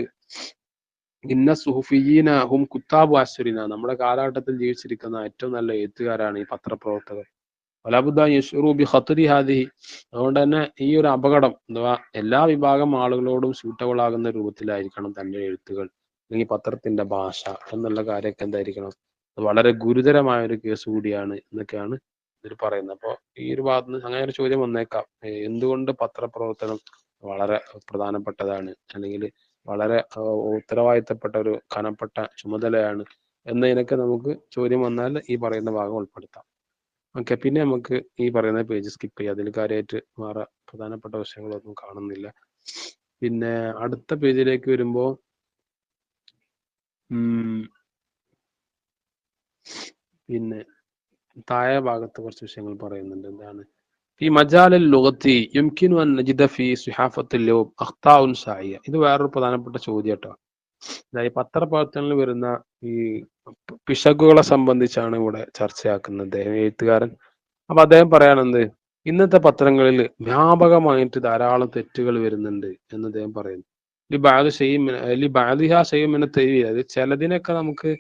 ഇന്ന സുഹുഫിയീന ഹും കുത്താബു അസ്രിന, നമ്മുടെ കാലഘട്ടത്തിൽ ജീവിച്ചിരിക്കുന്ന ഏറ്റവും നല്ല എഴുത്തുകാരാണ് ഈ പത്രപ്രവർത്തകർ. വലാബുദ്ദ യശ്ഉറു ബി ഖത്രി ഹാദിഹി, അതുകൊണ്ട് തന്നെ ഈ ഒരു അപകടം അഥവാ എല്ലാ വിഭാഗം ആളുകളോടും സ്യൂട്ടബിൾ ആകുന്ന രൂപത്തിലായിരിക്കണം തന്റെ എഴുത്തുകൾ അല്ലെങ്കിൽ പത്രത്തിന്റെ ഭാഷ എന്നുള്ള കാര്യമൊക്കെ എന്തായിരിക്കണം, അത് വളരെ ഗുരുതരമായ ഒരു കേസ് കൂടിയാണ് എന്നൊക്കെയാണ് ഇതിൽ പറയുന്നത്. അപ്പോൾ ഈ ഒരു ഭാഗത്ത് നിന്ന് അങ്ങനെ ഒരു ചോദ്യം വന്നേക്കാം, എന്തുകൊണ്ട് പത്രപ്രവർത്തനം വളരെ പ്രധാനപ്പെട്ടതാണ്, അല്ലെങ്കിൽ വളരെ ഉത്തരവാദിത്തപ്പെട്ട ഒരു കനപ്പെട്ട ചുമതലയാണ് എന്നതിനൊക്കെ നമുക്ക് ചോദ്യം വന്നാൽ ഈ പറയുന്ന ഭാഗം ഉൾപ്പെടുത്താം. ഓക്കെ, പിന്നെ നമുക്ക് ഈ പറയുന്ന പേജ് സ്കിപ്പ് ചെയ്യാം. അതിൽ കാര്യമായിട്ട് വേറെ പ്രധാനപ്പെട്ട വിഷയങ്ങളൊന്നും കാണുന്നില്ല. പിന്നെ അടുത്ത പേജിലേക്ക് വരുമ്പോൾ പിന്നെ താഴെ ഭാഗത്ത് കുറച്ച് വിഷയങ്ങൾ പറയുന്നുണ്ട്. എന്താണ്? ഈ മജാലൽ ലുഗത്തി യുംകിനു അൻ നജിദ ഫീ സുഹാഫത്തിൽ യൗം അഖ്താഉൻ സായിയ. ഇത് വേറൊരു പ്രധാനപ്പെട്ട ചോദ്യം കേട്ടോ. അതായത് പത്രപ്രവർത്തനങ്ങളിൽ വരുന്ന ഈ പിശകുകളെ സംബന്ധിച്ചാണ് ഇവിടെ ചർച്ചയാക്കുന്നത് എഴുത്തുകാരൻ. അപ്പൊ അദ്ദേഹം പറയാണെന്ത്, ഇന്നത്തെ പത്രങ്ങളിൽ വ്യാപകമായിട്ട് ധാരാളം തെറ്റുകൾ വരുന്നുണ്ട് എന്ന് അദ്ദേഹം പറയുന്നു. അത് ചിലതിനൊക്കെ നമുക്ക്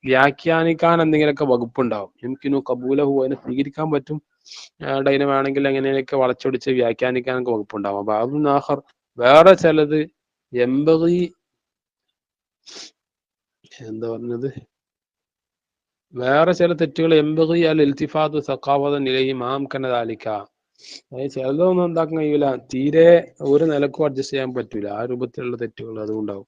വ്യാഖ്യാനിക്കാൻ എന്തെങ്കിലുമൊക്കെ വകുപ്പുണ്ടാവും. എനിക്കിനു കബൂലഹു, അതിനെ സ്വീകരിക്കാൻ പറ്റും. അതിനെ വേണമെങ്കിൽ എങ്ങനെയൊക്കെ വളച്ചൊടിച്ച് വ്യാഖ്യാനിക്കാനൊക്കെ വകുപ്പുണ്ടാവും. അപ്പൊ അത് നാഹർ വേറെ ചിലത് എമ്പതി എന്താ പറഞ്ഞത്, വേറെ ചില തെറ്റുകൾ എമ്പതി അൽ ഇൽത്തിഫാത്ത് സഖാവതൻ ഇലൈഹി മാംകനദാലിക. അതായത് ചിലതൊന്നും എന്താക്കാൻ കഴിയൂല, തീരെ ഒരു നിലക്കും അഡ്ജസ്റ്റ് ചെയ്യാൻ പറ്റൂല. ആ രൂപത്തിലുള്ള തെറ്റുകൾ അതുകൊണ്ടാവും.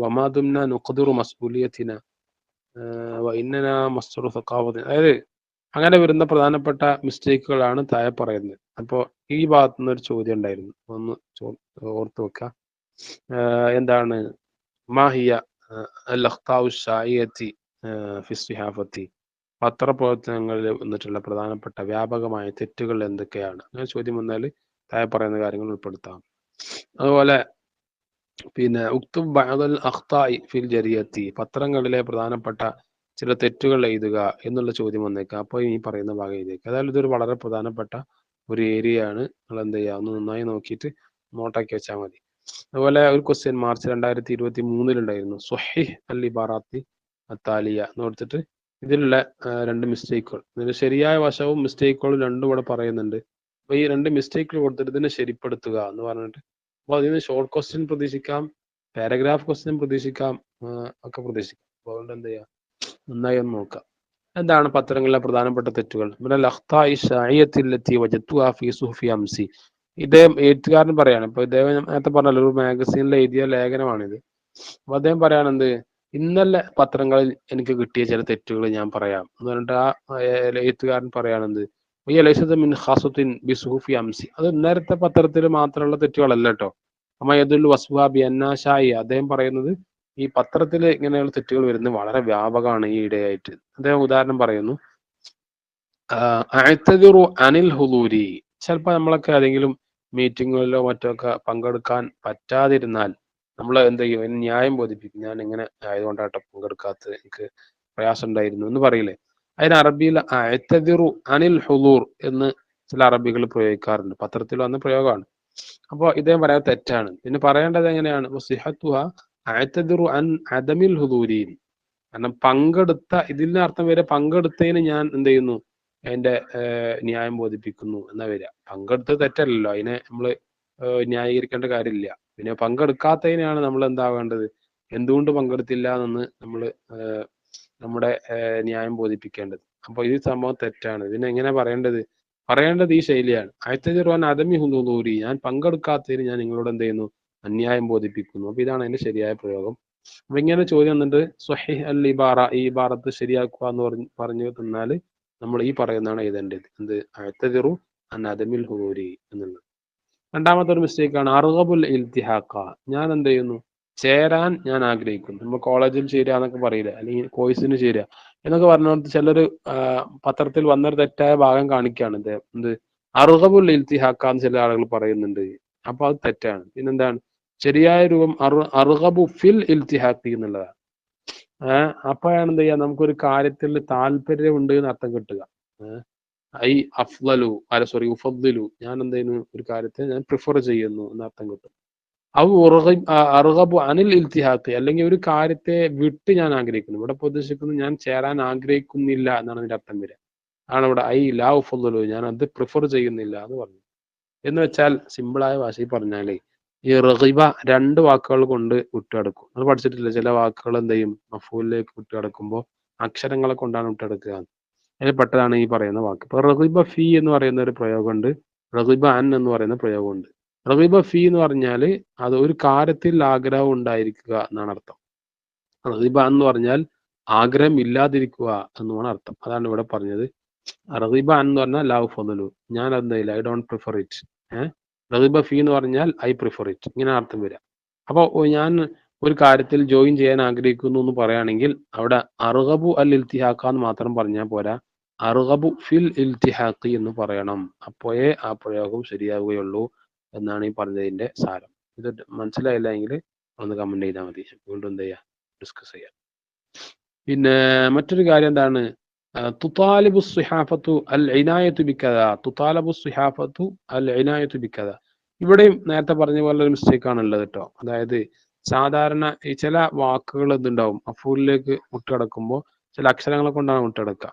വമാദുംന നുഖ്ദിറു മസ്ഊലിയത്തിന വഇന്നനാ മസ്റു സഖാവതൻ. അതായത് അങ്ങനെ വരുന്ന പ്രധാനപ്പെട്ട മിസ്റ്റേക്കുകളാണ് താഴെ പറയുന്നത്. അപ്പോൾ ഈ ഭാഗത്തു നിന്ന് ഒരു ചോദ്യം ഉണ്ടായിരുന്നു, ഒന്ന് ഓർത്തു വെക്കുക. എന്താണ്? മാഹിയ അൽ അഖ്താഉ ശായിഅത്തി ഫി സിഹാഫത്തി. പത്രപ്രവർത്തനങ്ങളിൽ വന്നിട്ടുള്ള പ്രധാനപ്പെട്ട വ്യാപകമായ തെറ്റുകൾ എന്തൊക്കെയാണ്? അങ്ങനെ ചോദ്യം വന്നാൽ താഴെ പറയുന്ന കാര്യങ്ങൾ ഉൾപ്പെടുത്താം. അതുപോലെ പിന്നെ ഉക്തുബ് ബഅദൽ അഖ്താഇ ഫിൽ ജരിയത്തി. പത്രങ്ങളിലെ പ്രധാനപ്പെട്ട ചില തെറ്റുകൾ എഴുതുക എന്നുള്ള ചോദ്യം വന്നേക്കാം. അപ്പോൾ ഈ പറയുന്ന ഭാഗം എഴുതിയേക്കുക. അതായത് ഇതൊരു വളരെ പ്രധാനപ്പെട്ട ഒരു ഏരിയ ആണ്. നിങ്ങൾ എന്ത് ചെയ്യുക, ഒന്ന് നന്നായി നോക്കിയിട്ട് നോട്ടാക്കി വെച്ചാൽ മതി. അതുപോലെ ഒരു ക്വസ്റ്റ്യൻ മാർച്ച് 2023 ഉണ്ടായിരുന്നു. സ്വഹീഹ് അൽ ഇബാറാത്തി അത്താലിയ എന്ന് കൊടുത്തിട്ട് ഇതിലുള്ള രണ്ട് മിസ്റ്റേക്കുകൾ, ഇതിന്റെ ശരിയായ വശവും മിസ്റ്റേക്കുകളും രണ്ടും ഇവിടെ പറയുന്നുണ്ട്. അപ്പൊ ഈ രണ്ട് മിസ്റ്റേക്കുകൾ കൊടുത്തിട്ട് ഇതിനെ ശരിപ്പെടുത്തുക എന്ന് പറഞ്ഞിട്ട്, അപ്പൊ അതിന് ഷോർട്ട് ക്വസ്റ്റ്യൻ പ്രതീക്ഷിക്കാം, പാരഗ്രാഫ് ക്വസ്റ്റ്യൻ പ്രതീക്ഷിക്കാം, ഒക്കെ പ്രതീക്ഷിക്കാം. അപ്പൊ അതുകൊണ്ട് എന്ത് ചെയ്യാം, നന്നായി ഒന്ന് നോക്കാം. എന്താണ് പത്രങ്ങളിലെ പ്രധാനപ്പെട്ട തെറ്റുകൾ? ഇദ്ദേഹം എഴുത്തുകാരൻ പറയാണ്, ഇപ്പൊ ഇദ്ദേഹം നേരത്തെ പറഞ്ഞല്ലോ ഒരു മാഗസീനിൽ എഴുതിയ ലേഖനമാണിത്. അപ്പൊ അദ്ദേഹം പറയാണെന്ത്, ഇന്നലെ പത്രങ്ങളിൽ എനിക്ക് കിട്ടിയ ചില തെറ്റുകൾ ഞാൻ പറയാം എന്ന് പറഞ്ഞിട്ട് ആ എഴുത്തുകാരൻ പറയാണെന്ത്, മിൻ ഖാസത്തിൻ ബിസുഹുഫി അംസി. അത് ഇന്നലത്തെ പത്രത്തിൽ മാത്രമുള്ള തെറ്റുകളല്ല കേട്ടോ. അമയദുൽ വസ്വാബി അന്നാശായി. അദ്ദേഹം പറയുന്നത് ഈ പത്രത്തിൽ ഇങ്ങനെയുള്ള തെറ്റുകൾ വരുന്നത് വളരെ വ്യാപകമാണ് ഈ ഇടയായിട്ട്. അദ്ദേഹം ഉദാഹരണം പറയുന്നു, അഅ്തദിറു അനിൽ ഹുദൂരി. ചിലപ്പോൾ നമ്മളൊക്കെ ഏതെങ്കിലും മീറ്റിങ്ങുകളിലോ മറ്റോ ഒക്കെ പങ്കെടുക്കാൻ പറ്റാതിരുന്നാൽ നമ്മൾ എന്ത് ചെയ്യും, അതിന് ന്യായം ബോധിപ്പിക്കും. ഞാൻ ഇങ്ങനെ ആയതുകൊണ്ടാട്ടോ പങ്കെടുക്കാത്തത്, എനിക്ക് പ്രയാസം ഉണ്ടായിരുന്നു എന്ന് പറയില്ലേ. അതിന് അറബിയിൽ അഅ്തദിറു അനിൽ ഹുദൂർ എന്ന് ചില അറബികൾ പ്രയോഗിക്കാറുണ്ട്. പത്രത്തിൽ വന്ന പ്രയോഗമാണ്. അപ്പോൾ ഇദ്ദേഹം പറയാൻ തെറ്റാണ്. പിന്നെ പറയേണ്ടത് എങ്ങനെയാണ്? അഅ്തദിറു അൻ അദമിൽ ഹുദൂരി. കാരണം പങ്കെടുത്ത, ഇതിന്റെ അർത്ഥം വരെ പങ്കെടുത്തതിന് ഞാൻ എന്ത് ചെയ്യുന്നു, അതിന്റെ ന്യായം ബോധിപ്പിക്കുന്നു എന്നാ വരിക. പങ്കെടുത്തത് തെറ്റല്ലല്ലോ, അതിനെ നമ്മൾ ന്യായീകരിക്കേണ്ട കാര്യമില്ല. പിന്നെ പങ്കെടുക്കാത്തതിനാണ് നമ്മൾ എന്താവേണ്ടത്, എന്തുകൊണ്ട് പങ്കെടുത്തില്ല എന്ന് നമ്മൾ നമ്മുടെ ന്യായം ബോധിപ്പിക്കേണ്ടത്. അപ്പൊ ഈ സംഭവം തെറ്റാണ്. ഇതിനെങ്ങനെ പറയേണ്ടത് ഈ ശൈലിയാണ്. ആയത്തതിർവാൻ അദമി ഹുദൂരി. ഞാൻ പങ്കെടുക്കാത്തതിന് ഞാൻ നിങ്ങളോട് എന്ത് ചെയ്യുന്നു, അന്യായം ബോധിപ്പിക്കുന്നു. അപ്പൊ ഇതാണ് അതിന്റെ ശരിയായ പ്രയോഗം. അപ്പൊ ഇങ്ങനെ ചോദ്യം വന്നിട്ട് സ്വഹീഹ് അൽ ഇബാറ, ഈ ഇബാറത്ത് ശരിയാക്കുക എന്ന് പറഞ്ഞു തന്നാൽ നമ്മൾ ഈ പറയുന്നതാണ് എഴുതേണ്ടത്. എന്ത്? അഅ്തദിറു അൻ അദമിൽ ഹുദൂരി എന്നുള്ളത്. രണ്ടാമത്തെ ഒരു മിസ്റ്റേക്കാണ് അർഗബുൽ ഇൽത്തിഹാഖ. ഞാൻ എന്ത് ചെയ്യുന്നു, ചേരാൻ ഞാൻ ആഗ്രഹിക്കുന്നു. നമ്മൾ കോളേജിൽ ചേരുക എന്നൊക്കെ പറയില്ല, അല്ലെങ്കിൽ കോഴ്സിന് ചേരുക എന്നൊക്കെ പറഞ്ഞുകൊണ്ട് ചിലർ പത്രത്തിൽ വന്നൊരു തെറ്റായ ഭാഗം കാണിക്കുകയാണ്. എന്ത്? അർഗബുൽ ഇൽത്തിഹാഖ എന്ന് ചില ആളുകൾ പറയുന്നുണ്ട്. അപ്പൊ അത് തെറ്റാണ്. പിന്നെന്താണ് ശരിയായ രൂപം? അർഗബു ഫിൽ ഇൽത്തിഹാഖി എന്നുള്ളതാണ്. അപ്പോഴാണ് എന്ത് ചെയ്യുക, നമുക്കൊരു കാര്യത്തിൽ താല്പര്യമുണ്ട് എന്ന് അർത്ഥം കിട്ടുക. ഐ അഫ്ളലു ഉഫദ്ദിലു, ഞാൻ എന്ത് ചെയ്യുന്നു, ഒരു കാര്യത്തെ ഞാൻ പ്രിഫർ ചെയ്യുന്നു എന്ന അർത്ഥം കിട്ടും. അർഗബു അനിൽ ഇൽത്തിഹാഖി, അല്ലെങ്കിൽ ഒരു കാര്യത്തെ വിട്ട് ഞാൻ ആഗ്രഹിക്കുന്നു. ഇവിടെ ഉദ്ദേശിക്കുന്നത് ഞാൻ ചേരാൻ ആഗ്രഹിക്കുന്നില്ല എന്നാണ് ഇതിന്റെ അർത്ഥം വരിക. ആണ് ഇവിടെ ഐ ലാ ഉഫദ്ദിലു, ഞാൻ അത് പ്രിഫർ ചെയ്യുന്നില്ല എന്ന് പറഞ്ഞു. എന്ന് വെച്ചാൽ സിമ്പിളായ ഭാഷയിൽ പറഞ്ഞാലേ, ഈ റഗിബ രണ്ട് വാക്കുകൾ കൊണ്ട് വിട്ടുകിടക്കും. അത് പഠിച്ചിട്ടില്ല? ചില വാക്കുകൾ എന്ത് ചെയ്യും, മഫൂലിലേക്ക് വിട്ടുകിടക്കുമ്പോൾ അക്ഷരങ്ങളെ കൊണ്ടാണ് വിട്ടെടുക്കുക. അതിൽ പെട്ടതാണ് ഈ പറയുന്ന വാക്ക്. ഇപ്പൊ റഗിബ ഫി എന്ന് പറയുന്ന ഒരു പ്രയോഗമുണ്ട്, റഗിബ അൻ എന്ന് പറയുന്ന പ്രയോഗമുണ്ട്. റഗിബ ഫി എന്ന് പറഞ്ഞാല് അത് ഒരു കാര്യത്തിൽ ആഗ്രഹം ഉണ്ടായിരിക്കുക എന്നാണ് അർത്ഥം. റഗിബ എന്ന് പറഞ്ഞാൽ ആഗ്രഹം ഇല്ലാതിരിക്കുക എന്നുമാണ് അർത്ഥം. അതാണ് ഇവിടെ പറഞ്ഞത്. റഗിബ എന്ന് പറഞ്ഞാൽ ലവ് ഫൊന്നലു, ഞാൻ എന്തായില്ല, ഐ ഡോണ്ട് പ്രിഫർ ഇറ്റ്. റഗിബ ഫി എന്ന് പറഞ്ഞാൽ ഐ പ്രിഫർ ഇറ്റ്, ഇങ്ങനെ അർത്ഥം വരിക. അപ്പോൾ ഞാൻ ഒരു കാര്യത്തിൽ ജോയിൻ ചെയ്യാൻ ആഗ്രഹിക്കുന്നു എന്ന് പറയുകയാണെങ്കിൽ അവിടെ അർഗബു അൽ ഇൽത്തിഹാഖ എന്ന് മാത്രം പറഞ്ഞാൽ പോരാ, അർഗബു ഫിൽ ഇൽത്തിഹാഖി എന്ന് പറയണം. അപ്പോഴേ ആ പ്രയോഗം ശരിയാവുകയുള്ളൂ എന്നാണ് ഈ പറഞ്ഞതിന്റെ സാരം. ഇത് മനസ്സിലായില്ല എങ്കിൽ ഒന്ന് കമന്റ് ചെയ്താൽ മതി, വീണ്ടും എന്ത് ചെയ്യാം, ഡിസ്കസ് ചെയ്യാം. പിന്നെ മറ്റൊരു കാര്യം എന്താണ്, തുതാലിബു സിഹാഫത്തു അൽ ഇനായത്തു ബിക്കദ, തുതാലബു സിഹാഫത്തു അൽ ഇനായത്തു ബിക്കദ. ഇവിടെയും നേരത്തെ പറഞ്ഞ പോലെ ഒരു മിസ്റ്റേക്ക് ആണ് ഉള്ളത് കേട്ടോ. അതായത് സാധാരണ ഈ ചില വാക്കുകൾ എന്തുണ്ടാവും, അഫൂലിലേക്ക് മുട്ടടക്കുമ്പോൾ ചില അക്ഷരങ്ങളെ കൊണ്ടാണ് മുട്ടടക്കുക.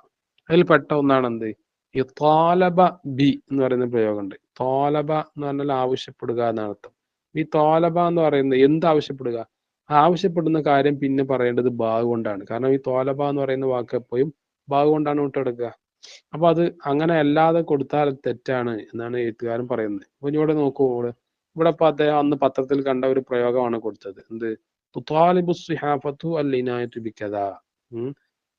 അതിൽ പെട്ട ഒന്നാണ് എന്ത്, ഈ തോലബ ബി എന്ന് പറയുന്ന പ്രയോഗമുണ്ട്. തോലബ എന്ന് പറഞ്ഞാൽ ആവശ്യപ്പെടുക എന്നാണ് അർത്ഥം. ഈ തോലബ എന്ന് പറയുന്നത് എന്ത് ആവശ്യപ്പെടുക, ആവശ്യപ്പെടുന്ന കാര്യം പിന്നെ പറയേണ്ടത് ബാഗ് കൊണ്ടാണ്. കാരണം ഈ തോലബ എന്ന് പറയുന്ന വാക്ക് എപ്പോഴും ബാഗ് കൊണ്ടാണ് മുട്ടെടുക്കുക. അപ്പൊ അത് അങ്ങനെ അല്ലാതെ കൊടുത്താൽ തെറ്റാണ് എന്നാണ് എഴുത്തുകാരൻ പറയുന്നത്. അപ്പൊ ഇവിടെ നോക്കൂ, ഇവിടെ ഇപ്പൊ അദ്ദേഹം അന്ന് പത്രത്തിൽ കണ്ട ഒരു പ്രയോഗമാണ് കൊടുത്തത്. എന്ത്, തുതാലിബു സിഹാഫത്തു അൽ ഇനായത്തു ബിക്കദ.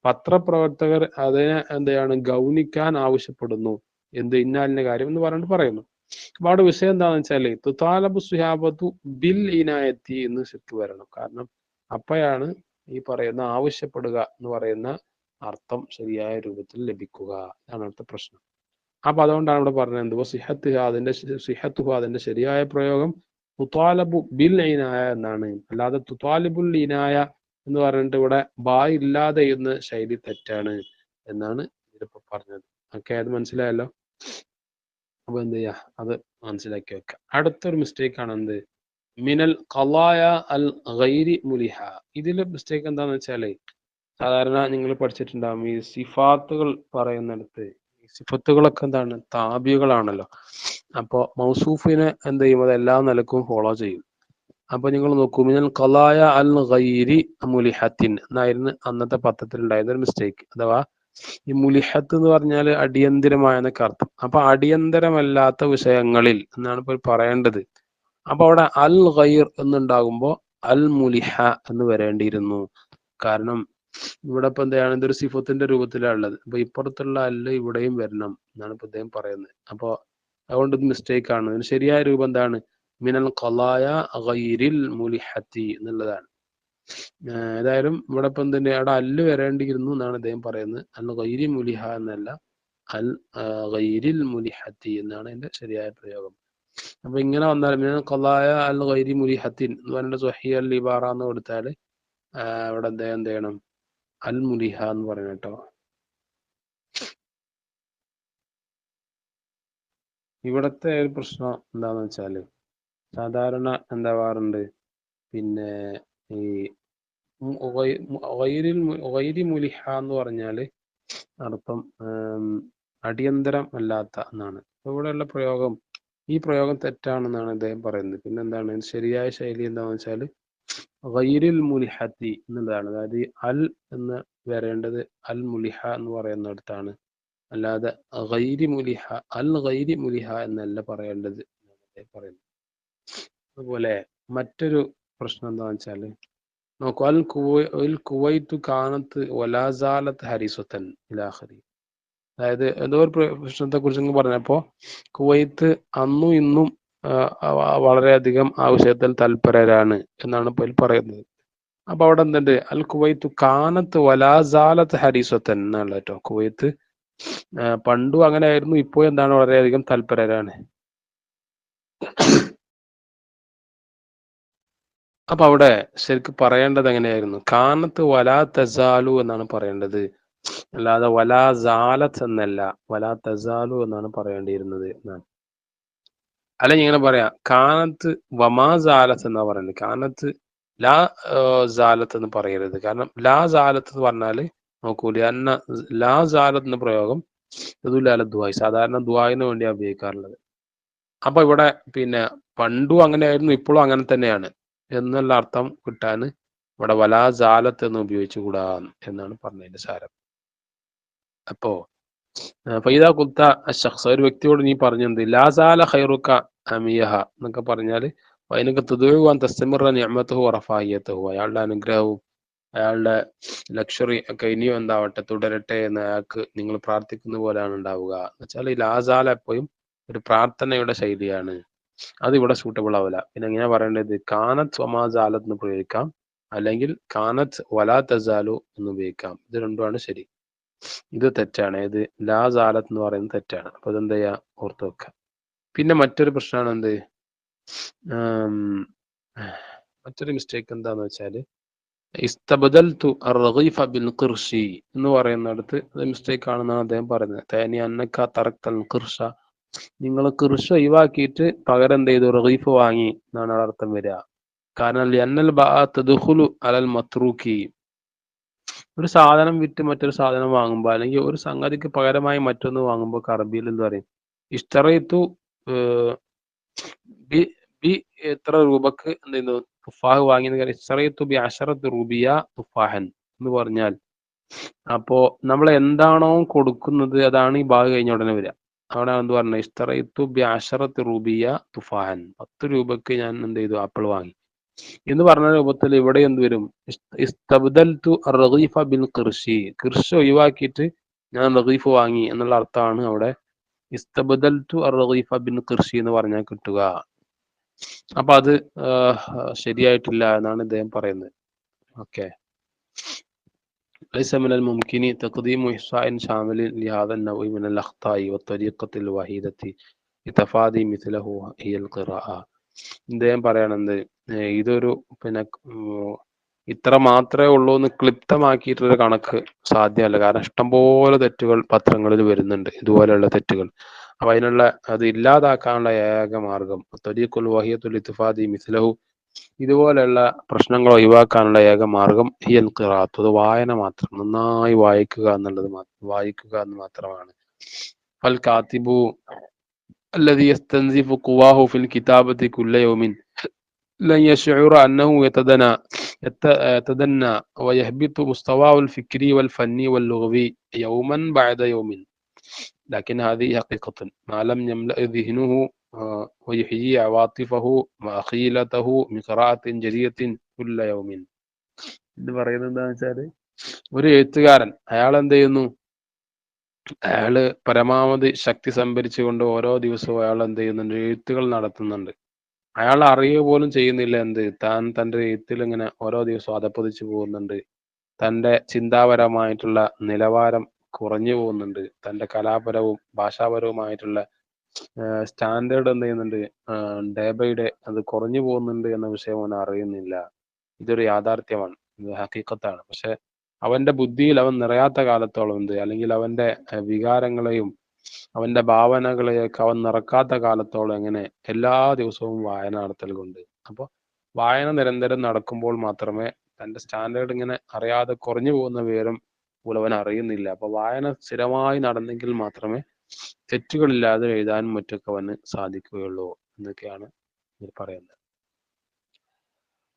പത്രപ്രവർത്തകർ അതിനെ എന്താണ് ഗൗനിക്കാൻ ആവശ്യപ്പെടുന്നു, എന്ത്, ഇന്നാലിന്റെ കാര്യം എന്ന് പറഞ്ഞിട്ട് പറയുന്നു. അപ്പൊ അവിടെ വിഷയം എന്താണെന്ന് വെച്ചാല് തുതാലബു സിഹാബത്തു ബിൽ ഇനായത്തി എന്ന് ശരിക്ക് വരണം. കാരണം അപ്പോഴാണ് ഈ പറയുന്ന ആവശ്യപ്പെടുക എന്ന് പറയുന്ന അർത്ഥം ശരിയായ രൂപത്തിൽ ലഭിക്കുക. അതാണ് അവിടുത്തെ പ്രശ്നം. അപ്പൊ അതുകൊണ്ടാണ് ഇവിടെ പറഞ്ഞത് എന്ത്, സിഹത്തുഹ അതിന്റെ ശരിയായ പ്രയോഗം തുതാലബു ബിൽ ഇനായ എന്നാണ്. അല്ലാതെ തുതാലിബുൽ ഇനായ എന്ന് പറഞ്ഞിട്ട് ഇവിടെ ബാ ഇല്ലാതെ എന്ന ശൈലി തെറ്റാണ് എന്നാണ് ഇതിപ്പോ പറഞ്ഞത്. ഓക്കെ, അത് മനസ്സിലായല്ലോ. അപ്പൊ എന്ത് ചെയ്യാ, അത് മനസ്സിലാക്കി വെക്കാം. അടുത്തൊരു മിസ്റ്റേക്ക് ആണ് എന്ത്, മിനൽ ഖലായ അൽ ഗൈരി മുലിഹ. ഇതിലെ മിസ്റ്റേക്ക് എന്താന്ന് വെച്ചാല് സാധാരണ നിങ്ങൾ പഠിച്ചിട്ടുണ്ടാവും, ഈ സിഫാത്തുകൾ പറയുന്നിടത്ത് ഈ സിഫത്തുകളൊക്കെ എന്താണ്, താബികളാണല്ലോ. അപ്പൊ മൗസൂഫിനെ എന്ത് ചെയ്യും, അത് എല്ലാ നിലക്കും ഫോളോ ചെയ്യും. അപ്പൊ നിങ്ങൾ നോക്കൂ, മിനൽ ഖലായ അൽ ഗൈരി മുലിഹത്തിൻ എന്നായിരുന്നു അന്നത്തെ പത്രത്തിൽ ഉണ്ടായിരുന്ന ഒരു മിസ്റ്റേക്ക്. അഥവാ ഈ മുലിഹത്ത് എന്ന് പറഞ്ഞാൽ അടിയന്തിരമായ എന്നൊക്കെ അർത്ഥം. അപ്പൊ അടിയന്തരമല്ലാത്ത വിഷയങ്ങളിൽ എന്നാണ് ഇപ്പോൾ പറയേണ്ടത്. അപ്പൊ അവിടെ അൽ ഗൈർ എന്നുണ്ടാകുമ്പോ അൽ മുലിഹ എന്ന് വരേണ്ടിയിരുന്നു. കാരണം ഇവിടെ ഇപ്പൊ എന്താണ്, ഇതൊരു സിഫത്തിന്റെ രൂപത്തിലാണ് ഉള്ളത്. അപ്പൊ ഇപ്പുറത്തുള്ള അല്ല് ഇവിടെയും വരണം എന്നാണ് ഇപ്പൊ അദ്ദേഹം പറയുന്നത്. അപ്പൊ അതുകൊണ്ട് ഇത് മിസ്റ്റേക്ക് ആണ്. ഇതിന് ശരിയായ രൂപം എന്താണ്, മിനൽ ഖലായ ഗൈരിൽ മുലിഹത്തി എന്നുള്ളതാണ്. ഏതായാലും ഇവിടെ ഇപ്പൊ എന്തിന്റെ അവിടെ അല്ല് വരേണ്ടിയിരുന്നു എന്നാണ് അദ്ദേഹം പറയുന്നത്. അൽ ഗൈരി മുലിഹ എന്നല്ല, അൽ ഗൈരിൽ മുലിഹത്തി എന്നാണ് അതിന്റെ ശരിയായ പ്രയോഗം. അപ്പൊ ഇങ്ങനെ വന്നാൽ മിനൽ ഖലായ അൽ ഗൈരി മുലിഹത്തിൻ എന്ന് പറഞ്ഞിട്ട് സ്വഹീഹ് അൽ ഇബാറ എന്ന് കൊടുത്താൽ ഇവിടെ അദ്ദേഹം എന്ത് ചെയ്യണം, അൽ മുലിഹ എന്ന് പറയണം കേട്ടോ. ഇവിടത്തെ ഒരു പ്രശ്നം എന്താന്ന് വെച്ചാല് സാധാരണ എന്താവാറുണ്ട്, പിന്നെ ഈ ഗൈരി മുലിഹ എന്ന് പറഞ്ഞാല് അർത്ഥം അടിയന്തരം അല്ലാത്ത എന്നാണ്. അപ്പൊ ഇവിടെയുള്ള പ്രയോഗം, ഈ പ്രയോഗം തെറ്റാണെന്നാണ് അദ്ദേഹം പറയുന്നത്. പിന്നെ എന്താണ് ശരിയായ ശൈലി എന്താണെന്ന് വെച്ചാൽ ഗൈരിൽ മുലിഹത്തി എന്നുള്ളതാണ്. അതായത് അൽ എന്ന് വരേണ്ടത് അൽ മുലിഹ എന്ന് പറയുന്നിടത്താണ്, അല്ലാതെ ഗൈരി മുലിഹ, അൽ ഗൈരി മുലിഹ എന്നല്ല പറയേണ്ടത് എന്നാണ് അദ്ദേഹം പറയുന്നത്. അതുപോലെ മറ്റൊരു പ്രശ്നം എന്താണെന്ന് വെച്ചാല് നോക്കൂ, അൽ കുവൈത്തു കാനത്ത് വലാസാലത്ത് ഹരിസുത്തൻ ഇലാഖരി. അതായത് എന്തോ ഒരു പ്രശ്നത്തെ കുറിച്ച് പറഞ്ഞപ്പോ കുവൈത്ത് അന്നും ഇന്നും വളരെയധികം ആ വിഷയത്തിൽ തൽപരരാണ് എന്നാണ് ഇപ്പോൾ പറയുന്നത്. അപ്പൊ അവിടെ എന്തുണ്ട്, അൽ കുവൈത്തു കാനത്ത് വലാസാലത്ത് ഹരിസുത്തൻ എന്നുള്ള കേട്ടോ. കുവൈത്ത് പണ്ടും അങ്ങനെ ആയിരുന്നു, ഇപ്പോൾ എന്താണ് വളരെയധികം തൽപരരാണ്. അപ്പൊ അവിടെ ശരിക്കും പറയേണ്ടത് എങ്ങനെയായിരുന്നു, കാനത്ത് വലാ തസാലു എന്നാണ് പറയേണ്ടത്, അല്ലാതെ വലാ സാലത്ത് എന്നല്ല, വലാ തസാലു എന്നാണ് പറയേണ്ടിയിരുന്നത് എന്നാണ്. അല്ലെങ്കിൽ ഇങ്ങനെ പറയാം, കാനത്ത് വമാ സാലത്ത് എന്നാ പറയുന്നത്. കാനത്ത് ലാ സാലത്ത് എന്ന് പറയരുത്. കാരണം ലാ സാലത്ത് എന്ന് പറഞ്ഞാല് നോക്കൂലി അന്ന ലാ സാലത്ത് എന്ന പ്രയോഗം ഇതുലാല ദുആയ്, സാധാരണ ദുആയിന് വേണ്ടിയാണ് ഉപയോഗിക്കാറുള്ളത്. അപ്പൊ ഇവിടെ പിന്നെ പണ്ടും അങ്ങനെയായിരുന്നു, ഇപ്പോഴും അങ്ങനെ തന്നെയാണ് എന്നുള്ള അർത്ഥം കിട്ടാൻ ഇവിടെ വലാ സാലത്ത് എന്ന് ഉപയോഗിച്ചുകൂടാ എന്നാണ് പറഞ്ഞതിന്റെ സാരം. അപ്പോ ഫൈദാ കുൽത്ത അശഖ്സ്, ഒരു വ്യക്തിയോട് നീ പറഞ്ഞത് ലാസാല ഖൈറുക അമിയഹ എന്നൊക്കെ പറഞ്ഞാൽ അതിനൊക്കെ തുതുവാൻ തസ്തമിറ നിഅമതുഹു വറഫാഹിയതുഹു, അയാളുടെ അനുഗ്രഹവും അയാളുടെ ലക്ഷറി ഒക്കെ ഇനിയും എന്താവട്ടെ തുടരട്ടെ എന്ന് അയാൾക്ക് നിങ്ങൾ പ്രാർത്ഥിക്കുന്ന പോലെയാണ് ഉണ്ടാവുക എന്ന് വെച്ചാൽ ഈ ലാസാല എപ്പോഴും ഒരു പ്രാർത്ഥനയുടെ ശൈലിയാണ്. അത് ഇവിടെ സൂട്ടബിൾ ആവില്ല. പിന്നെ എങ്ങനെയാ പറയേണ്ടത്? കാനത്ത് വമാസാലത്ത് എന്ന് പ്രയോഗിക്കാം, അല്ലെങ്കിൽ കാനത്ത് വലാ തസാലു എന്ന് ഉപയോഗിക്കാം. ഇത് രണ്ടുമാണ് ശരി. ഇത് തെറ്റാണ്. ഇത് ലാ സാലത്ത് എന്ന് പറയുന്നത് തെറ്റാണ്. അപ്പൊ ഇതെന്താ ചെയ്യാ? ഓർത്ത് വെക്കുക. പിന്നെ മറ്റൊരു പ്രശ്നമാണ് എന്ത്, ആം, മറ്റൊരു മിസ്റ്റേക്ക് എന്താന്ന് വെച്ചാല് ഇസ്തബദൽതു അർഗീഫ ബിൽ ഖിർശി എന്ന് പറയുന്നിടത്ത് അത് മിസ്റ്റേക്ക് ആണെന്നാണ് അദ്ദേഹം പറയുന്നത്. തേനി അന്നക്ക തറക്തൽ ഖിർഷ, നിങ്ങൾ ഖിർഷ ഒഴിവാക്കിയിട്ട് പകരം എന്ത് ചെയ്തു? റഗീഫ് വാങ്ങി എന്നാണ് അവിടെ അർത്ഥം വരിക. കാരണം ലിഅന്നൽ ബഅ തദ്ഖുലു അലൽ മത്റൂക്കി, ഒരു സാധനം വിറ്റ് മറ്റൊരു സാധനം വാങ്ങുമ്പോൾ, അല്ലെങ്കിൽ ഒരു സംഗതിക്ക് പകരമായി മറ്റൊന്ന് വാങ്ങുമ്പോൾ അറബിയിൽ എന്ത് പറയും? ഇഷ്തറൈത്തു ബി ബി എത്ര രൂപക്ക് എന്ത് ചെയ്യുന്നു? തുഫാഹ് വാങ്ങിയെന്ന് കാര്യം ഇഷ്തറൈത്തു ബി അശറത്ത് റൂബിയ തുഫാഹൻ എന്ന് പറഞ്ഞാൽ, അപ്പോ നമ്മൾ എന്താണോ കൊടുക്കുന്നത് അതാണ് ഈ ഭാഗം കഴിഞ്ഞ ഉടനെ വരിക. അവിടെ എന്ത് പറഞ്ഞത്? ഇഷ്തറൈത്തു ബി അശറത്ത് റൂബിയ തുഫാഹൻ, 10 രൂപക്ക് ഞാൻ എന്ത് ചെയ്തു? ആപ്പിൾ വാങ്ങി എന്ന് പറഞ്ഞ രൂപത്തിൽ ഇവിടെ എന്ത് വരും? ഇസ്തബ്ദൽതു അർഗീഫ ബിൽ ഖിർശി, ഖിർഷ് ഒഴിവാക്കിയിട്ട് ഞാൻ റഗീഫ് വാങ്ങി എന്നുള്ള അർത്ഥമാണ് അവിടെ ഇസ്തബ്ദൽതു അർഗീഫ ബിൽ ഖിർശി എന്ന് പറഞ്ഞാൽ കിട്ടുക. അപ്പൊ അത് ശരിയായിട്ടില്ല എന്നാണ് ഇദ്ദേഹം പറയുന്നത്. ഓക്കെ. ليس من الممكن تقديم إحصاء شامل لهذا النوع من الأخطاء والطريقة الوحيدة لتفادي مثله هي القراءة. ഇദ്ദേഹം പറയണത് ഇതൊരു പിന്നെ ഇത്ര മാത്രമേ ഉള്ളൂ എന്ന് ക്ലിപ്തമാക്കിയിട്ടൊരു കണക്ക് സാധ്യമല്ല. കാരണം ഇഷ്ടംപോലെ തെറ്റുകൾ പത്രങ്ങളിൽ വരുന്നുണ്ട്, ഇതുപോലെയുള്ള തെറ്റുകൾ. അപ്പൊ അതിനുള്ള അത് ഇല്ലാതാക്കാനുള്ള ഏക മാർഗം ത്വരീഖുൽ വഹിയത്തുൽ ഇത്ഫാദി മിസ്ലഹു, ഇതുപോലെയുള്ള പ്രശ്നങ്ങൾ ഒഴിവാക്കാനുള്ള ഏക മാർഗം ഹിയൽ ഖിറാഅത്ത്, അത് വായന മാത്രം, നന്നായി വായിക്കുക എന്നുള്ളത് വായിക്കുക എന്ന് മാത്രമാണ്. ഫൽ കാത്തിബു الذي يستنزف قواه في الكتابة كل يوم لن يشعر أنه يتدنى ويهبط مستواه الفكري والفني واللغوي يوما بعد يوم، لكن هذه حقيقة ما لم يملأ ذهنه ويحيي عواطفه وأخيلته من قراءة جديدة كل يوم. ഇത് പറയുന്നത് എന്താണെന്ന് വെച്ചാല്, ഒരു എഴുത്തുകാരൻ അയാൾ എന്ത് ചെയ്യുന്നു? അയാള് പരമാവധി ശക്തി സംഭരിച്ചുകൊണ്ട് ഓരോ ദിവസവും അയാൾ എന്ത് ചെയ്യുന്നുണ്ട്? എഴുത്തുകൾ നടത്തുന്നുണ്ട്. അയാൾ അറിയുക പോലും ചെയ്യുന്നില്ല എന്ത്, താൻ തൻ്റെ എഴുത്തിൽ ഇങ്ങനെ ഓരോ ദിവസവും അധപ്പതിച്ചു പോകുന്നുണ്ട്, തൻ്റെ ചിന്താപരമായിട്ടുള്ള നിലവാരം കുറഞ്ഞു പോകുന്നുണ്ട്, തൻ്റെ കലാപരവും ഭാഷാപരവുമായിട്ടുള്ള സ്റ്റാൻഡേർഡ് എന്ത് ചെയ്യുന്നുണ്ട്? ഡേ ബൈ ഡേ അത് കുറഞ്ഞു പോകുന്നുണ്ട് എന്ന വിഷയം അവൻ അറിയുന്നില്ല. ഇതൊരു യാഥാർത്ഥ്യമാണ്, ഇത് ഹക്കീക്കത്താണ്. പക്ഷെ അവന്റെ ബുദ്ധിയിൽ അവൻ നിറയാത്ത കാലത്തോളം എന്ത്, അല്ലെങ്കിൽ അവന്റെ വികാരങ്ങളെയും അവന്റെ ഭാവനകളെയൊക്കെ അവൻ നിറക്കാത്ത കാലത്തോളം എങ്ങനെ എല്ലാ ദിവസവും വായന നടത്തൽ കൊണ്ട്. അപ്പോൾ വായന നിരന്തരം നടക്കുമ്പോൾ മാത്രമേ തന്റെ സ്റ്റാൻഡേർഡ് ഇങ്ങനെ അറിയാതെ കുറഞ്ഞു പോകുന്ന വിവരം പോലും അവൻ അറിയുന്നില്ല. അപ്പൊ വായന സ്ഥിരമായി നടന്നെങ്കിൽ മാത്രമേ തെറ്റുകളില്ലാതെ എഴുതാനും മറ്റൊക്കെ അവന് സാധിക്കുകയുള്ളൂ എന്നൊക്കെയാണ് ഇതിൽ പറയുന്നത്.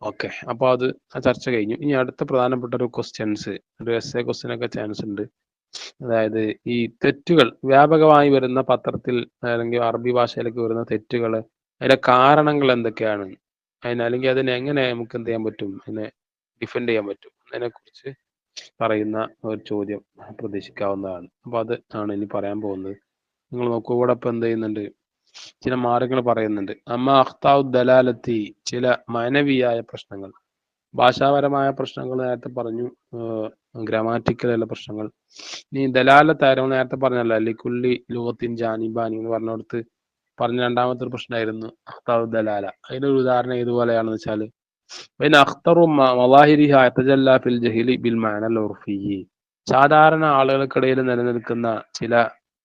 ഓക്കെ, അപ്പൊ അത് ആ ചർച്ച കഴിഞ്ഞു. ഇനി അടുത്ത പ്രധാനപ്പെട്ട ഒരു ക്വസ്റ്റ്യൻസ്, ഒരു എസ്സേ ക്വസ്റ്റ്യൻ ഒക്കെ ചാൻസ് ഉണ്ട്. അതായത് ഈ തെറ്റുകൾ വ്യാപകമായി വരുന്ന പത്രത്തിൽ അല്ലെങ്കിൽ അറബി ഭാഷയിലേക്ക് വരുന്ന തെറ്റുകൾ, അതിന്റെ കാരണങ്ങൾ എന്തൊക്കെയാണ്, അല്ലെങ്കിൽ അതിനെ എങ്ങനെ നമുക്ക് എന്ത് ചെയ്യാൻ പറ്റും, അതിനെ ഡിഫെൻഡ് ചെയ്യാൻ പറ്റും, അതിനെ കുറിച്ച് പറയുന്ന ഒരു ചോദ്യം പ്രതീക്ഷിക്കാവുന്നതാണ്. അപ്പൊ അത് ആണ് ഇനി പറയാൻ പോകുന്നത്. നിങ്ങൾ നോക്കൂ, ഇവിടെ ഇപ്പൊ എന്ത് ചെയ്യുന്നുണ്ട്? ചില മാർഗങ്ങൾ പറയുന്നുണ്ട്. അമ്മ അഖ്താഉ ദലാലത്തി, ചില മാനവിയായ പ്രശ്നങ്ങൾ, ഭാഷാപരമായ പ്രശ്നങ്ങൾ നേരത്തെ പറഞ്ഞു, ഗ്രാമാറ്റിക്കലുള്ള പ്രശ്നങ്ങൾ. ഇനി ദലാലത്തായിരുന്നു നേരത്തെ പറഞ്ഞല്ലോ, ലിക്കുല്ലി ലുഗത്തിൻ ജാനിബാനി എന്ന് പറഞ്ഞിടത്ത് പറഞ്ഞ രണ്ടാമത്തെ ഒരു പ്രശ്നമായിരുന്നു അഖ്താഉ ദലാല. അതിനൊരു ഉദാഹരണം ഇതുപോലെയാണെന്ന് വെച്ചാൽ, പിന്നെ അഖ്തറു മവാഹിരിഹ യതജല്ല ഫിൽ ജഹ്ലി ബിൽ മഅനൽ ഉർഫി, സാധാരണ ആളുകൾക്കിടയിൽ നിലനിൽക്കുന്ന ചില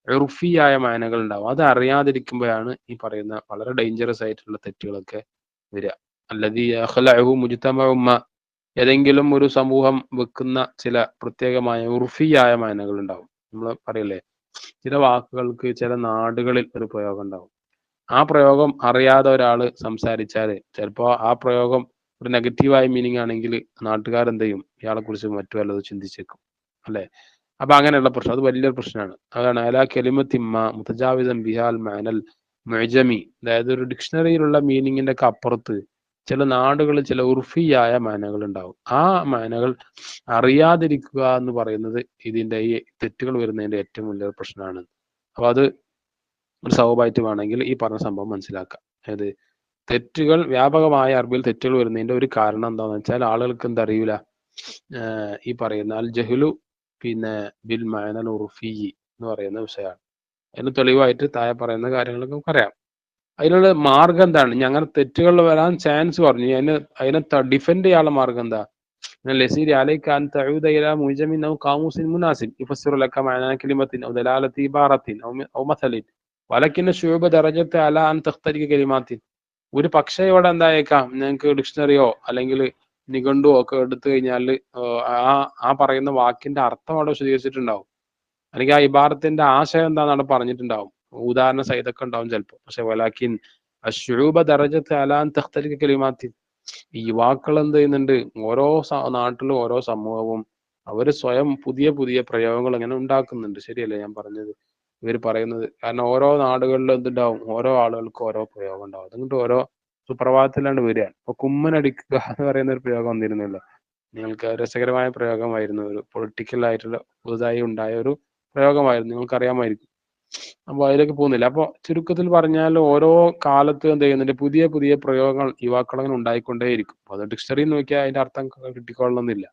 ഉർഫിയായ മാനകൾ ഉണ്ടാവും, അത് അറിയാതിരിക്കുമ്പോഴാണ് ഈ പറയുന്ന വളരെ ഡേഞ്ചറസ് ആയിട്ടുള്ള തെറ്റുകളൊക്കെ വരിക. അല്ലദീ യഖ്ലഉഹു മുജ്തമഉ മ, ഏതെങ്കിലും ഒരു സമൂഹം വെക്കുന്ന ചില പ്രത്യേകമായ ഉർഫിയായ മാനകൾ ഉണ്ടാവും. നമ്മൾ പറയില്ലേ, ചില വാക്കുകൾക്ക് ചില നാടുകളിൽ ഒരു പ്രയോഗം ഉണ്ടാവും. ആ പ്രയോഗം അറിയാതെ ഒരാൾ സംസാരിച്ചാൽ ചിലപ്പോൾ ആ പ്രയോഗം ഒരു നെഗറ്റീവായ മീനിങ് ആണെങ്കിൽ നാട്ടുകാരെന്ത് ചെയ്യും? ഇയാളെ കുറിച്ച് മറ്റു വല്ലതും ചിന്തിച്ചേക്കും, അല്ലെ? അപ്പൊ അങ്ങനെയുള്ള പ്രശ്നം അത് വലിയൊരു പ്രശ്നമാണ്. അതാണ് അലാ കെലിമത്തിമ്മ മുതജാവിദൻ ബിഹാൽ മാനൽ മുഅ്ജമി, അതായത് ഒരു ഡിക്ഷണറിയിലുള്ള മീനിങ്ങിന്റെ ഒക്കെ അപ്പുറത്ത് ചില നാടുകളിൽ ചില ഉർഫിയായ മാനകൾ ഉണ്ടാവും. ആ മാനകൾ അറിയാതിരിക്കുക എന്ന് പറയുന്നത് ഇതിന്റെ ഈ തെറ്റുകൾ വരുന്നതിന്റെ ഏറ്റവും വലിയൊരു പ്രശ്നമാണ്. അപ്പൊ അത് ഒരു സൗഭായിട്ട് വേണമെങ്കിൽ ഈ പറഞ്ഞ സംഭവം മനസ്സിലാക്കാം. അതായത് തെറ്റുകൾ വ്യാപകമായ അറബിയിൽ തെറ്റുകൾ വരുന്നതിന്റെ ഒരു കാരണം എന്താണെന്ന് വെച്ചാൽ ആളുകൾക്ക് എന്താ അറിയൂല, ഈ പറയുന്ന അൽ ജഹ്ലു പിന്നെ ബിൽ മഅനൽ ഉർഫി എന്ന് പറയുന്ന വിഷയമാണ്. അതിന് തെളിവായിട്ട് താഴെ പറയുന്ന കാര്യങ്ങളൊക്കെ നമുക്കറിയാം. അതിനുള്ള മാർഗം എന്താണ്? ഇനി അങ്ങനെ തെറ്റുകൾ വരാൻ ചാൻസ് പറഞ്ഞു, അതിനെ ഡിഫെൻഡ് ചെയ്യാനുള്ള മാർഗം എന്താ? ليسير عليك أن تعود إلى موجم أو قاموس مناسب يفسر لك معنى كلمة أو دلالة عبارة أو مثل ولكن الشعوب درجت على أن تخترق كلمات. ഒരു പക്ഷേ ഇവിടെ എന്തായേക്കാം, നിങ്ങൾക്ക് ഡിക്ഷണറിയോ അല്ലെങ്കിൽ നിഘണ്ടുവോ ഒക്കെ എടുത്തു കഴിഞ്ഞാൽ ആ ആ പറയുന്ന വാക്കിന്റെ അർത്ഥം അവിടെ വിശദീകരിച്ചിട്ടുണ്ടാവും, അല്ലെങ്കിൽ ആ ഇബാറത്തിന്റെ ആശയം എന്താണെന്ന് പറഞ്ഞിട്ടുണ്ടാവും, ഉദാഹരണ സഹിതമൊക്കെ ഉണ്ടാവും ചിലപ്പോൾ. പക്ഷെ വലാക്കിൻ അശ്ശുഊബ ദറജത്ത് അലാൻ തഖ്തലിക കലിമാത്തി, ഈ യുവാക്കൾ എന്ത് ചെയ്യുന്നുണ്ട്, ഓരോ നാട്ടിലും ഓരോ സമൂഹവും അവര് സ്വയം പുതിയ പുതിയ പ്രയോഗങ്ങൾ ഇങ്ങനെ ഉണ്ടാക്കുന്നുണ്ട്. ശരിയല്ലേ ഞാൻ പറഞ്ഞത്? ഇവർ പറയുന്നത് കാരണം ഓരോ നാടുകളിലും എന്തുണ്ടാവും, ഓരോ ആളുകൾക്കും ഓരോ പ്രയോഗം ഉണ്ടാവും. അതുകൊണ്ട് ഓരോ സുപ്രഭാതത്തിലാണ്ട് വരിക. ഇപ്പൊ കുമ്മനടിക്കുക എന്ന് പറയുന്ന ഒരു പ്രയോഗം വന്നിരുന്നല്ലോ, നിങ്ങൾക്ക് രസകരമായ പ്രയോഗമായിരുന്നു, ഒരു പൊളിറ്റിക്കൽ ആയിട്ടുള്ള പുതുതായി ഉണ്ടായ ഒരു പ്രയോഗമായിരുന്നു, നിങ്ങൾക്ക് അറിയാമായിരിക്കും. അപ്പൊ അതിലേക്ക് പോകുന്നില്ല. അപ്പൊ ചുരുക്കത്തിൽ പറഞ്ഞാൽ ഓരോ കാലത്ത് എന്ത് ചെയ്യുന്നുണ്ട്, പുതിയ പുതിയ പ്രയോഗങ്ങൾ യുവാക്കൾ അങ്ങനെ ഉണ്ടായിക്കൊണ്ടേയിരിക്കും. അത് ഡിക്ഷണറി നോക്കിയാൽ അതിന്റെ അർത്ഥം കിട്ടിക്കൊള്ളണമെന്നില്ല.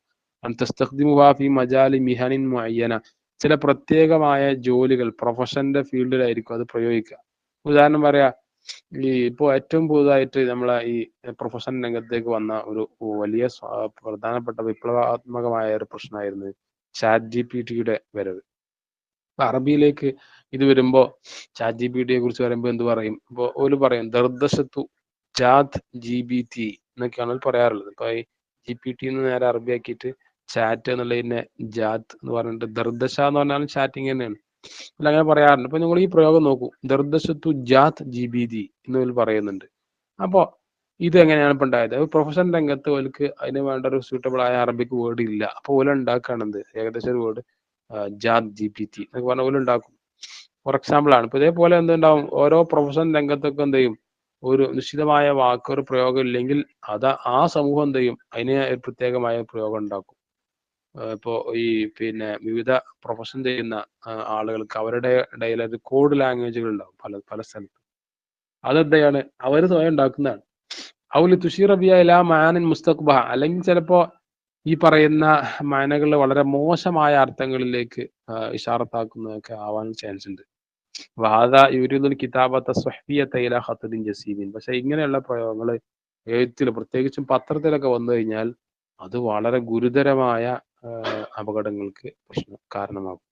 ഫി മജാലി മിഹനിൻ മുഅയ്യന, ചില പ്രത്യേകമായ ജോലികൾ പ്രൊഫഷന്റെ ഫീൽഡിലായിരിക്കും അത് പ്രയോഗിക്കുക. ഉദാഹരണം പറയാ, ഈ ഇപ്പോ ഏറ്റവും പുതുതായിട്ട് നമ്മളെ ഈ പ്രൊഫഷൻ രംഗത്തേക്ക് വന്ന ഒരു വലിയ പ്രധാനപ്പെട്ട വിപ്ലവാത്മകമായ ഒരു പ്രശ്നമായിരുന്നു ചാറ്റ് ജി പി ടിയുടെ വരവ്. അറബിയിലേക്ക് ഇത് വരുമ്പോ ചാറ്റ് ജി പി ടിയെ കുറിച്ച് പറയുമ്പോൾ എന്ത് പറയും? ഇപ്പൊ ഓല് പറയും ദർദശത്തു ചാറ്റ് ജി ബി ടി എന്നൊക്കെയാണ് ഓല് പറയാറുള്ളത്. ഇപ്പൊ ഈ ജി പി ടി എന്ന് നേരെ അറബി ആക്കിയിട്ട് ചാറ്റ് എന്നുള്ളതിനെ ജാത്ത് എന്ന് പറഞ്ഞിട്ട് ദർദശ എന്ന് പറഞ്ഞാലും ചാറ്റിങ് തന്നെയാണ്, അല്ല അങ്ങനെ പറയാറുണ്ട്. ഇപ്പൊ നിങ്ങൾ ഈ പ്രയോഗം നോക്കൂ, ദർദശത്തു ജാത്ത് ജി ബി ടി എന്ന് ഓല് പറയുന്നുണ്ട്. അപ്പോ ഇത് എങ്ങനെയാണ് ഇപ്പൊ ഉണ്ടായത്? പ്രൊഫഷൻ രംഗത്ത് ഓൽക്ക് അതിന് വേണ്ട ഒരു സൂട്ടബിൾ ആയ അറബിക് വേർഡ് ഇല്ല. അപ്പൊ ഓല ഉണ്ടാക്കുകയാണെന്ത് ഏകദേശം ഒരു വേർഡ് ജാത്ത് ജി പി ടി എന്നൊക്കെ പറഞ്ഞ പോലെ ഉണ്ടാക്കും. ഫോർ എക്സാമ്പിൾ ആണ്. ഇപ്പൊ ഇതേപോലെ എന്തുണ്ടാവും, ഓരോ പ്രൊഫഷൻ രംഗത്തൊക്കെ എന്ത് ചെയ്യും, ഒരു നിശ്ചിതമായ വാക്ക് ഒരു പ്രയോഗം ഇല്ലെങ്കിൽ അത് ആ സമൂഹം എന്ത് ചെയ്യും, അതിന് ഒരു പ്രത്യേകമായ പ്രയോഗം ഉണ്ടാക്കും. ഇപ്പോ ഈ പിന്നെ വിവിധ പ്രൊഫഷൻ ചെയ്യുന്ന ആളുകൾക്ക് അവരുടെ ഇടയിൽ ഒരു കോഡ് ലാംഗ്വേജുകൾ ഉണ്ടാവും പല പല സ്ഥലത്തും. അതെന്താണ് അവർ സ്വയം ഉണ്ടാക്കുന്നതാണ്. ഔലി തുഷീറ ബിയ ഇലാ മാനിൻ മുസ്തഖ്ബഹ, അല്ലെങ്കിൽ ചിലപ്പോ ഈ പറയുന്ന മാനകൾ വളരെ മോശമായ അർത്ഥങ്ങളിലേക്ക് ഇഷാറത്താക്കുന്നതൊക്കെ ആവാൻ ചാൻസ് ഉണ്ട്. വാദ യുരീദുൽ കിതാബത്ത സ്വഹ്ഫിയത ഇലാ ഖത്ദിൻ ജസീമിൻ, പക്ഷെ ഇങ്ങനെയുള്ള പ്രയോഗങ്ങൾ എഴുത്തിൽ പ്രത്യേകിച്ചും പത്രത്തിലൊക്കെ വന്നു കഴിഞ്ഞാൽ അത് വളരെ ഗുരുതരമായ അപകടങ്ങൾക്ക് കാരണമാകും.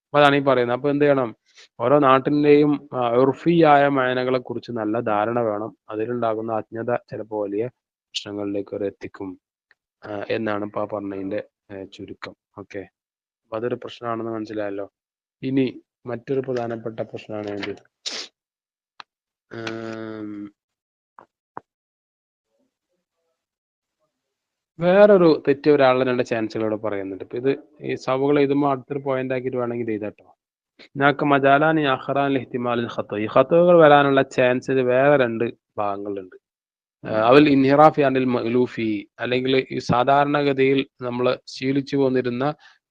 അപ്പൊ അതാണ് ഈ പറയുന്നത്. അപ്പൊ എന്ത് ചെയ്യണം, ഓരോ നാട്ടിന്റെയും ഉർഫിയായ മാനകളെ കുറിച്ച് നല്ല ധാരണ വേണം. അതിലുണ്ടാകുന്ന അജ്ഞത ചിലപ്പോൾ വലിയ പ്രശ്നങ്ങളിലേക്ക് വരെ എത്തിക്കും എന്നാണ് ഇപ്പൊ പറഞ്ഞതിന്റെ ചുരുക്കം. ഓക്കെ, അപ്പൊ അതൊരു പ്രശ്നമാണെന്ന് മനസ്സിലായല്ലോ. ഇനി മറ്റൊരു പ്രധാനപ്പെട്ട പ്രശ്നമാണ് എന്ത്, വേറൊരു തെറ്റ് ഒരാളുടെ രണ്ട് ചാൻസുകളോട് പറയുന്നുണ്ട്. ഇപ്പൊ ഇത് ഈ സവുകൾ എഴുതുമ്പോൾ അടുത്തൊരു പോയിന്റ് ആക്കിയിട്ട് വേണമെങ്കിൽ എഴുതാട്ടോ. ഞങ്ങൾക്ക് മജാലാനി അഹ്റാൻ ഇഹ്തിമാലിൻ ഖത്ത, ഈ ഖത്തകൾ വരാനുള്ള ചാൻസ് വേറെ രണ്ട് ഭാഗങ്ങളുണ്ട്. അവൽ ഇൻഹിറാഫി അനിൽ മഅ്ലൂഫി, അല്ലെങ്കിൽ ഈ സാധാരണഗതിയിൽ നമ്മൾ ശീലിച്ചു പോന്നിരുന്ന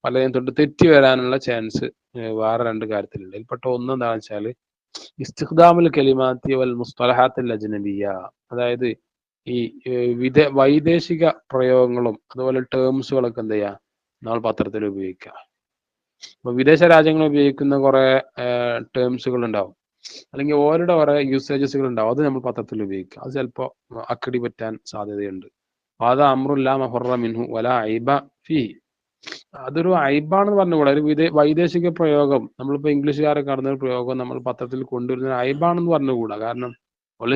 പലതും തൊട്ട് തെറ്റി വരാനുള്ള ചാൻസ് വേറെ രണ്ട് കാര്യത്തിലുണ്ട്. ഇതിൽപ്പെട്ട ഒന്ന് എന്താണെന്ന് വെച്ചാൽ ഇസ്തിഖ്ദാമുൽ കലിമാത്തി വൽ മുസ്തലഹാത്തിൽ അജ്നബിയ, അതായത് ഈ വൈദേശിക പ്രയോഗങ്ങളും അതുപോലെ ടേംസുകളൊക്കെ എന്ത് ചെയ്യുക, നമ്മൾ പത്രത്തിൽ ഉപയോഗിക്കുക. അപ്പൊ വിദേശ രാജ്യങ്ങൾ ഉപയോഗിക്കുന്ന കുറെ ടേംസുകൾ ഉണ്ടാവും, അല്ലെങ്കിൽ ഓരുടെ കുറെ യൂസേജസുകൾ ഉണ്ടാവും, അത് നമ്മൾ പത്രത്തിൽ ഉപയോഗിക്കുക. അത് ചിലപ്പോൾ അക്കടി പറ്റാൻ സാധ്യതയുണ്ട്. അത് അമ്രുല്ല മഹറ മിൻഹു വല ഐബ ഫി, അതൊരു ഐബാണെന്ന് പറഞ്ഞുകൂടാ. ഒരു വൈദേശിക പ്രയോഗം, നമ്മളിപ്പോ ഇംഗ്ലീഷുകാരൊക്കെ നടന്ന ഒരു പ്രയോഗം നമ്മൾ പത്രത്തിൽ കൊണ്ടുവരുന്ന ഐബാണെന്ന് പറഞ്ഞുകൂടാ. കാരണം ഒരു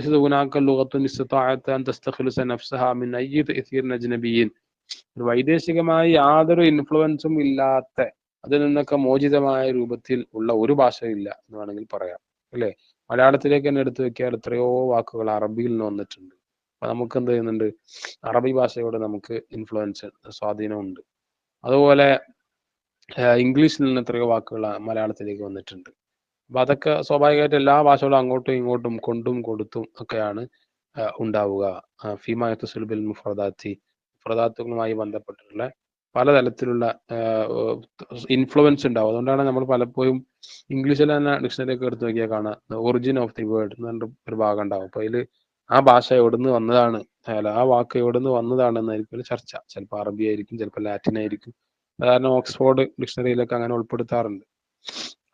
വൈദേശികമായി യാതൊരു ഇൻഫ്ലുവൻസും ഇല്ലാത്ത, അതിൽ നിന്നൊക്കെ മോചിതമായ രൂപത്തിൽ ഉള്ള ഒരു ഭാഷയില്ല എന്ന് വേണമെങ്കിൽ പറയാം, അല്ലെ? മലയാളത്തിലേക്ക് തന്നെ എടുത്തു വെക്കിയാൽ എത്രയോ വാക്കുകൾ അറബിയിൽ നിന്ന് വന്നിട്ടുണ്ട്. അപ്പൊ നമുക്ക് എന്ത് ചെയ്യുന്നുണ്ട്, അറബി ഭാഷയോട് നമുക്ക് ഇൻഫ്ലുവൻസ് സ്വാധീനമുണ്ട്. അതുപോലെ ഇംഗ്ലീഷിൽ നിന്ന് എത്രയോ വാക്കുകൾ മലയാളത്തിലേക്ക് വന്നിട്ടുണ്ട്. അപ്പൊ അതൊക്കെ സ്വാഭാവികമായിട്ട് എല്ലാ ഭാഷകളും അങ്ങോട്ടും ഇങ്ങോട്ടും കൊണ്ടും കൊടുത്തും ഒക്കെയാണ് ഉണ്ടാവുക. ഫീമായത്തുൽ മുഫ്രദാത്തുകളുമായി ബന്ധപ്പെട്ടിട്ടുള്ള പലതരത്തിലുള്ള ഇൻഫ്ലുവൻസ് ഉണ്ടാവും. അതുകൊണ്ടാണ് നമ്മൾ പലപ്പോഴും ഇംഗ്ലീഷിൽ തന്നെ ഡിക്ഷണറി ഒക്കെ എടുത്ത് നോക്കിയാൽ കാണാം ഒറിജിൻ ഓഫ് ദി വേർഡ് എന്ന് പറഞ്ഞ ഒരു ഭാഗം ഉണ്ടാവും. അപ്പൊ അതിൽ ആ ഭാഷ എവിടുന്ന് വന്നതാണ്, അല്ല ആ വാക്ക് എവിടുന്ന് വന്നതാണെന്നായിരിക്കും ഒരു ചർച്ച. ചിലപ്പോൾ അറബി ആയിരിക്കും, ചിലപ്പോൾ ലാറ്റിൻ ആയിരിക്കും. കാരണം ഓക്സ്ഫോർഡ് ഡിക്ഷണറിയിലൊക്കെ അങ്ങനെ ഉൾപ്പെടുത്താറുണ്ട്.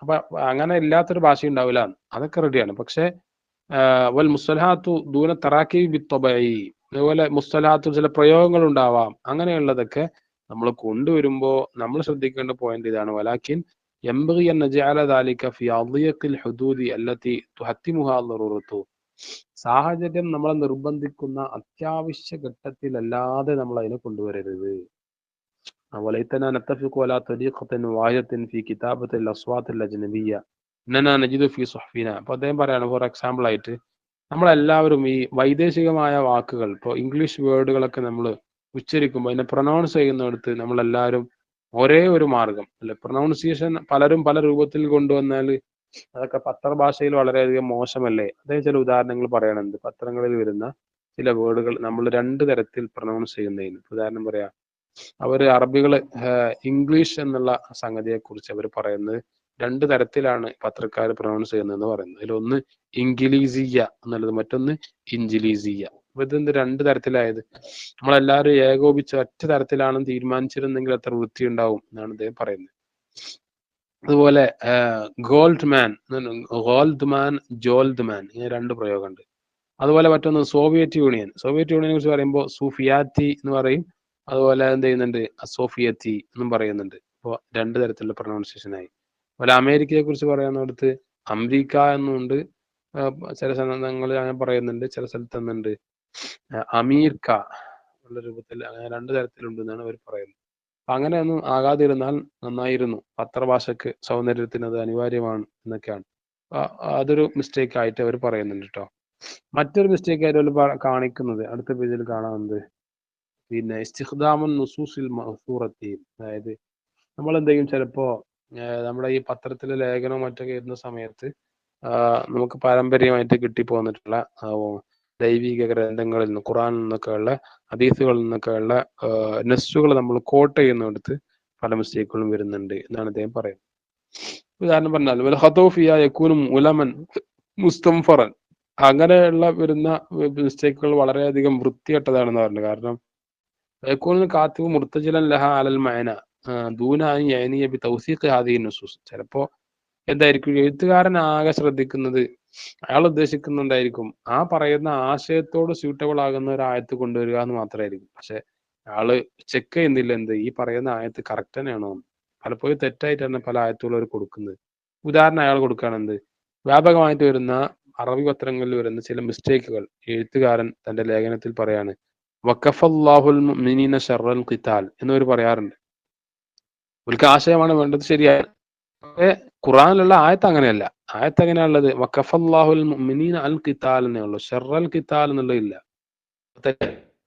അപ്പൊ അങ്ങനെ ഇല്ലാത്തൊരു ഭാഷ ഉണ്ടാവില്ല, അതൊക്കെ റെഡിയാണ്. പക്ഷെ വൽ മുസ്തലഹാത്തു ദൂന തറാക്കി ബിത്തൊബഈ, അതുപോലെ മുസ്തലഹാത്തു ചില പ്രയോഗങ്ങൾ ഉണ്ടാവാം. അങ്ങനെയുള്ളതൊക്കെ നമ്മൾ കൊണ്ടുവരുമ്പോൾ നമ്മൾ ശ്രദ്ധിക്കേണ്ട പോയിന്റ് ഇതാണ്. വലാക്കിൻ യംബഗി അൻ നജഅല ദാലിക ഫി അദിയഖിൽ ഹുദൂദി അല്ലതി തുഹത്തിമുഹാ ദറൂറത്തു. സാഹചര്യം നമ്മളെ നിർബന്ധിക്കുന്ന അത്യാവശ്യ ഘട്ടത്തിലല്ലാതെ നമ്മൾ അതിനെ കൊണ്ടുവരരുത്. وليتنا نتفق على طريقة واحدة في كتابة الأصوات الأجنبية إننا نجد في صحفنا. അപ്പോൾ അദ്ദേഹം പറയാണ്, ഫോർ എക്സാമ്പിൾ ആയിട്ട് നമ്മളെല്ലാവരും ഈ വൈദേശികമായ വാക്കുകൾ, ഇപ്പോൾ ഇംഗ്ലീഷ് വേർഡുകളൊക്കെ നമ്മൾ ഉച്ചരിക്കുമ്പോൾ അതിനെ പ്രൊനൗൺസ് ചെയ്യുന്നിടത്ത് നമ്മളെല്ലാവരും ഒരേ ഒരു മാർഗം അല്ലെ, പ്രൊനൗൺസിയേഷൻ പലരും പല രൂപത്തിൽ കൊണ്ടുവന്നാൽ അതൊക്കെ പത്രഭാഷയിൽ വളരെയധികം മോശമല്ലേ. അദ്ദേഹം ചില ഉദാഹരണങ്ങൾ പറയണുണ്ട്. പത്രങ്ങളിൽ വരുന്ന ചില വേർഡുകൾ നമ്മൾ രണ്ട് തരത്തിൽ പ്രൊനൗൺസ് ചെയ്യുന്നതിന്. ഉദാഹരണം പറയാം, അവർ അറബികള് ഇംഗ്ലീഷ് എന്നുള്ള സംഗതിയെ കുറിച്ച് അവർ പറയുന്നത് രണ്ട് തരത്തിലാണ് പത്രക്കാർ പ്രൊനൗൺസ് ചെയ്യുന്നതെന്ന് പറയുന്നത്. അതിലൊന്ന് ഇംഗിലീസിയ എന്നുള്ളത്, മറ്റൊന്ന് ഇഞ്ചിലീസിയ. അപ്പൊ ഇതെന്ത് രണ്ട് തരത്തിലായത്? നമ്മളെല്ലാവരും ഏകോപിച്ച് ഒറ്റ തരത്തിലാണെന്ന് തീരുമാനിച്ചിരുന്നെങ്കിൽ എത്ര വൃത്തി ഉണ്ടാവും എന്നാണ് അദ്ദേഹം പറയുന്നത്. അതുപോലെ ഗോൾഡ് മാൻ, ജോൾഡ് മാൻ, ഇങ്ങനെ രണ്ട് പ്രയോഗമുണ്ട്. അതുപോലെ മറ്റൊന്ന് സോവിയറ്റ് യൂണിയൻ. സോവിയറ്റ് യൂണിയനെ കുറിച്ച് പറയുമ്പോൾ സൂഫിയാത്തി എന്ന് പറയും, അതുപോലെ എന്ത് ചെയ്യുന്നുണ്ട് സോഫിയത്തി എന്നും പറയുന്നുണ്ട്. അപ്പോൾ രണ്ട് തരത്തിലുള്ള പ്രൊനൗൺസിയേഷൻ ആയി. അതുപോലെ അമേരിക്കയെ കുറിച്ച് പറയുന്നിടത്ത് അമേരിക്ക എന്നുണ്ട്, ചില സ്ഥലങ്ങളിൽ അങ്ങനെ പറയുന്നുണ്ട്, ചില സ്ഥലത്ത് എന്നുണ്ട് അമീർക്ക ഉള്ള രൂപത്തിൽ, അങ്ങനെ രണ്ട് തരത്തിലുണ്ട് എന്നാണ് അവർ പറയുന്നത്. അപ്പൊ അങ്ങനെയൊന്നും ആകാതിരുന്നാൽ നന്നായിരുന്നു. പത്രഭാഷക്ക് സൗന്ദര്യത്തിന് അത് അനിവാര്യമാണ് എന്നൊക്കെയാണ് അതൊരു മിസ്റ്റേക്ക് ആയിട്ട് അവർ പറയുന്നുണ്ട് കേട്ടോ. മറ്റൊരു മിസ്റ്റേക്ക് ആയിട്ട് അവർ കാണിക്കുന്നത് അടുത്ത പേജിൽ കാണാവുന്നത് പിന്നെ ഇസ്തിഖ്ദാമുൻ നുസൂസിൽ മഅ്സൂറത്തി, അതായത് നമ്മൾ എന്ത് ചെയ്യും, ചിലപ്പോ നമ്മുടെ ഈ പത്രത്തിലെ ലേഖനം മറ്റൊക്കെ എഴുതുന്ന സമയത്ത് നമുക്ക് പാരമ്പര്യമായിട്ട് കിട്ടിപ്പോന്നിട്ടുള്ള ദൈവിക ഗ്രന്ഥങ്ങളിൽ നിന്ന്, ഖുറാനിൽ നിന്നൊക്കെയുള്ള ഹദീസുകളിൽ നിന്നൊക്കെയുള്ള നസ്സുകൾ നമ്മൾ കോട്ട് ചെയ്യുന്നിടത്ത് പല മിസ്റ്റേക്കുകളും വരുന്നുണ്ട് എന്നാണ് അദ്ദേഹം പറയുന്നത്. ഉദാഹരണം പറഞ്ഞാൽ വൽ ഖതൗഫിയ യകൂനും ഉലമൻ മുസ്തംഫറൻ, അങ്ങനെയുള്ള വരുന്ന മിസ്റ്റേക്കുകൾ വളരെയധികം വൃത്തികെട്ടതാണെന്ന് പറഞ്ഞു. കാരണം യകൂനുൽ കാത്തിബു മുർത്തജിലൻ ലഹ അലൽ മഅന ദൂന അൻ യഅനിയ ബി തൗസീഖ് ഹാദിഹി നുസൂസ്. ചിലപ്പോ എന്തായിരിക്കും, എഴുത്തുകാരൻ ആകെ ശ്രദ്ധിക്കുന്നത്, അയാൾ ഉദ്ദേശിക്കുന്നുണ്ടായിരിക്കും ആ പറയുന്ന ആശയത്തോട് സ്യൂട്ടബിൾ ആകുന്ന ഒരു ആയത്ത് കൊണ്ടുവരിക എന്ന് മാത്രമായിരിക്കും. പക്ഷെ അയാള് ചെക്ക് ചെയ്യുന്നില്ല എന്ത് ഈ പറയുന്ന ആയത്ത് കറക്റ്റ് തന്നെയാണോ. പലപ്പോഴും തെറ്റായിട്ടാണ് പല ആയത്തുകളും അവർ കൊടുക്കുന്നത്. ഉദാഹരണം അയാൾ കൊടുക്കുകയാണെന്ത്, വ്യാപകമായിട്ട് വരുന്ന അറബി പത്രങ്ങളിൽ വരുന്ന ചില മിസ്റ്റേക്കുകൾ എഴുത്തുകാരൻ തന്റെ ലേഖനത്തിൽ പറയാണ്, വഖഫല്ലാഹുൽ മുഅ്മിനീന ശർറൽ ഖിതാൽ എന്നവർ പറയാറുണ്ട്. അവർക്ക് ആശയമാണ് വേണ്ടത്, ശരിയാണ്. പക്ഷേ ഖുറാനിലുള്ള ആയത്ത് അങ്ങനെയല്ല. ആയത്ത് എങ്ങനെയാണുള്ളത്, വഖഫല്ലാഹുൽ മുഅ്മിനീന അൽ ഖിതാൽ എന്നേ ഉള്ളൂ, ഷർറൽ ഖിതാൽ എന്നുള്ളതില്ല.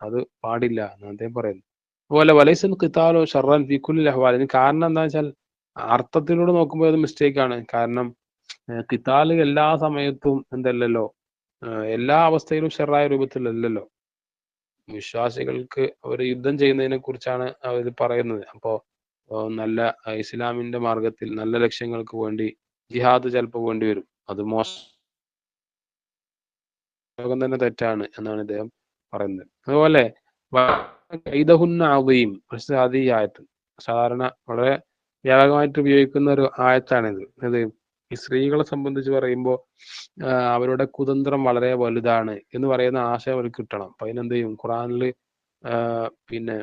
അത് പാടില്ല എന്ന് അദ്ദേഹം പറയുന്നു. അതുപോലെ വലൈസൽ ഖിതാലു ഷർറൻ ഫി കുല്ലി അഹ്വാൽ. കാരണം എന്താ വെച്ചാൽ അർത്ഥത്തിലൂടെ നോക്കുമ്പോൾ അത് മിസ്റ്റേക്ക് ആണ്. കാരണം ഖിതാൽ എല്ലാ സമയത്തും എന്തല്ലല്ലോ, എല്ലാ അവസ്ഥയിലും ഷെറായ രൂപത്തിലല്ലല്ലോ. വിശ്വാസികൾക്ക് അവർ യുദ്ധം ചെയ്യുന്നതിനെ കുറിച്ചാണ് അവർ പറയുന്നത്. അപ്പോ നല്ല ഇസ്ലാമിന്റെ മാർഗത്തിൽ നല്ല ലക്ഷ്യങ്ങൾക്ക് വേണ്ടി ജിഹാദ് ചിലപ്പോൾ വേണ്ടി വരും. അത് മോശം തന്നെ തെറ്റാണ് എന്നാണ് ഇദ്ദേഹം പറയുന്നത്. അതുപോലെ ആയത്ത് സാധാരണ വളരെ വ്യാപകമായിട്ട് ഉപയോഗിക്കുന്ന ഒരു ആയത്താണിത്. ഇത് ഈ സ്ത്രീകളെ സംബന്ധിച്ച് പറയുമ്പോൾ അവരുടെ കുതന്ത്രം വളരെ വലുതാണ് എന്ന് പറയുന്ന ആശയം അവർക്ക് കിട്ടണം. അപ്പൊ അതിനെന്ത് ചെയ്യും, ഖുറാനിൽ പിന്നെ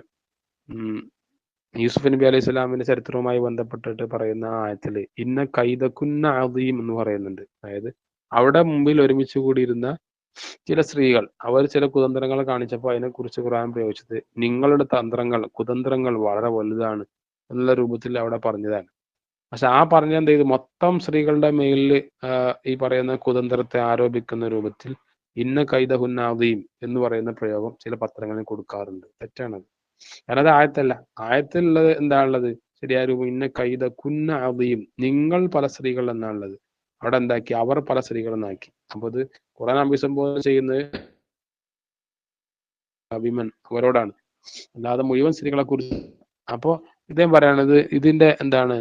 യൂസുഫ് നബി അലൈഹി സ്വലാമിന്റെ ചരിത്രവുമായി ബന്ധപ്പെട്ടിട്ട് പറയുന്ന ആയത്തില് ഇന്ന കൈതക്കുന്ന അദീം എന്ന് പറയുന്നുണ്ട്. അതായത് അവിടെ മുമ്പിൽ ഒരുമിച്ച് കൂടിയിരുന്ന ചില സ്ത്രീകൾ അവർ ചില കുതന്ത്രങ്ങൾ കാണിച്ചപ്പോൾ അതിനെക്കുറിച്ച് ഖുർആൻ പ്രയോഗിച്ചത് നിങ്ങളുടെ കുതന്ത്രങ്ങൾ വളരെ വലുതാണ് എന്നുള്ള രൂപത്തിൽ അവിടെ പറഞ്ഞതാണ്. പക്ഷെ ആ പറഞ്ഞ എന്ത് ചെയ്തു, മൊത്തം സ്ത്രീകളുടെ മേലിൽ ഈ പറയുന്ന കുതന്ത്രത്തെ ആരോപിക്കുന്ന രൂപത്തിൽ ഇന്ന കൈതഹുന്നാദീം എന്ന് പറയുന്ന പ്രയോഗം ചില പത്രങ്ങളിൽ കൊടുക്കാറുണ്ട്. തെറ്റാണത്. കാരണം അത് ആയത്തല്ല. ആയത്തിലുള്ളത് എന്താണുള്ളത്, ശരിയായ രൂപം ഇന്ന കൈത കുന്ന അദീം, നിങ്ങൾ പല സ്ത്രീകൾ എന്നാണുള്ളത്. അവിടെ എന്താക്കി, അവർ പല സ്ത്രീകൾ എന്നാക്കി. അപ്പൊ ഇത് ഖുർആൻ അഭിസംബോധന ചെയ്യുന്നത് വിമൻ, അവരോടാണ്, അല്ലാതെ മുഴുവൻ സ്ത്രീകളെ കുറിച്ച്. അപ്പോ ഇദ്ദേഹം പറയണത് ഇതിന്റെ എന്താണ്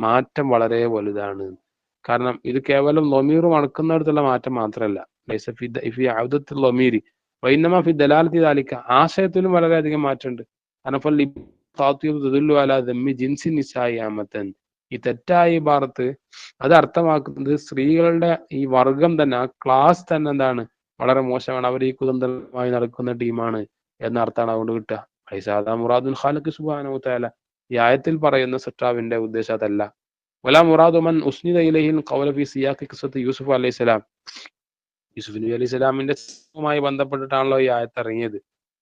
മാറ്റം വളരെ വലുതാണ്. കാരണം ഇത് കേവലം ലൊമീർ മണക്കുന്നിടത്തുള്ള മാറ്റം മാത്രമല്ല, ആശയത്തിലും വളരെയധികം മാറ്റമുണ്ട്. കാരണം ഈ തെറ്റായ ഇബാറത്ത് അത് അർത്ഥമാക്കുന്നത് സ്ത്രീകളുടെ ഈ വർഗം തന്നെ, ആ ക്ലാസ് തന്നെ എന്താണ്, വളരെ മോശമാണ്, അവർ ഈ കുതന്ത്രമായി നടക്കുന്ന ടീമാണ് എന്ന അർത്ഥമാണ് അതുകൊണ്ട് കിട്ടുക. ഐസാദ മുറാദുൽ ഖാലിഖ് സുബ്ഹാനഹു വതആല, ഈ ആയത്തിൽ പറയുന്ന സൃഷ്ടാവിന്റെ ഉദ്ദേശം അതല്ല. വലാ മുറാദു മൻ ഉസ്നിദ ഇലൈഹിൽ ഖൗല ഫീ സിയാഖി ഖിസ്സത്തി യൂസുഫ് അലൈഹിസ്സലാം, യൂസുഫ് നബി അലൈഹി സ്വലാമിന്റെ മായി ബന്ധപ്പെട്ടിട്ടാണല്ലോ ഈ ആയത്ത് ഇറങ്ങിയത്.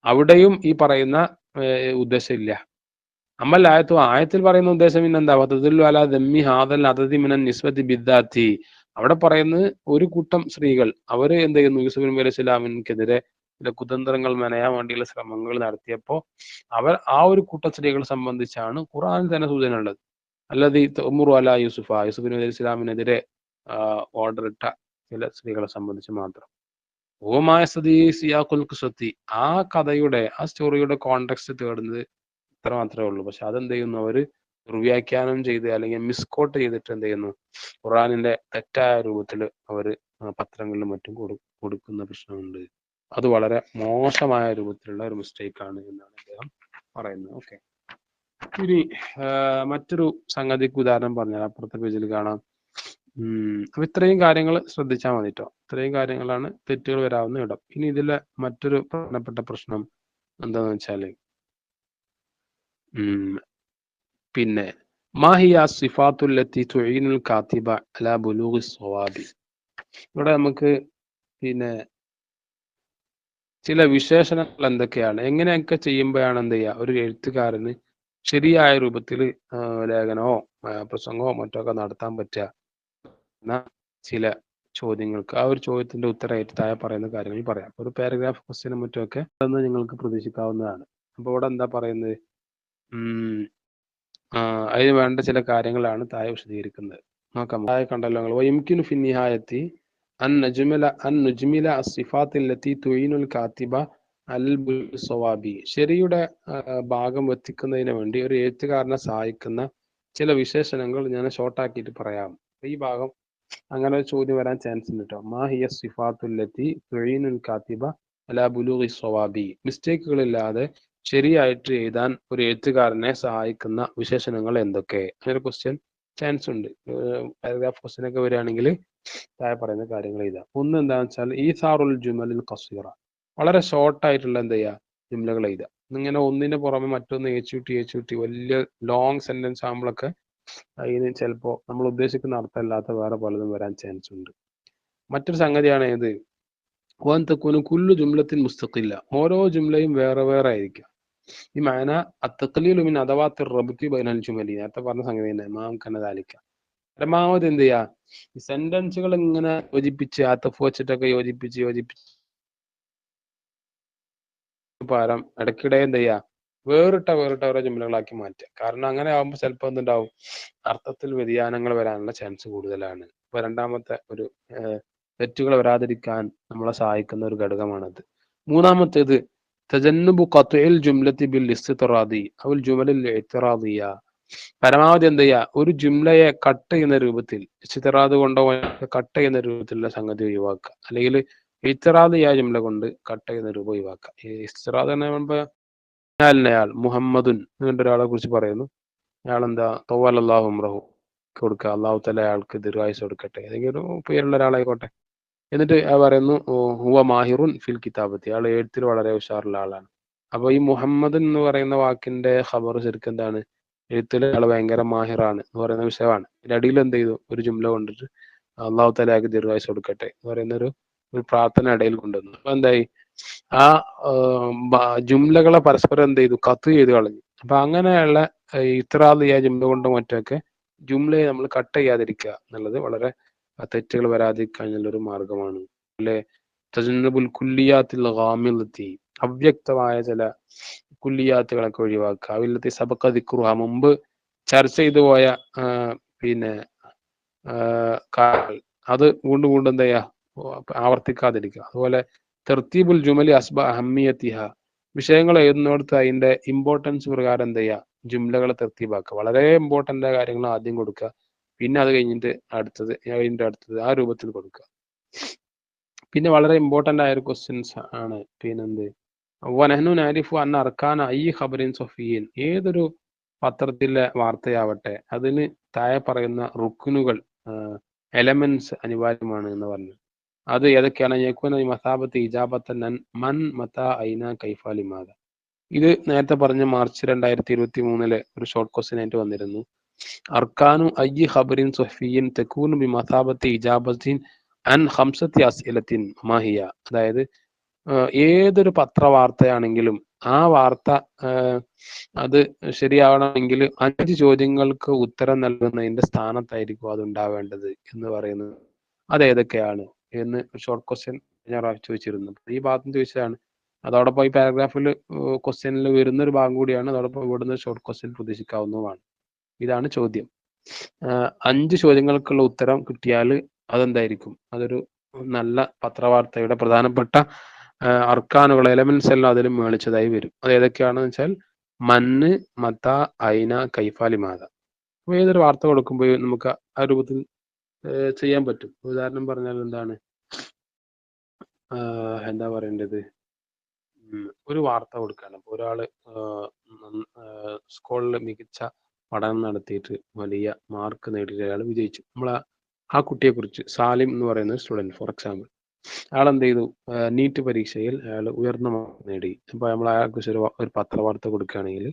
അവിടെയും ഈ പറയുന്ന ഉദ്ദേശം ഇല്ല. അമ്മൽ ആയത്തു, ആയത്തിൽ പറയുന്ന ഉദ്ദേശം പിന്നെന്താ, വതദുല്ലു അലാ ദമ്മി ഹാദൽ അദദി മിനൻ നിസ്ബതി ബിദ്ദാത്തി, അവിടെ പറയുന്നത് ഒരു കൂട്ടം സ്ത്രീകൾ അവര് എന്ത് ചെയ്യുന്നു, യൂസുഫ് നബി അലൈഹി സ്വലാമിനെതിരെ ചില കുതന്ത്രങ്ങൾ മെനയാൻ വേണ്ടിയുള്ള ശ്രമങ്ങൾ നടത്തിയപ്പോ അവർ ആ ഒരു കൂട്ടം സ്ത്രീകളെ സംബന്ധിച്ചാണ് ഖുർആനിൽ തന്നെ സൂചന ഉള്ളത്. അല്ലദീ തഅ്മുറു അലാ യൂസുഫ, യൂസുഫ് നബി അലൈഹി സ്വലാമിനെതിരെ ഓർഡർ ഇട്ട ചില സ്ത്രീകളെ സംബന്ധിച്ച് മാത്രം. ഓമായ സ്ഥിതി സിയാഖുൽ ഖിസ്സത്തി, ആ കഥയുടെ ആ സ്റ്റോറിയുടെ കോണ്ടെക്സ്റ്റ് തേടുന്നത് ഇത്ര മാത്രമേ ഉള്ളൂ. പക്ഷെ അതെന്ത് ചെയ്യുന്നു, അവര് ദുർവ്യാഖ്യാനം ചെയ്ത് അല്ലെങ്കിൽ മിസ്കോട്ട് ചെയ്തിട്ട് എന്ത് ചെയ്യുന്നു, ഖുർആനിന്റെ തെറ്റായ രൂപത്തിൽ അവര് പത്രങ്ങളിലും മറ്റും കൊടുക്കുന്ന പ്രശ്നമുണ്ട്. അത് വളരെ മോശമായ രൂപത്തിലുള്ള ഒരു മിസ്റ്റേക്ക് ആണ് എന്നാണ് അദ്ദേഹം പറയുന്നത്. ഓക്കെ, ഇനി മറ്റൊരു സംഗതിക്ക് ഉദാഹരണം പറഞ്ഞാൽ അപ്പുറത്തെ പേജിൽ കാണാം. അപ്പൊ ഇത്രയും കാര്യങ്ങൾ ശ്രദ്ധിച്ചാൽ മതി കേട്ടോ. ഇത്രയും കാര്യങ്ങളാണ് തെറ്റുകൾ വരാവുന്ന ഇടം. ഇനി ഇതിലെ മറ്റൊരു പ്രധാനപ്പെട്ട പ്രശ്നം എന്താന്ന് വെച്ചാല് പിന്നെ മാഹിയ സിഫാത്തുല്ലത്തി തുഈനുൽ കാത്തിബ അലാ ബുലൂഗി സ്വവാബി, ഇവിടെ നമുക്ക് പിന്നെ ചില വിശേഷണങ്ങൾ എന്തൊക്കെയാണ്, എങ്ങനെയൊക്കെ ചെയ്യുമ്പോഴാണ് എന്ത് ചെയ്യുക, ഒരു എഴുത്തുകാരന് ശരിയായ രൂപത്തിൽ ലേഖനമോ പ്രസംഗമോ മറ്റോ ഒക്കെ നടത്താൻ പറ്റുക എന്ന ചില ചോദ്യങ്ങൾക്ക് ആ ഒരു ചോദ്യത്തിന്റെ ഉത്തരമായിട്ട് താഴെ പറയുന്ന കാര്യങ്ങൾ പറയാം. ഒരു പാരഗ്രാഫ് ക്വസ്റ്റ്യനും മറ്റുമൊക്കെ അതൊന്ന് നിങ്ങൾക്ക് പ്രതീക്ഷിക്കാവുന്നതാണ്. അപ്പൊ ഇവിടെ എന്താ പറയുന്നത്, അതിന് വേണ്ട ചില കാര്യങ്ങളാണ് താഴെ വിശദീകരിക്കുന്നത്. നോക്കാം. താഴെ കണ്ടല്ലോ നിങ്ങൾ, വയംകിനു ഫി നിഹായത്തി അൻ നുജ്മില അസ്സിഫാത്തില്ലത്തി തുഈനുൽ കാത്തിബ അൽ സ്വവാബി, ശരിയുടെ ഭാഗം എത്തിക്കുന്നതിന് വേണ്ടി ഒരു എഴുത്തുകാരനെ സഹായിക്കുന്ന ചില വിശേഷണങ്ങൾ ഞാൻ ഷോർട്ടാക്കിയിട്ട് പറയാം. ഈ ഭാഗം അങ്ങനെ ഒരു ചോദ്യം വരാൻ ചാൻസ് ഉണ്ട് കേട്ടോ. മാ ഹിയ സിഫാത്തുല്ലത്തി തുഈനുൽ കാത്തിബ അലാ ബുലൂഗി സ്വവാബി, മിസ്റ്റേക്കുകളില്ലാതെ ശരിയായിട്ട് എഴുതാൻ ഒരു എഴുത്തുകാരനെ സഹായിക്കുന്ന വിശേഷണങ്ങൾ എന്തൊക്കെ, അങ്ങനെ ക്വസ്റ്റ്യൻ ചാൻസ് ഉണ്ട്. പാരഗ്രാഫ് ക്വസ്റ്റ്യൻ ഒക്കെ വരികയാണെങ്കിൽ താഴെ പറയുന്ന കാര്യങ്ങൾ എഴുതാം. ഒന്ന് എന്താണെന്ന് വെച്ചാൽ ഈസാറുൽ ജുമലിൽ ഖസീറ, വളരെ ഷോർട്ട് ആയിട്ടുള്ള എന്ത് ചെയ്യുക, ജുംലകൾ എഴുതുക. ഇങ്ങനെ ഒന്നിന് പുറമെ മറ്റൊന്ന് ഏച്ചുട്ടി വലിയ ലോങ് സെന്റൻസ് ആകുമ്പോഴൊക്കെ അതിന് ചിലപ്പോൾ നമ്മൾ ഉദ്ദേശിക്കുന്ന അർത്ഥമല്ലാത്ത വേറെ പലതും വരാൻ ചാൻസ് ഉണ്ട്. മറ്റൊരു സംഗതിയാണ് ഏത്, വൻ തക്കൂന് കുല്ലു ജുംലത്തിൻ മുസ്തഖില്ല, ഓരോ ജുംലയും വേറെ വേറെ ആയിരിക്കും. ഈ മാന അത്തഖലീലു മിൻ അദവാത്തിർ റബ്തി ബൈനൽ ജുമലി, നേരത്തെ പറഞ്ഞ സംഗതി തന്നെ, മാം കനദാലിക്ക, പരമാവധി എന്ത് ചെയ്യുക, ഈ സെന്റൻസുകൾ ഇങ്ങനെ യോജിപ്പിച്ച് ആത്തഫ് വെച്ചിട്ടൊക്കെ യോജിപ്പിച്ച് പകരം ഇടയ്ക്കിടെ എന്ത് ചെയ്യുക, വേറിട്ട ഓരോ ജുംലകളാക്കി മാറ്റുക. കാരണം അങ്ങനെ ആകുമ്പോൾ ചിലപ്പോൾ എന്തുണ്ടാവും, അർത്ഥത്തിൽ വ്യതിയാനങ്ങൾ വരാനുള്ള ചാൻസ് കൂടുതലാണ്. ഇപ്പൊ രണ്ടാമത്തെ ഒരു തെറ്റുകൾ വരാതിരിക്കാൻ നമ്മളെ സഹായിക്കുന്ന ഒരു ഘടകമാണത്. മൂന്നാമത്തേത് തജന്നുബു ഖത്ഇൽ ജുംലത്തി ബിൽ ഇസ്തിറാദി അവൽ ജുമലിൽ ഇഅ്തിറാദിയ, പരമാവധി എന്ത് ചെയ്യുക, ഒരു ജുംലയെ കട്ട് ചെയ്യുന്ന രൂപത്തിൽ, ഇസ്തിറാദ് കൊണ്ടോ കട്ട് ചെയ്യുന്ന രൂപത്തിലുള്ള സംഗതി ഒഴിവാക്കുക, അല്ലെങ്കിൽ ഇഅ്തിറാദിയ ജുംല കൊണ്ട് കട്ട് ചെയ്യുന്ന രൂപം ഒഴിവാക്കുക. ഈ ഇസ്തിറാദ് എന്ന് പറയുമ്പോൾ അയാൾ മുഹമ്മദുൻ എന്നിട്ട് ഒരാളെ കുറിച്ച് പറയുന്നു, അയാളെന്താ തവ്വലല്ലാഹു ഉംറഹു കൊടുക്കുക, അള്ളാഹു തആല അയാൾക്ക് ദീർഘായുസ്സ് കൊടുക്കട്ടെ, ഏതെങ്കിലും ഒരു പേരുള്ള ഒരാളായിക്കോട്ടെ. എന്നിട്ട് പറയുന്നു ഹുവ മാഹിറുൻ ഫിൽ കിതാബത്തി, അയാൾ എഴുത്തിൽ വളരെ ഉഷാറുള്ള ആളാണ്. അപ്പൊ ഈ മുഹമ്മദ് എന്ന് പറയുന്ന വാക്കിന്റെ ഖബർ ശരിക്കും എന്താണ്, എഴുത്തിൽ അയാൾ ഭയങ്കര മാഹിറാണ് എന്ന് പറയുന്ന വിഷയമാണ്. ഇതിന്റെ അടിയിൽ എന്ത് ചെയ്തു, ഒരു ജുംല കൊണ്ടിട്ട് അള്ളാഹു തആല അയാൾക്ക് ദീർഘായുസ്സ് കൊടുക്കട്ടെ എന്ന് പറയുന്ന ഒരു പ്രാർത്ഥന ഇടയിൽ കൊണ്ടുവന്നു. അപ്പൊ എന്തായി, ആ ജുംലകളെ പരസ്പരം എന്ത് ചെയ്തു, കത്ത് ചെയ്ത് കളഞ്ഞു. അപ്പൊ അങ്ങനെയുള്ള ഇത്രാദ് ചെയ്യാ ജുംല കൊണ്ട് മറ്റൊക്കെ ജുംലയെ നമ്മൾ കട്ട് ചെയ്യാതിരിക്കുക എന്നുള്ളത് വളരെ തെറ്റുകൾ വരാതിരിക്കാനുള്ള ഒരു മാർഗമാണ്. അല്ലെ, തജന്നബുൽ കുല്ലിയാത്തിൽ ഗാമിളത്തി, അവ്യക്തമായ ചില കുല്ലിയാത്തുകളൊക്കെ ഒഴിവാക്കുക. അവില്ലത്തി സബഖ ദിക്റുഹ, മുമ്പ് ചർച്ച ചെയ്തു പോയ പിന്നെ കാര്യങ്ങൾ അത് വീണ്ടും വീണ്ടും എന്ത് ചെയ്യാ ആവർത്തിക്കാതിരിക്കുക. അതുപോലെ തെർത്തീബുൽ ജുമലി അസ്ബ അഹമ്മിയത്തിഹ, വിഷയങ്ങൾ എഴുതുന്നിടത്ത് അതിന്റെ ഇമ്പോർട്ടൻസ് പ്രകാരം എന്ത് ചെയ്യുക, ജുംലകളെ തെർത്തീബാക്കുക. വളരെ ഇമ്പോർട്ടൻ്റ് ആയ കാര്യങ്ങൾ ആദ്യം കൊടുക്കുക, പിന്നെ അത് കഴിഞ്ഞിട്ട് അടുത്തത്, അതിന്റെ അടുത്തത്, ആ രൂപത്തിൽ കൊടുക്കുക. പിന്നെ വളരെ ഇമ്പോർട്ടൻ്റ് ആയ ഒരു ക്വസ്റ്റ്യൻസ് ആണ് പിന്നെന്ത്, വനഹ്നു നാരിഫു അന്ന അർക്കാന ഐ ഖബറിൻ സൊഫിയൻ, ഏതൊരു പത്രത്തിലെ വാർത്തയാവട്ടെ അതിന് താഴെ പറയുന്ന റുക്കുനുകൾ, എലമെന്റ്സ് അനിവാര്യമാണ് എന്ന് പറഞ്ഞു. അത് ഏതൊക്കെയാണ്? യക്കുന മസാബത്ത് ഇജാബത്തൻ മൻ മത ഐന കൈഫ ലിമാദ. ഇത് നേരത്തെ പറഞ്ഞ മാർച്ച് 2023 ഒരു ഷോർട്ട് ക്വസ്റ്റ്യൻ ആയിട്ട് വന്നിരുന്നു. അർക്കാനു അയ്യി ഖബറിൻ സൊഫിയൻ തെക്കൂനു ബി മസാബത്തി ഇജാബത്തിൻ അൻ ഹംസത്തി അസ്ഇലത്തിൻ മാഹിയ. അതായത് ഏതൊരു പത്രവാർത്തയാണെങ്കിലും ആ വാർത്ത അത് ശരിയാവണമെങ്കിൽ 5 ചോദ്യങ്ങൾക്ക് ഉത്തരം നൽകുന്നതിന്റെ സ്ഥാനത്തായിരിക്കും അത് ഉണ്ടാവേണ്ടത് എന്ന് പറയുന്നത്. അത് ഏതൊക്കെയാണ് എന്ന് ഷോർട്ട് ക്വസ്റ്റ്യൻ ഞാൻ ചോദിച്ചിരുന്നു. ഈ ഭാഗത്ത് ചോദിച്ചതാണ്. അതോടൊപ്പം ഈ പാരഗ്രാഫിൽ ക്വസ്റ്റ്യനിൽ വരുന്ന ഒരു ഭാഗം കൂടിയാണ്. അതോടൊപ്പം ഇവിടുന്ന് ഷോർട്ട് ക്വസ്റ്റ്യൻ പ്രതീക്ഷിക്കാവുന്നതുമാണ്. ഇതാണ് ചോദ്യം. 5 ചോദ്യങ്ങൾക്കുള്ള ഉത്തരം കിട്ടിയാൽ അതെന്തായിരിക്കും? അതൊരു നല്ല പത്രവാർത്തയുടെ പ്രധാനപ്പെട്ട അർക്കാനുകൾ, എലമെന്റ്സ് എല്ലാം അതിലും മേളിച്ചതായി വരും. അത് ഏതൊക്കെയാണെന്ന് വെച്ചാൽ മന്ന്, മത, ഐന, കൈഫാലിമാത. അപ്പോൾ ഏതൊരു വാർത്ത കൊടുക്കുമ്പോൾ നമുക്ക് ആ രൂപത്തിൽ ചെയ്യാൻ പറ്റും. ഉദാഹരണം പറഞ്ഞാൽ എന്താണ്, എന്താ പറയേണ്ടത്, ഒരു വാർത്ത കൊടുക്കുകയാണ്. അപ്പോൾ ഒരാള് സ്കൂളിൽ മികച്ച പഠനം നടത്തിയിട്ട് വലിയ മാർക്ക് നേടിയിട്ട് അയാൾ വിജയിച്ചു. നമ്മൾ ആ കുട്ടിയെ കുറിച്ച്, സാലിം എന്ന് പറയുന്ന സ്റ്റുഡൻറ് ഫോർ എക്സാമ്പിൾ, അയാൾ എന്ത് ചെയ്തു, നീറ്റ് പരീക്ഷയിൽ അയാൾ ഉയർന്ന മാർക്ക് നേടി. അപ്പോൾ നമ്മൾ അയാൾക്ക് ഒരു പത്രവാർത്ത കൊടുക്കുകയാണെങ്കിൽ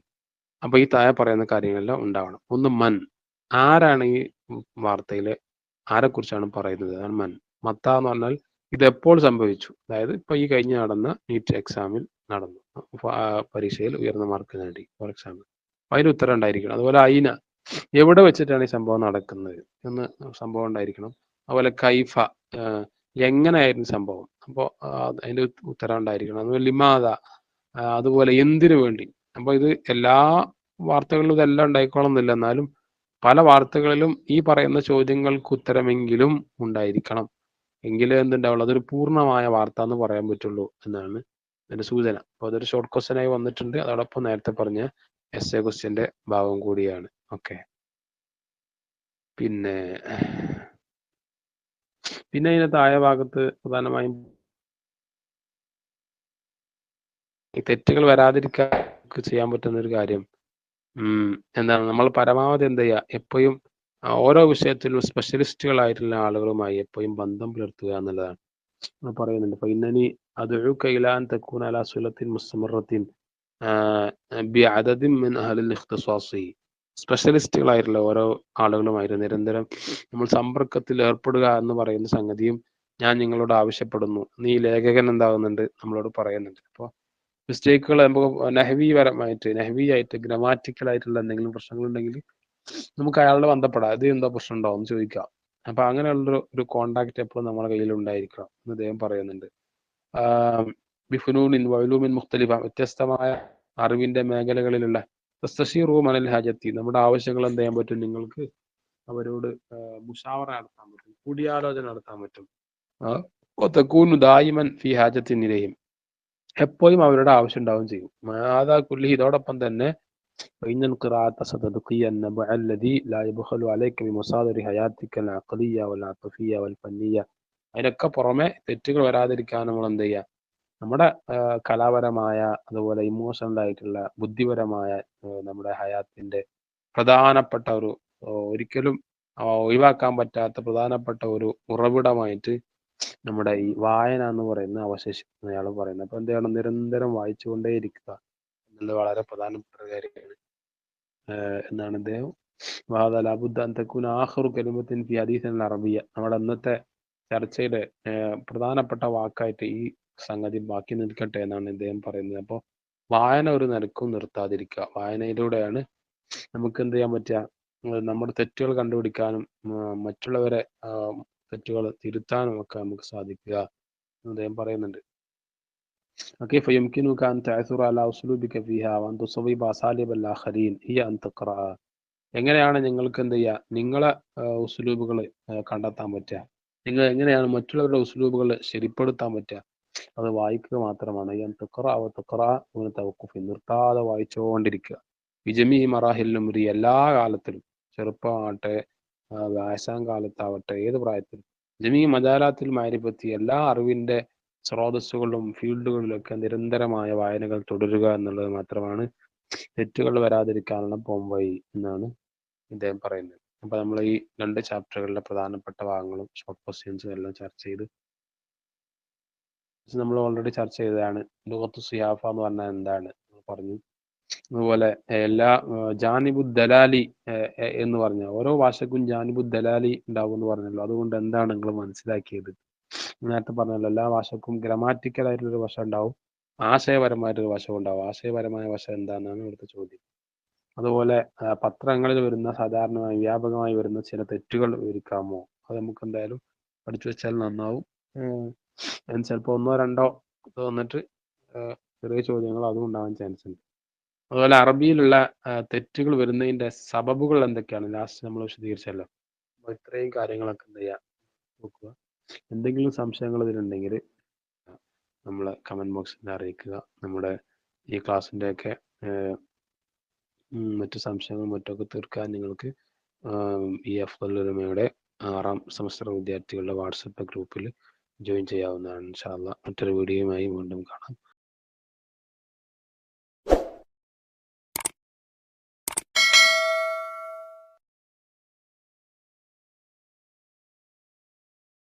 അപ്പോൾ ഈ താഴെ പറയുന്ന കാര്യങ്ങളെല്ലാം ഉണ്ടാവണം. ഒന്ന് മൻ, ആരാണ് ഈ വാർത്തയിൽ ആരെക്കുറിച്ചാണ് പറയുന്നത്, അതാണ് മൻ. മത്ത എന്ന് പറഞ്ഞാൽ ഇത് എപ്പോൾ സംഭവിച്ചു, അതായത് ഇപ്പൊ ഈ കഴിഞ്ഞ് നടന്ന നീറ്റ് എക്സാമിൽ നടന്നു, പരീക്ഷയിൽ ഉയർന്ന മാർക്ക് നേടി ഫോർ എക്സാമ്പിൾ, അതിന് ഉത്തരം ഉണ്ടായിരിക്കണം. അതുപോലെ ഐന, എവിടെ വെച്ചിട്ടാണ് ഈ സംഭവം നടക്കുന്നത് എന്ന് സംഭവം ഉണ്ടായിരിക്കണം. അതുപോലെ കൈഫ, എങ്ങനെയായിരുന്നു സംഭവം, അപ്പോൾ അതിന്റെ ഉത്തരം ഉണ്ടായിരിക്കണം. അതുപോലെ ലിമാദ, അതുപോലെ എന്തിനു വേണ്ടി. അപ്പോൾ ഇത് എല്ലാ വാർത്തകളിലും ഇതെല്ലാം ഉണ്ടായിക്കോളന്നില്ല, എന്നാലും പല വാർത്തകളിലും ഈ പറയുന്ന ചോദ്യങ്ങൾക്ക് ഉത്തരമെങ്കിലും ഉണ്ടായിരിക്കണം. എങ്കിലേ എന്തുണ്ടാവുള്ളൂ, അതൊരു പൂർണ്ണമായ വാർത്ത എന്ന് പറയാൻ പറ്റുള്ളൂ എന്നാണ് അതിന്റെ സൂചന. അപ്പോൾ അതൊരു ഷോർട്ട് ക്വസ്റ്റ്യൻ ആയി വന്നിട്ടുണ്ട്. അതോടൊപ്പം നേരത്തെ പറഞ്ഞ എസ്എ ക്വസ്റ്റ്യന്റെ ഭാഗം കൂടിയാണ്. ഓക്കെ, പിന്നെ ഇതിന്റെ താഴെ ഭാഗത്ത് പ്രധാനമായും ഈ തെറ്റുകൾ വരാതിരിക്കാൻ ചെയ്യാൻ പറ്റുന്ന ഒരു കാര്യം എന്താണ്, നമ്മൾ പരമാവധി എന്ത് ചെയ്യുക, എപ്പോഴും ഓരോ വിഷയത്തിലും സ്പെഷ്യലിസ്റ്റുകളായിട്ടുള്ള ആളുകളുമായി എപ്പോഴും ബന്ധം പുലർത്തുക എന്നുള്ളതാണ്. പറയുന്നുണ്ട്. അപ്പൊ ഇന്നനി അദ്ഉക ഇലാ അൻ തകൂന അലാ സുലത്തിൻ മുസ്തമറത്തിൻ ബിഅദദിൻ മിൻ അഹ്ലിൽ ഇഖ്തിസാസി. സ്പെഷ്യലിസ്റ്റുകളായിട്ടുള്ള ഓരോ ആളുകളുമായിട്ട് നിരന്തരം നമ്മൾ സമ്പർക്കത്തിൽ ഏർപ്പെടുക എന്ന് പറയുന്ന സംഗതിയും ഞാൻ നിങ്ങളോട് ആവശ്യപ്പെടുന്നു. നീ ലേഖകൻ എന്താകുന്നുണ്ട് നമ്മളോട് പറയുന്നുണ്ട്. അപ്പോൾ മിസ്റ്റേക്കുകൾ നമുക്ക് നഹവിയായിട്ട് ഗ്രാമാറ്റിക്കൽ ആയിട്ടുള്ള എന്തെങ്കിലും പ്രശ്നങ്ങളുണ്ടെങ്കിൽ നമുക്ക് അയാളോട് ബന്ധപ്പെടാം. ഇത് എന്താ പ്രശ്നം ഉണ്ടോ എന്ന് ചോദിക്കാം. അപ്പൊ അങ്ങനെയുള്ള ഒരു കോണ്ടാക്ട് എപ്പോഴും നമ്മുടെ കയ്യിൽ ഉണ്ടായിരിക്കണം എന്ന് അദ്ദേഹം പറയുന്നുണ്ട്. ബിഫുനൂനിൻ വഅലൂമിൻ മുഖ്തലിഫ, വ്യത്യസ്തമായ അറിവിന്റെ മേഖലകളിലുള്ള തസ്തശീറു മനൽ ഹാജത്തി, നമ്മുടെ ആവശ്യങ്ങൾ എന്ത് ചെയ്യാൻ പറ്റും, നിങ്ങൾക്ക് അവരോട് മുഷാവറ നടത്താൻ പറ്റും, കൂടിയാലോചന നടത്താൻ പറ്റും. തകൂനു ദായിമൻ ഫി ഹാജത്തിൻ ഇലൈഹിം, എപ്പോഴും അവരുടെ ആവശ്യം ഉണ്ടാവുകയും ചെയ്യും. മാതാ കുല്ലി, ഇതോടൊപ്പം തന്നെ അതിനൊക്കെ പുറമെ തെറ്റുകൾ വരാതിരിക്കാൻ നമ്മൾ എന്ത് ചെയ്യുക, നമ്മുടെ കലാപരമായ അതുപോലെ ഇമോഷണൽ ആയിട്ടുള്ള ബുദ്ധിപരമായ നമ്മുടെ ഹയാത്തിന്റെ പ്രധാനപ്പെട്ട ഒരു ഒരിക്കലും ഒഴിവാക്കാൻ പറ്റാത്ത പ്രധാനപ്പെട്ട ഒരു ഉറവിടമായിട്ട് നമ്മുടെ ഈ വായന എന്ന് പറയുന്ന അവശേഷിക്കുന്ന അയാൾ പറയുന്നത്. അപ്പൊ എന്ത് ചെയ്യണം, നിരന്തരം വായിച്ചുകൊണ്ടേയിരിക്കുക എന്നുള്ളത് വളരെ പ്രധാനപ്പെട്ട ഒരു കാര്യമാണ് എന്നാണ് അദ്ദേഹം. അറബിയ, നമ്മുടെ അന്നത്തെ ചർച്ചയുടെ പ്രധാനപ്പെട്ട വാക്കായിട്ട് ഈ സംഗതി ബാക്കി നിൽക്കട്ടെ എന്നാണ് ഇദ്ദേഹം പറയുന്നത്. അപ്പോൾ വായന ഒരു നിലക്കും നിർത്താതിരിക്കുക. വായനയിലൂടെയാണ് നമുക്ക് എന്ത് ചെയ്യാൻ പറ്റുക, നമ്മുടെ തെറ്റുകൾ കണ്ടുപിടിക്കാനും മറ്റുള്ളവരെ തെറ്റുകൾ തിരുത്താനും ഒക്കെ നമുക്ക് സാധിക്കുക എന്ന് അദ്ദേഹം പറയുന്നുണ്ട്. كيف يمكنك أن تعثر على أسلوبك فيها وأن تصوب أساليب الآخرين هي أن تقرأ എങ്ങനെയാണ് നിങ്ങൾക്ക് എന്ത് ചെയ്യുക, നിങ്ങളെ ഉസ്ലൂബുകൾ കണ്ടെത്താൻ പറ്റുക, നിങ്ങൾ എങ്ങനെയാണ് മറ്റുള്ളവരുടെ ഉസ്ലൂബുകൾ ശരിപ്പെടുത്താൻ പറ്റുക, അത് വായിക്കുക മാത്രമാണ്. നിർത്താതെ വായിച്ചുകൊണ്ടിരിക്കുക. വിജമി മറാഹിലും ഒരു എല്ലാ കാലത്തിലും, ചെറുപ്പമാകട്ടെ വയസ്സാം കാലത്താവട്ടെ ഏത് പ്രായത്തിലും, ജമീ മജാലാത്തിൽ മാരിപ്പത്തി എല്ലാ അറിവിന്റെ സ്രോതസ്സുകളിലും ഫീൽഡുകളിലൊക്കെ നിരന്തരമായ വായനകൾ തുടരുക എന്നുള്ളത് മാത്രമാണ് തെറ്റുകൾ വരാതിരിക്കാനുള്ള പോംവഴി എന്നാണ് ഇദ്ദേഹം പറയുന്നത്. അപ്പൊ നമ്മൾ ഈ 2 ചാപ്റ്ററുകളിലെ പ്രധാനപ്പെട്ട ഭാഗങ്ങളും ഷോർട്ട് ക്വസ്റ്റ്യൻസും എല്ലാം ചർച്ച ചെയ്ത്, നമ്മൾ ഓൾറെഡി ചർച്ച ചെയ്തതാണ്. ലുഗത്തു സിയാഫ എന്ന് പറഞ്ഞാൽ എന്താണ് പറഞ്ഞു. അതുപോലെ എല്ലാ ജാനിബു ദലാലി എന്ന് പറഞ്ഞ ഓരോ ഭാഷക്കും ജാനിബു ദലാലി ഉണ്ടാവും എന്ന് പറഞ്ഞല്ലോ. അതുകൊണ്ട് എന്താണ് നിങ്ങൾ മനസ്സിലാക്കിയത്? നേരത്തെ പറഞ്ഞല്ലോ, എല്ലാ ഭാഷക്കും ഗ്രാമാറ്റിക്കൽ ആയിട്ടുള്ളൊരു വശം ഉണ്ടാവും, ആശയപരമായിട്ടൊരു വശം ഉണ്ടാവും. ആശയപരമായ വശം എന്താണെന്നാണ് ഇവിടുത്തെ ചോദ്യം. അതുപോലെ പത്രങ്ങളിൽ വരുന്ന സാധാരണമായി വ്യാപകമായി വരുന്ന ചില തെറ്റുകൾ വിവരിക്കാമോ? അത് നമുക്ക് എന്തായാലും പഠിച്ചു വെച്ചാൽ നന്നാവും. ചിലപ്പോൾ 1 2 വന്നിട്ട് ചെറിയ ചോദ്യങ്ങൾ അതും ഉണ്ടാവാൻ ചാൻസ് ഉണ്ട്. അതുപോലെ അറബിയിലുള്ള തെറ്റുകൾ വരുന്നതിന്റെ സബബുകൾ എന്തൊക്കെയാണ് ലാസ്റ്റ് നമ്മൾ വിശദീകരിച്ചല്ലോ. അപ്പോൾ ഇത്രയും കാര്യങ്ങളൊക്കെ എന്ത് ചെയ്യുക, നോക്കുക. എന്തെങ്കിലും സംശയങ്ങൾ ഇതിലുണ്ടെങ്കിൽ നമ്മളെ കമന്റ് ബോക്സിൽ അറിയിക്കുക. നമ്മുടെ ഈ ക്ലാസ്സിൻ്റെയൊക്കെ മറ്റു സംശയങ്ങളും മറ്റൊക്കെ തീർക്കാൻ നിങ്ങൾക്ക് ഈ അഫ്ളൽ ഉലമയുടെ 6ാം സെമസ്റ്റർ വിദ്യാർത്ഥികളുടെ വാട്സപ്പ് ഗ്രൂപ്പിൽ ജോയിൻ ചെയ്യാവുന്നതാണ്. ഇൻഷാ അല്ലാഹ് മറ്റൊരു വീഡിയോയുമായി വീണ്ടും കാണാം.